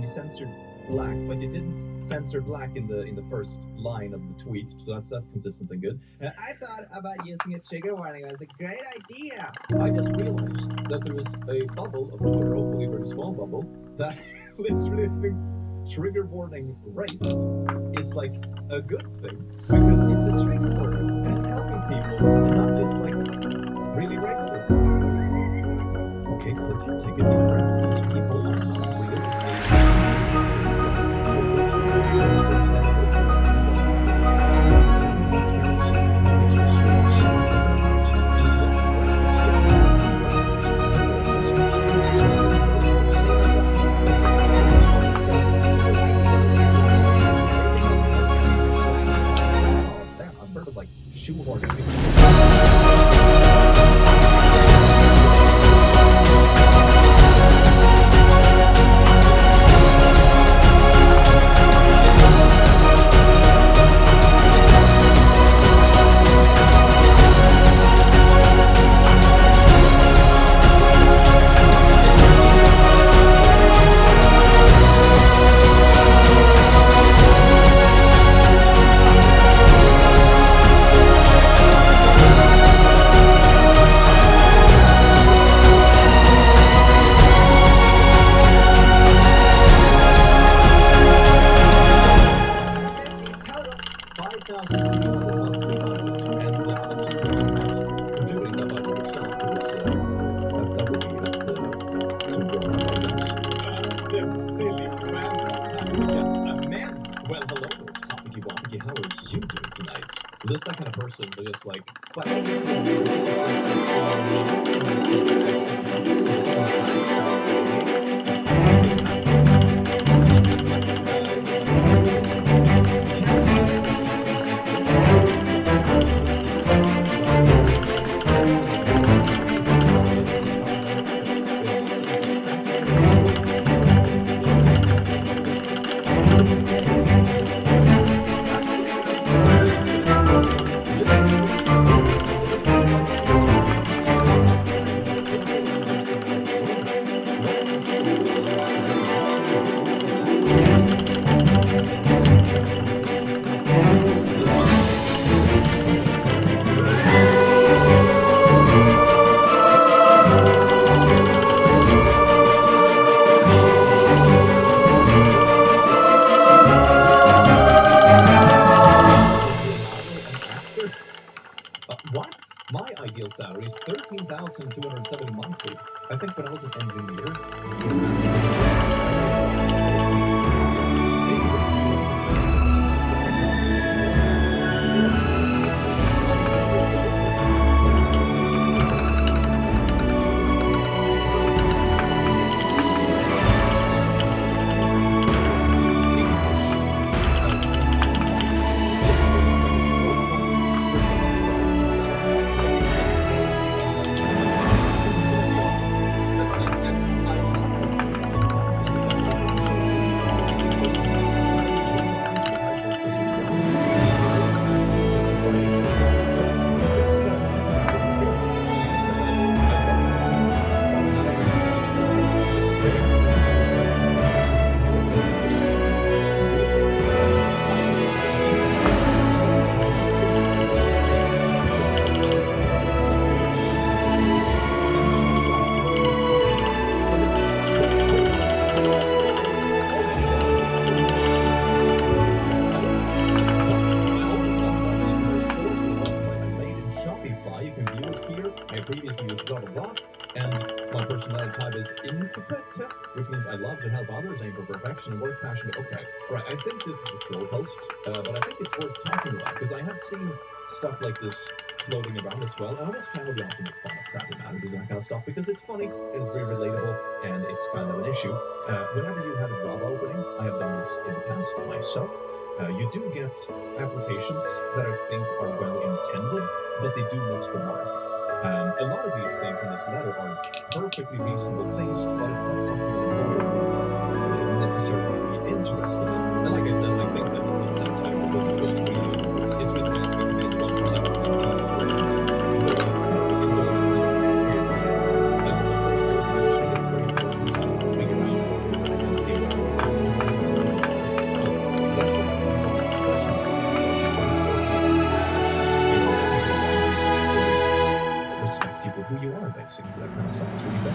Censored black, but you it didn't censor black in the first line of the tweet, so that's consistent and good. I thought about using a trigger warning. It was a great idea. I just realized that there is a bubble of Twitter, hopefully a very small bubble, that literally thinks trigger warning race is like a good thing because it's a trigger word and it's helping people and not just like really racist. Okay, could you take a deep breath? These people are not I've heard of like shoehorning people. This that kind of person that just like what? My ideal salary is $13,270 monthly. I think when I was an engineer, which means I love to help others, aim for perfection, and work passionate. Okay, right. I think this is a troll post, but I think it's worth talking about because I have seen stuff like this floating around as well. And on this channel, we often make fun of crappy managers and that kind of stuff because it's funny, it's very relatable, and it's kind of an issue. Whenever you have a job opening, I have done this in the past myself. You do get applications that I think are well intended, but they do miss the mark. A lot of these things in this letter are perfectly reasonable things, but it's not something that would necessarily be interested in. And like I said, I think this is just satire because it goes really, it's really asking to be the 1% of the time. pricing for that kind of size would be bad.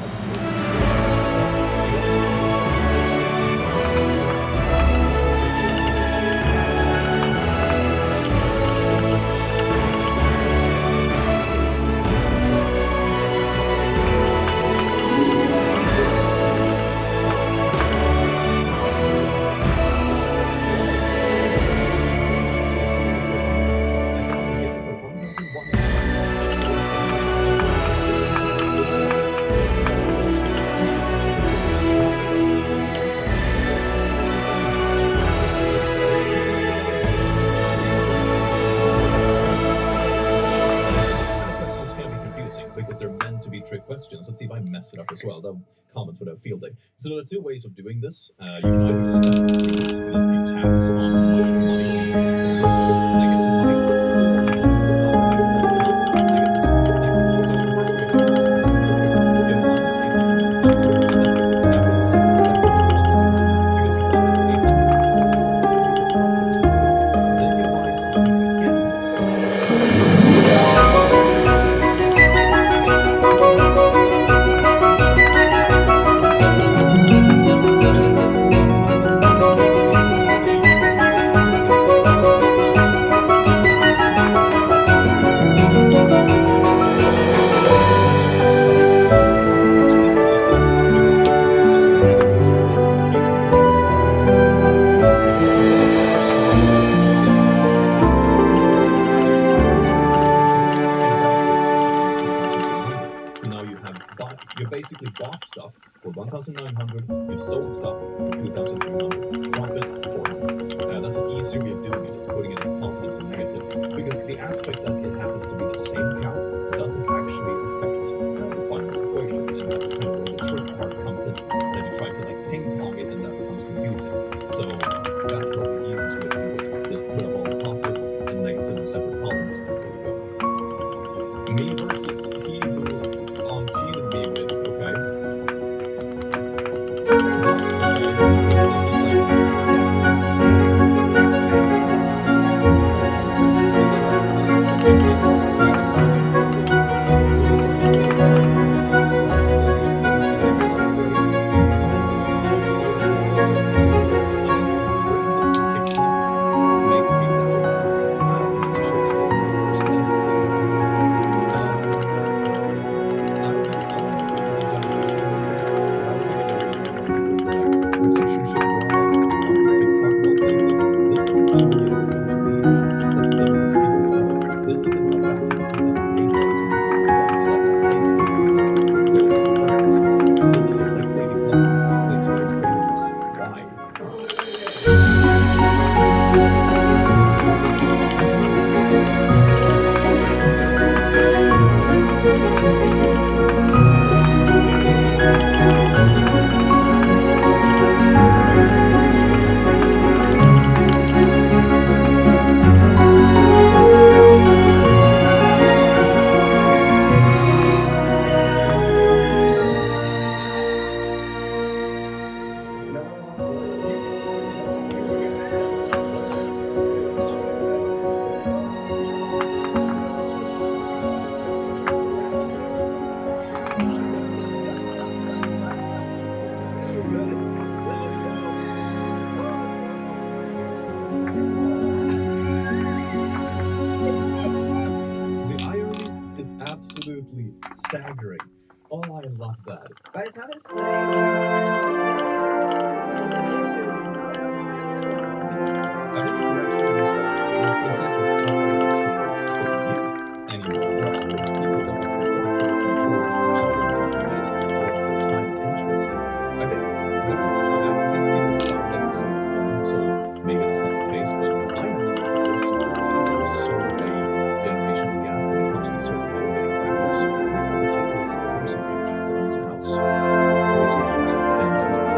Questions can be confusing because they're meant to be trick questions. Let's see if I mess it up as well. The comments would have field day. So there are two ways of doing this. You can either start with these few tabs on positive money, negative money, or you can decide to isolate positive and negatives in a second. So the first way of doing this is perfect. If one is 800, that would set the step plus 200 because you want that 800 pieces of profit. Then you buy something again. So now you basically bought stuff for 1,900, you've sold stuff for 2,300, profit 400. That's an easier way of doing it, is putting it as positives and negatives, because the aspect that it happens to be the same count doesn't actually affect the final equation, and that's kind of where the trick part comes in, that you try to like ping pong it and that becomes confusing. So that's not the easiest way to do it. Just put up all the positives and negatives in separate columns, and there you go. Me versus he who cheated me with, okay? Makes me doubt if I should start in the first place. Relationship drama onto TikTok and all places. This isn't even really social media that's thinking it's people together. This isn't like back in the 2008 days when people were WhatsApp and Facebook people. There's just friends. This is just like dating couples, dating total strangers. Why? The irony is absolutely staggering. Oh, I love that. But it's not the same. I think the correction is that instances of stuff that used to work for you anymore. There are always people looking for work, but it's not sure if you're offering something that is worth their time and interest. I think these people sound like they're somewhat young, so maybe that's not the case, but I know as a person that there is sort of a generational gap when it comes to certain motivating factors. For example, I could see a person my age who owns a house, or at least rent, and a lot of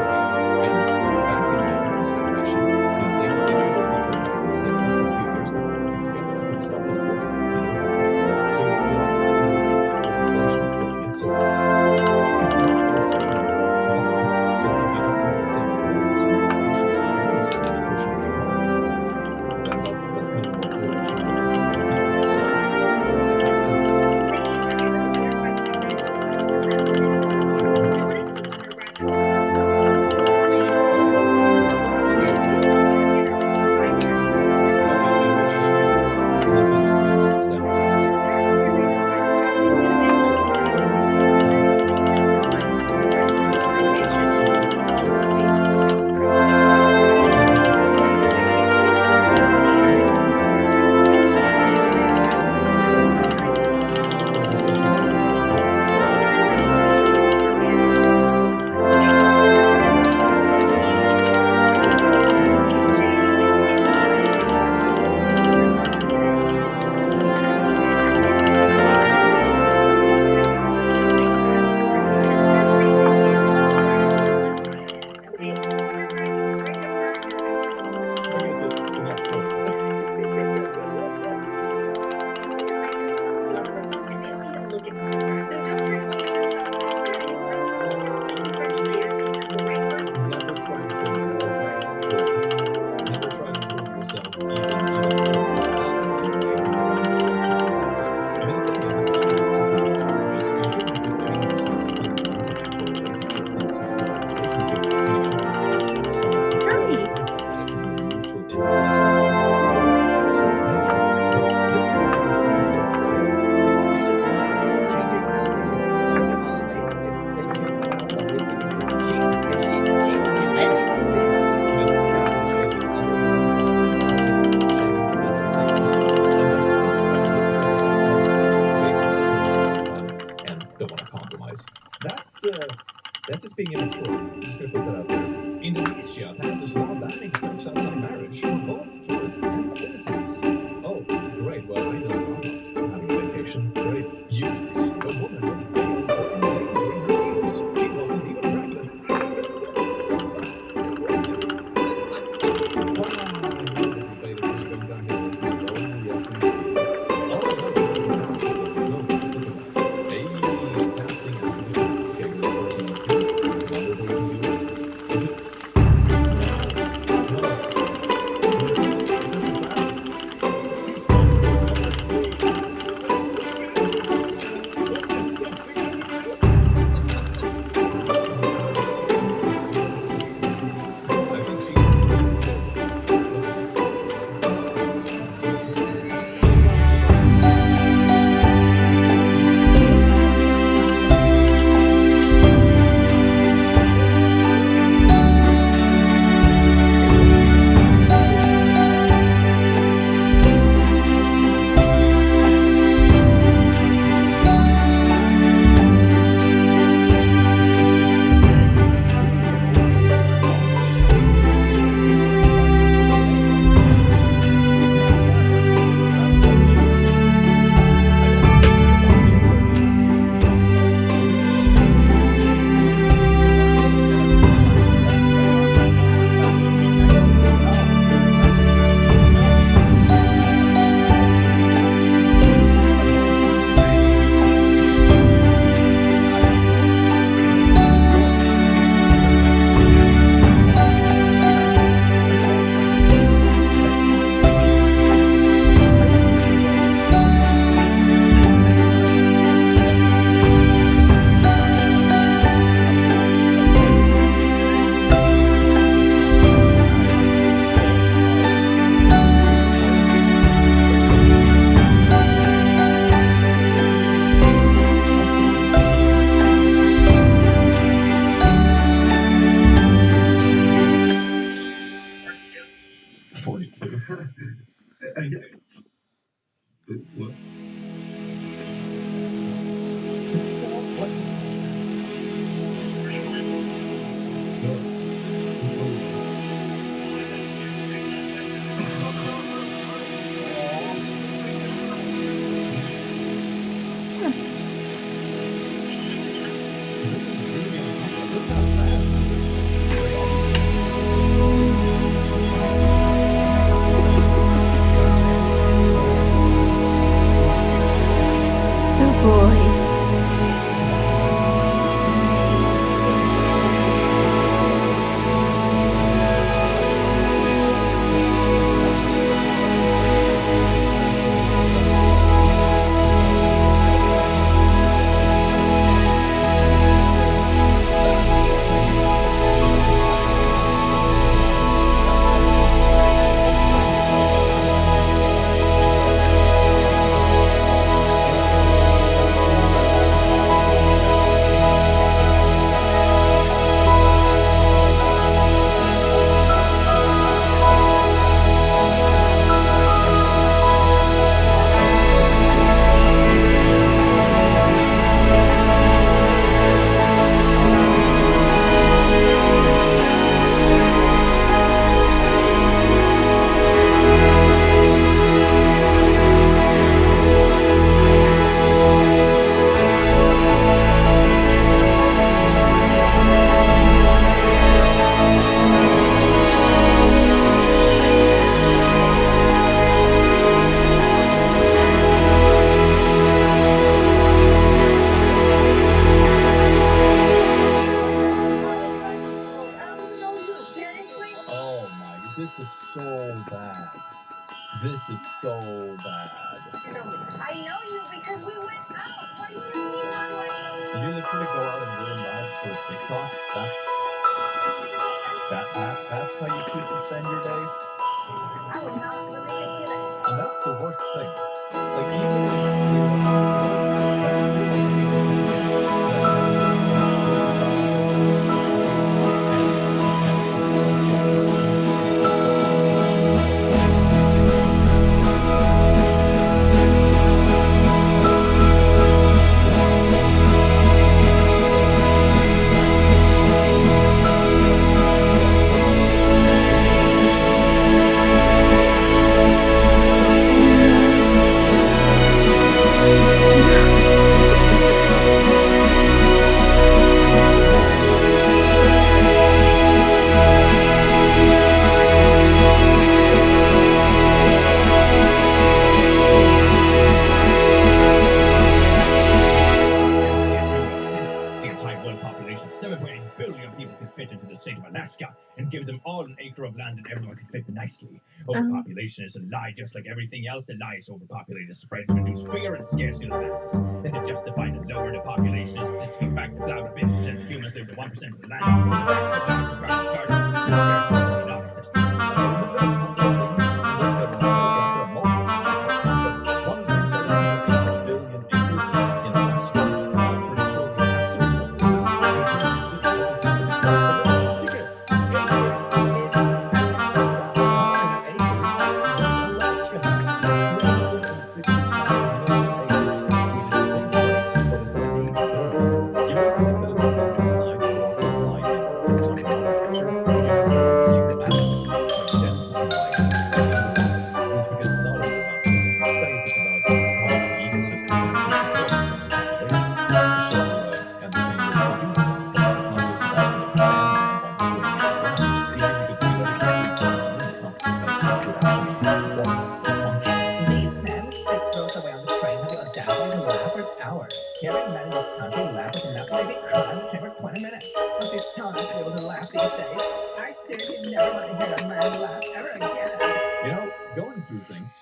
just being immature. I'm just gonna put that out there. Indonesia passes law banning sex outside marriage for both tourists and citizens. Oh, great. Well, I know I'm not having a vacation. Great. You, a woman was banned for endangering her niece. She wasn't even pregnant. Good boy. Oh my, this is so bad. This is so bad. I know you because we went out. What do you mean? How do I know you? You literally go out and ruin lives for TikTok? That's how you choose to spend your days? I would not really think it. And that's the worst thing. Like, even if you're that's still a people land that everyone can fit nicely. Overpopulation is a lie, just like everything else. The lie is overpopulated spread to reduce fear and scarcity of masses. And to justify the lower the population is statistical fact the cloud of 50% of humans live to 1% of the land. Economic systems. Going through things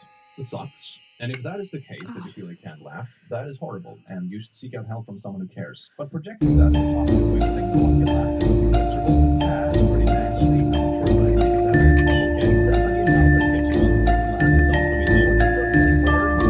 sucks. And if that is the case, that you feel you can't laugh, that is horrible, and you should seek out help from someone who cares. But projecting that in a positive way, saying no one can laugh because you're miserable, that's pretty nasty. I'm not sure what I think of that. Okay, Stefan, you know that bitch, you know, laugh is also we know what you're really wearing.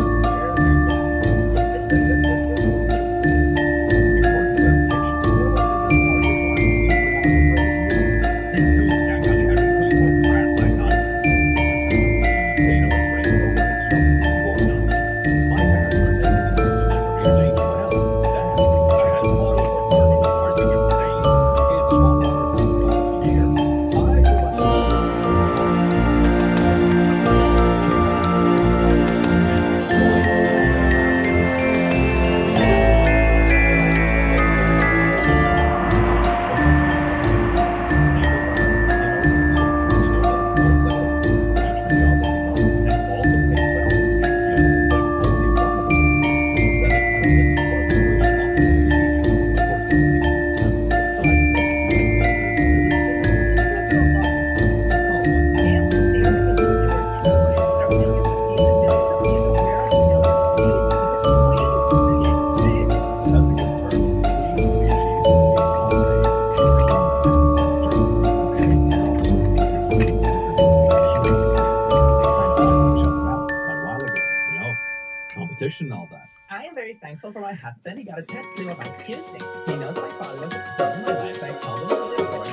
And all that. I am very thankful for my husband. He got a tattoo on my Tuesday. He knows my father was the stone of my life. I told him to live for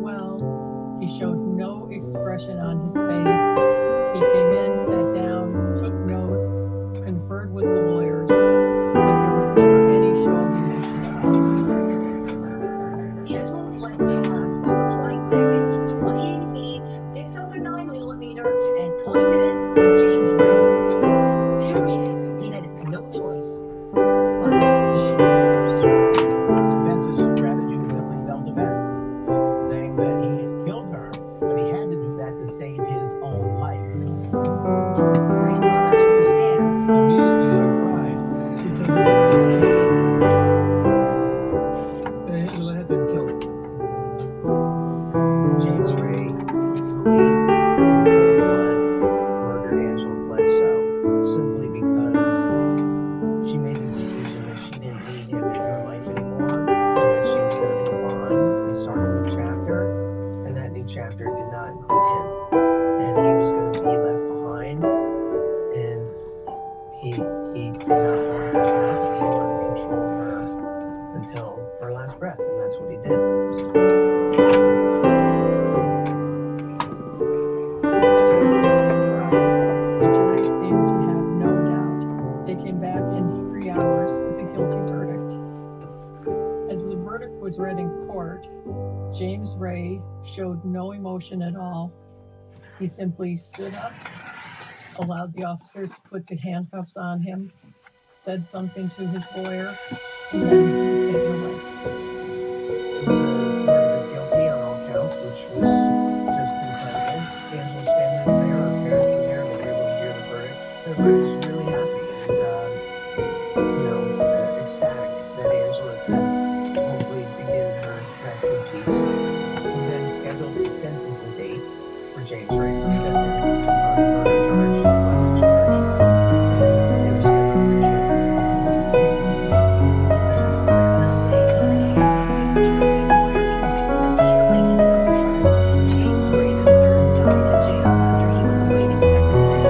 well. He showed no expression on his face. He came in, sat down, took notes, conferred with the lawyers, but there was never any show of emotion at all. Angela Bledsoe on October 22nd, 2018, picked up a 9mm and pointed it at James Ray. Period. He had no choice but to shoot. Vance's strategy was simply self-defense, saying that he had killed her, but he had to do that to save his own life. Ray's mother took the stand. Immediately I cried. She told me that Angela had been killed. James Ray brutally, in cold blood, murdered Angela Bledsoe simply because she made the decision that she didn't need him in her life anymore, and that she was going to move on and start a new chapter, and that new chapter did not include him, and he was going to be left behind, and he did not want that to happen. He wanted to control her until her last breath, and that's what he did. After a 6-week trial, the jury seemed to have no doubt. They came back in 3 hours with a guilty verdict. As the verdict was read in court, James Ray showed no emotion at all. He simply stood up, allowed the officers to put the handcuffs on him, said something to his lawyer, and then he was taken away. It was a verdict of guilty on all counts, which was just incredible. Angela's family was there, her parents were there, they were able to hear the verdict. Everybody was really happy and, ecstatic that Angela could hopefully be given her rest in peace. We then scheduled the sentencing date for James Ray to be sentenced on the murder charge, the weapon charge, and it was scheduled for June. James Ray III died in jail after he was awaiting sentencing.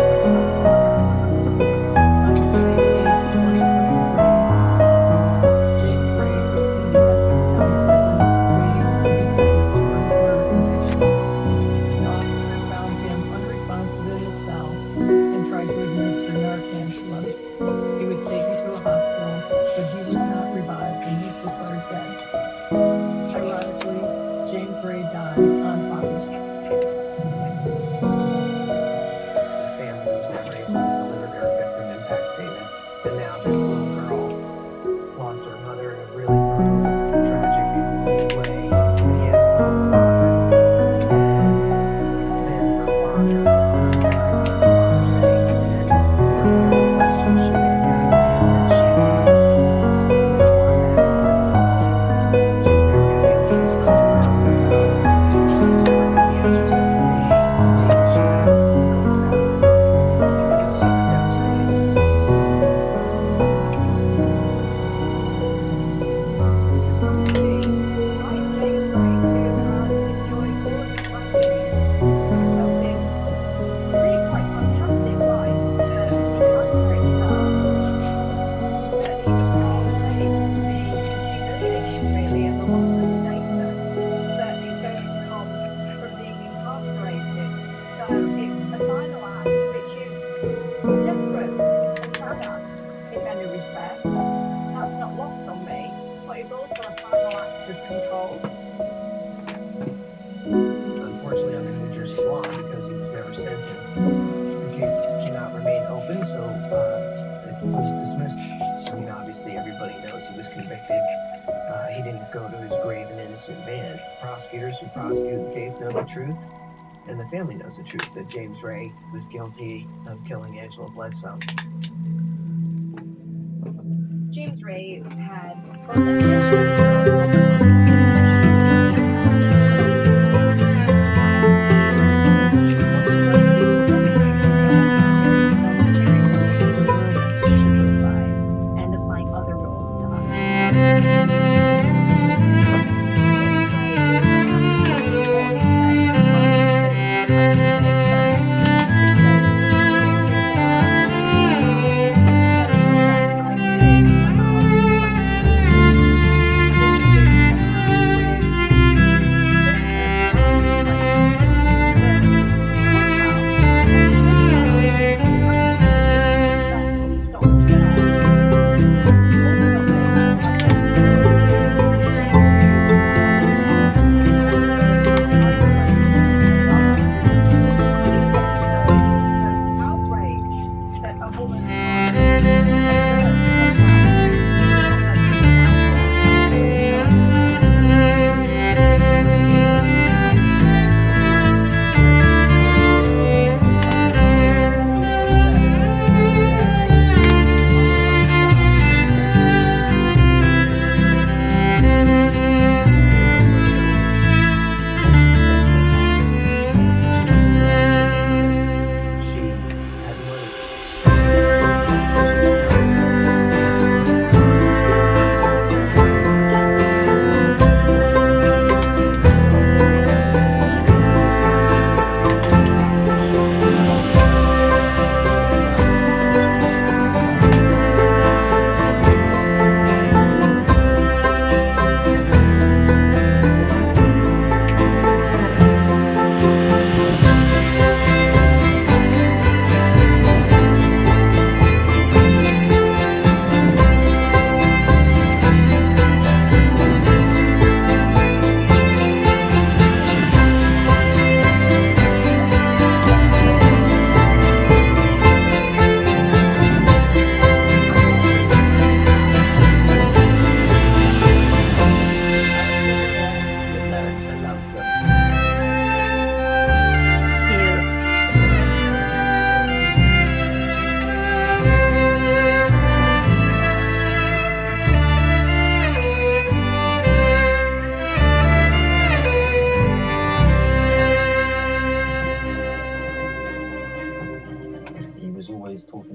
On June 18, 2023, James Ray was in the Essex County Prison waiting to be sentenced for his murder conviction. An officer found him unresponsive in his cell and tried to administer Narcan to him. He was taken to a hospital, but he was not revived and he's declared dead. Ironically, James Ray died on Father's Day. The family was never able to deliver their victim impact statements, and now this little girl lost her mother in a really brutal, tragic way at the hands of her own father. And then her father dies on Father's Day, and whatever questions she may have had of him that she didn't want to ask questions, she's never going to be able to stop to ask them about. She'll never get the answers that maybe she could have going down. I think it's super devastating. For some of me, like James Ray, who had enjoyed all of his faculties of this really quite fantastic life that he had for himself, that he just can't face the humiliation really and the loss of status that is going to come from being incarcerated. So it's a final act which is a desperate and sad act in many respects. That's not lost on me, but it's also a final act of control. Unfortunately, under New Jersey law, because he was never sentenced, the case cannot remain open, so it was dismissed. I mean, obviously, everybody knows he was convicted. He didn't go to his grave an innocent man. Prosecutors who prosecuted the case know the truth, and the family knows the truth, that James Ray was guilty of killing Angela Bledsoe. James Ray had spoken against his over contracts, most of these were demonstrations that his clients, known as cherry picking, were ruling that he should live by and applying other rules to others. James Ray also had his own report in section 22 of the Mosaic Code, specifically. This is very sad kind of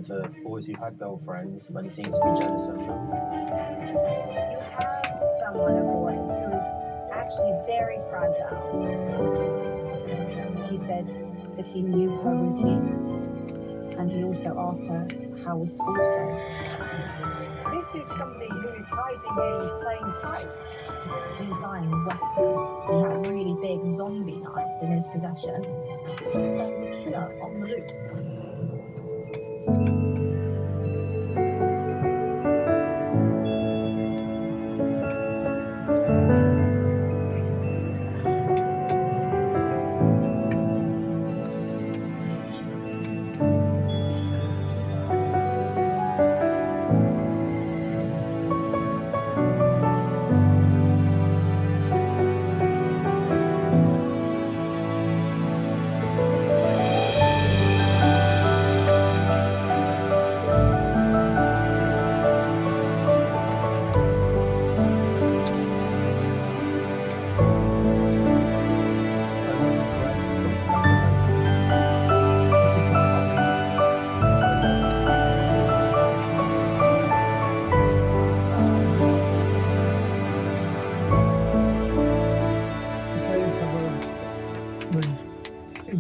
to boys who had girlfriends when he seemed to be jealous of them. You have someone, a boy, who is actually very fragile. He said that he knew her routine, and he also asked her how was school today. This is somebody who is hiding in plain sight. He's lying weapons. He had really big zombie knives in his possession. There was a killer on the loose.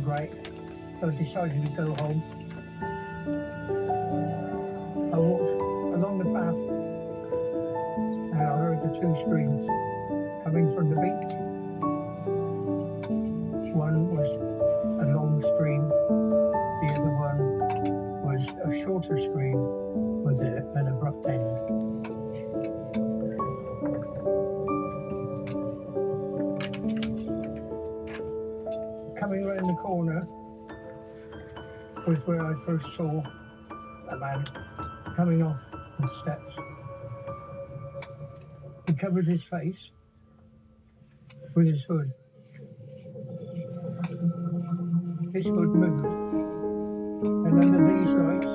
Great, so I decided to go home. I walked along the path and I heard the two screams coming from the beach. One was a long scream, the other one was a shorter scream with an abrupt end. Coming around the corner was where I first saw a man coming off the steps. He covered his face with his hood. His hood moved, and under these lights,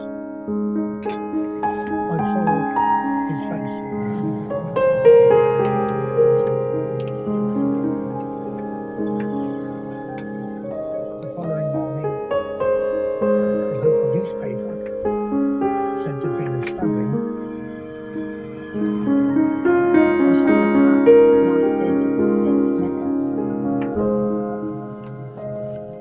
I saw his face. The following morning, the local newspaper said there'd been a stabbing. Lasted 6 minutes.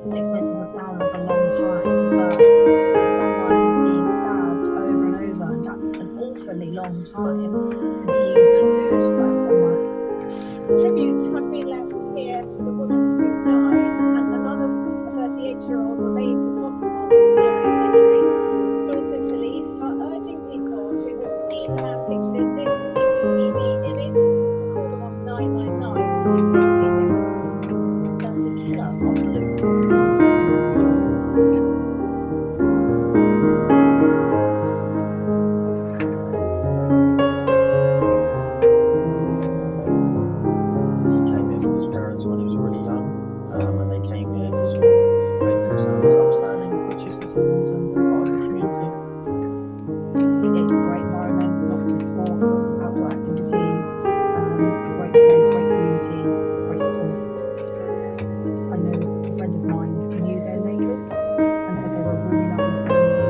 6 minutes doesn't sound like a long time, but for someone who's being stabbed over and over, that's an awfully long time to be pursued by someone. Tributes have been left here to the woman who died, and another 38-year-old remains in hospital with serious injuries. Also, police are urging people who have seen the man pictured in this CCTV image to call them on 999 if they see him. There's a killer on the loose. He came here with his parents when he was really young, and they came here to sort of make themselves upstanding British citizens and part of the community. It's a great environment, lots of sports, lots of outdoor activities, great place, great community, great support. I know a friend of mine knew their neighbours and said they were a really lovely family.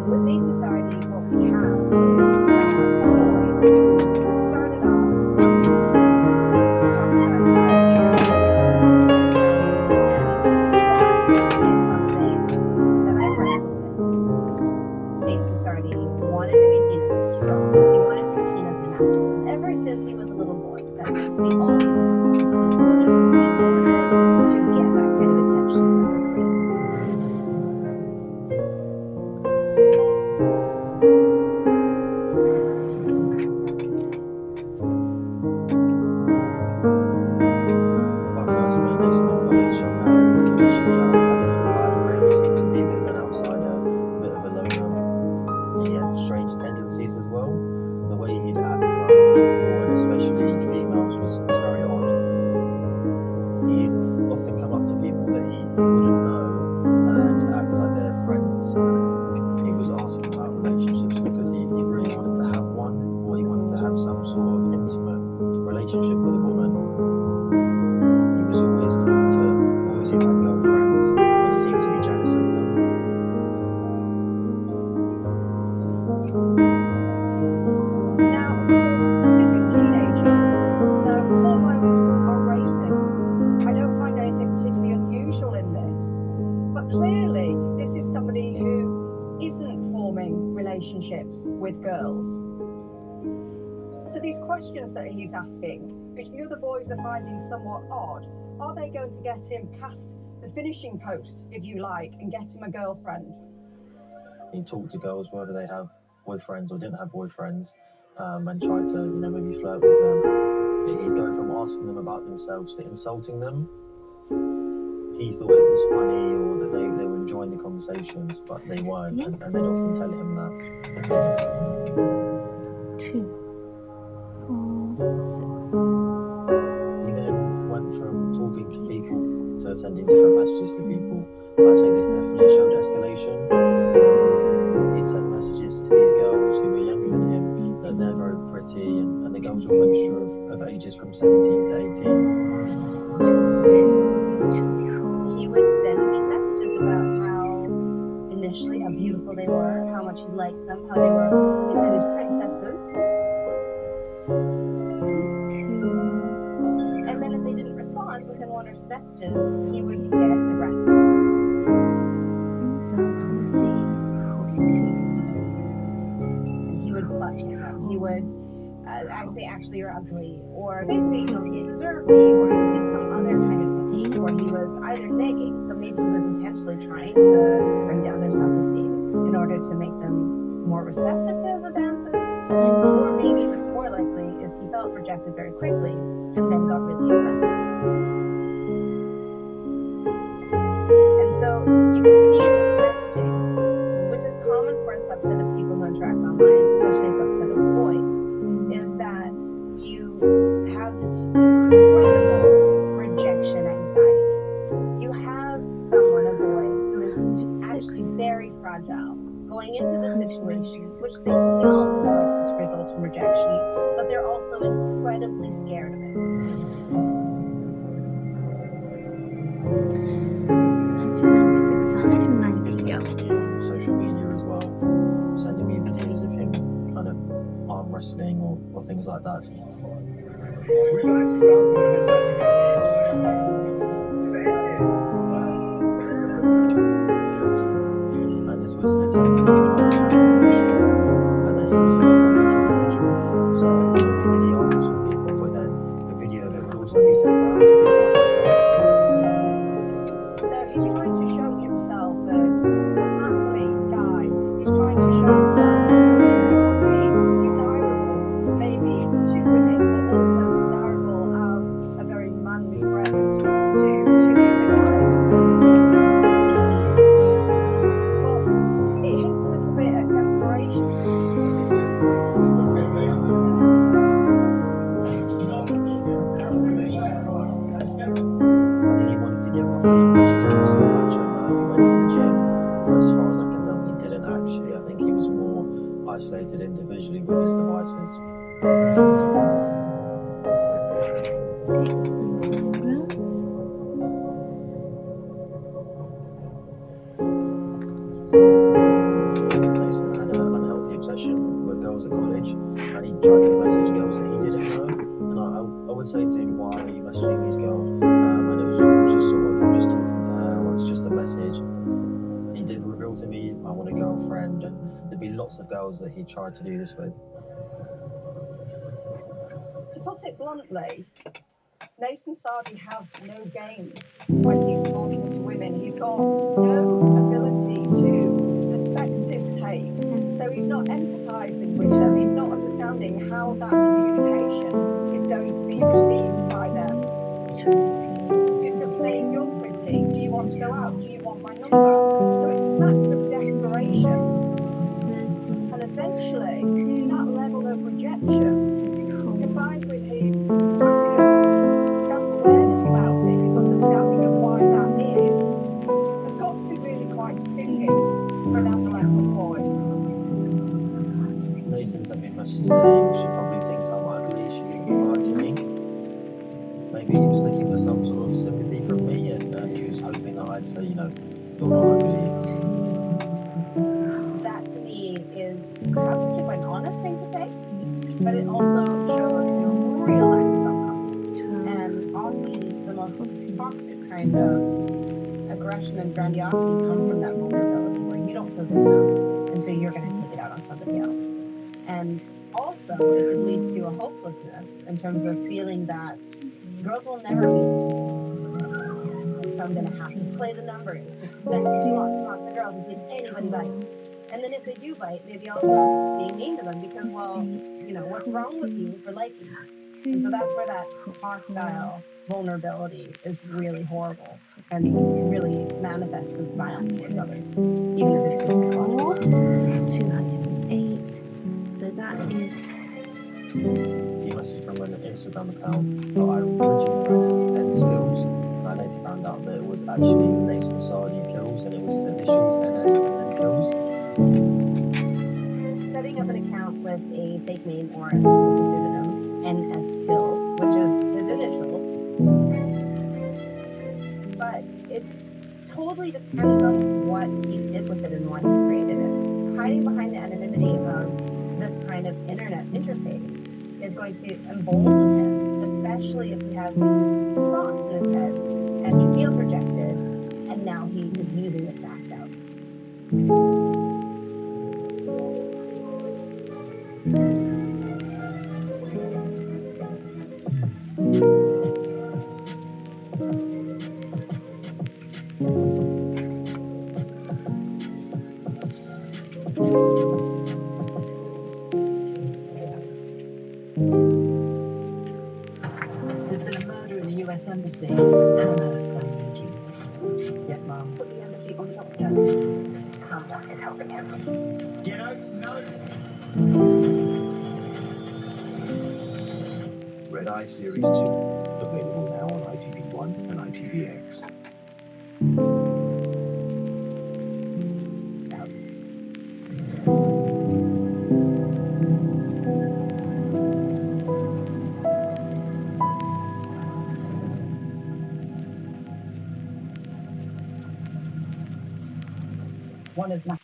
With Knee Society, what we have is a boy who started off as something that is something that I wrestle with. Knee Society wanted to be seen as strong. He wanted to be seen as masculine ever since he was a little boy. That's just me always wanted to be seen in order to get that kind of attention that they're bringing. I first met Nathan at college, and initially I didn't feel bad for him. He seemed to be a bit of an outsider, a bit of a loner. He had strange tendencies as well. The way he'd act around people, and especially females, was very odd. He'd often come up to people that he wouldn't know and act like they're friends. He was asking about relationships because he really wanted to have one, or he wanted to have some sort of intimate relationship with a woman. He was always talking to boys who had girlfriends, and he seemed to be questions that he's asking, which the other boys are finding somewhat odd. Are they going to get him past the finishing post, if you like, and get him a girlfriend? He talked to girls whether they have boyfriends or didn't have boyfriends, and tried to, maybe flirt with them. He'd go from asking them about themselves to insulting them. He thought it was funny or that they were enjoying the conversations, but they weren't, and they'd often tell him that. 2, 4, 6. He then went from talking to people to sending different messages to people. I'd say this definitely showed escalation. He'd send messages to these girls who were younger than him, that they're very pretty, and the girls were a mixture of ages from 17 to 18. He would send these messages about how initially how beautiful they were, how much he liked them, how they were, he said, his princesses. And then if they didn't respond within one or two messages, he would get aggressive. Policy 42. And he would slut shame them. He would say, actually, you're ugly, or basically, you deserve me, or use some other kind of technique where he was either negging, so maybe he was intentionally trying to bring down their self-esteem in order to make them more receptive to his advances, or maybe what's more likely is he felt rejected very quickly and then got really aggressive. And so you can see in this messaging, which is common for a subset of people who interact online, especially a subset of boys, is that you have this incredible rejection anxiety. You have someone, a boy, who is actually very fragile, going into the situation, which they know is likely to result in rejection, but they're also incredibly scared of it. 1996, 190 girls. Social media as well, sending me videos of him kind of arm wrestling or things like that. We've actually found someone who's actually going to be. She's alien. And this was attempting to try and and then he was a individual. So I would talk video calls with people, but then the video of it would also be sent around to people like myself. So he's trying to show himself as a manly guy. He's trying to show himself as something that would be desirable, maybe to women, but also desirable as a very manly friend to the other guys. But it hits a little bit at desperation. I think he wanted to get off the image of this macho man who went to the gym, but as far as I can tell, he didn't actually. I think he was more isolated individually with his devices. Mason had an unhealthy obsession with girls at college, and he tried to message girls that he didn't know. And I would say to him, why are you messaging these girls? And it was just sort of, I'm just talking to her, or it's just a message. He did reveal to me, I want a girlfriend, and there'd be lots of girls that he tried to do this with. To put it bluntly, Nathan Sardi has no game when he's talking to women. He's got no ability to perspective take, so he's not empathizing with them. He's not understanding how that communication is going to be received by them. He's just saying, you're pretty, do you want to go out, do you want my number? So it smacks of desperation, and eventually that level of rejection combined with his self-awareness about it, his understanding of why that is, has got to be really quite stinging for an adolescent boy. Nathan sent me a message saying she probably thinks I'm ugly, she wouldn't lie to me. Maybe he was looking for some sort of sympathy from me, and he was hoping that I'd say, you're not ugly. That to me is perhaps quite an honest thing to say, but it also shows real lack of self-confidence, and often the most toxic kind of aggression and grandiosity come from that vulnerability where you don't feel good enough, and so you're going to take it out on somebody else. And also, it could lead to a hopelessness in terms of feeling that girls will never be. So I'm gonna have to play the numbers, just message lots and lots of girls and see if anybody bites. And then if they do bite, maybe also being mean to them because, well, you know, what's wrong with you for liking me? And so that's where that hostile vulnerability is really horrible and really manifests as violence towards others, even if it's just psychological. 208. So that is. Key message from an Instagram account that I originally read as N Skills. I later found out that it was actually Nathan Sardi Kills, and it was his initials NS and then Kills. Setting up an account with a fake name or in this case a pseudonym, NS Kills, which is his initials. But it totally depends on what he did with it and why he created it. Hiding behind the anonymity of this kind of internet interface is going to embolden him, especially if he has these thoughts in his head and he feels rejected, and now he is using this to act out. There's been a murder in the US Embassy. Anna, I need you. Yes, Mom. Put the embassy on lockdown. Someone is helping him. Get out now! Red Eye Series 2, available now on ITV1 and ITVX. One is not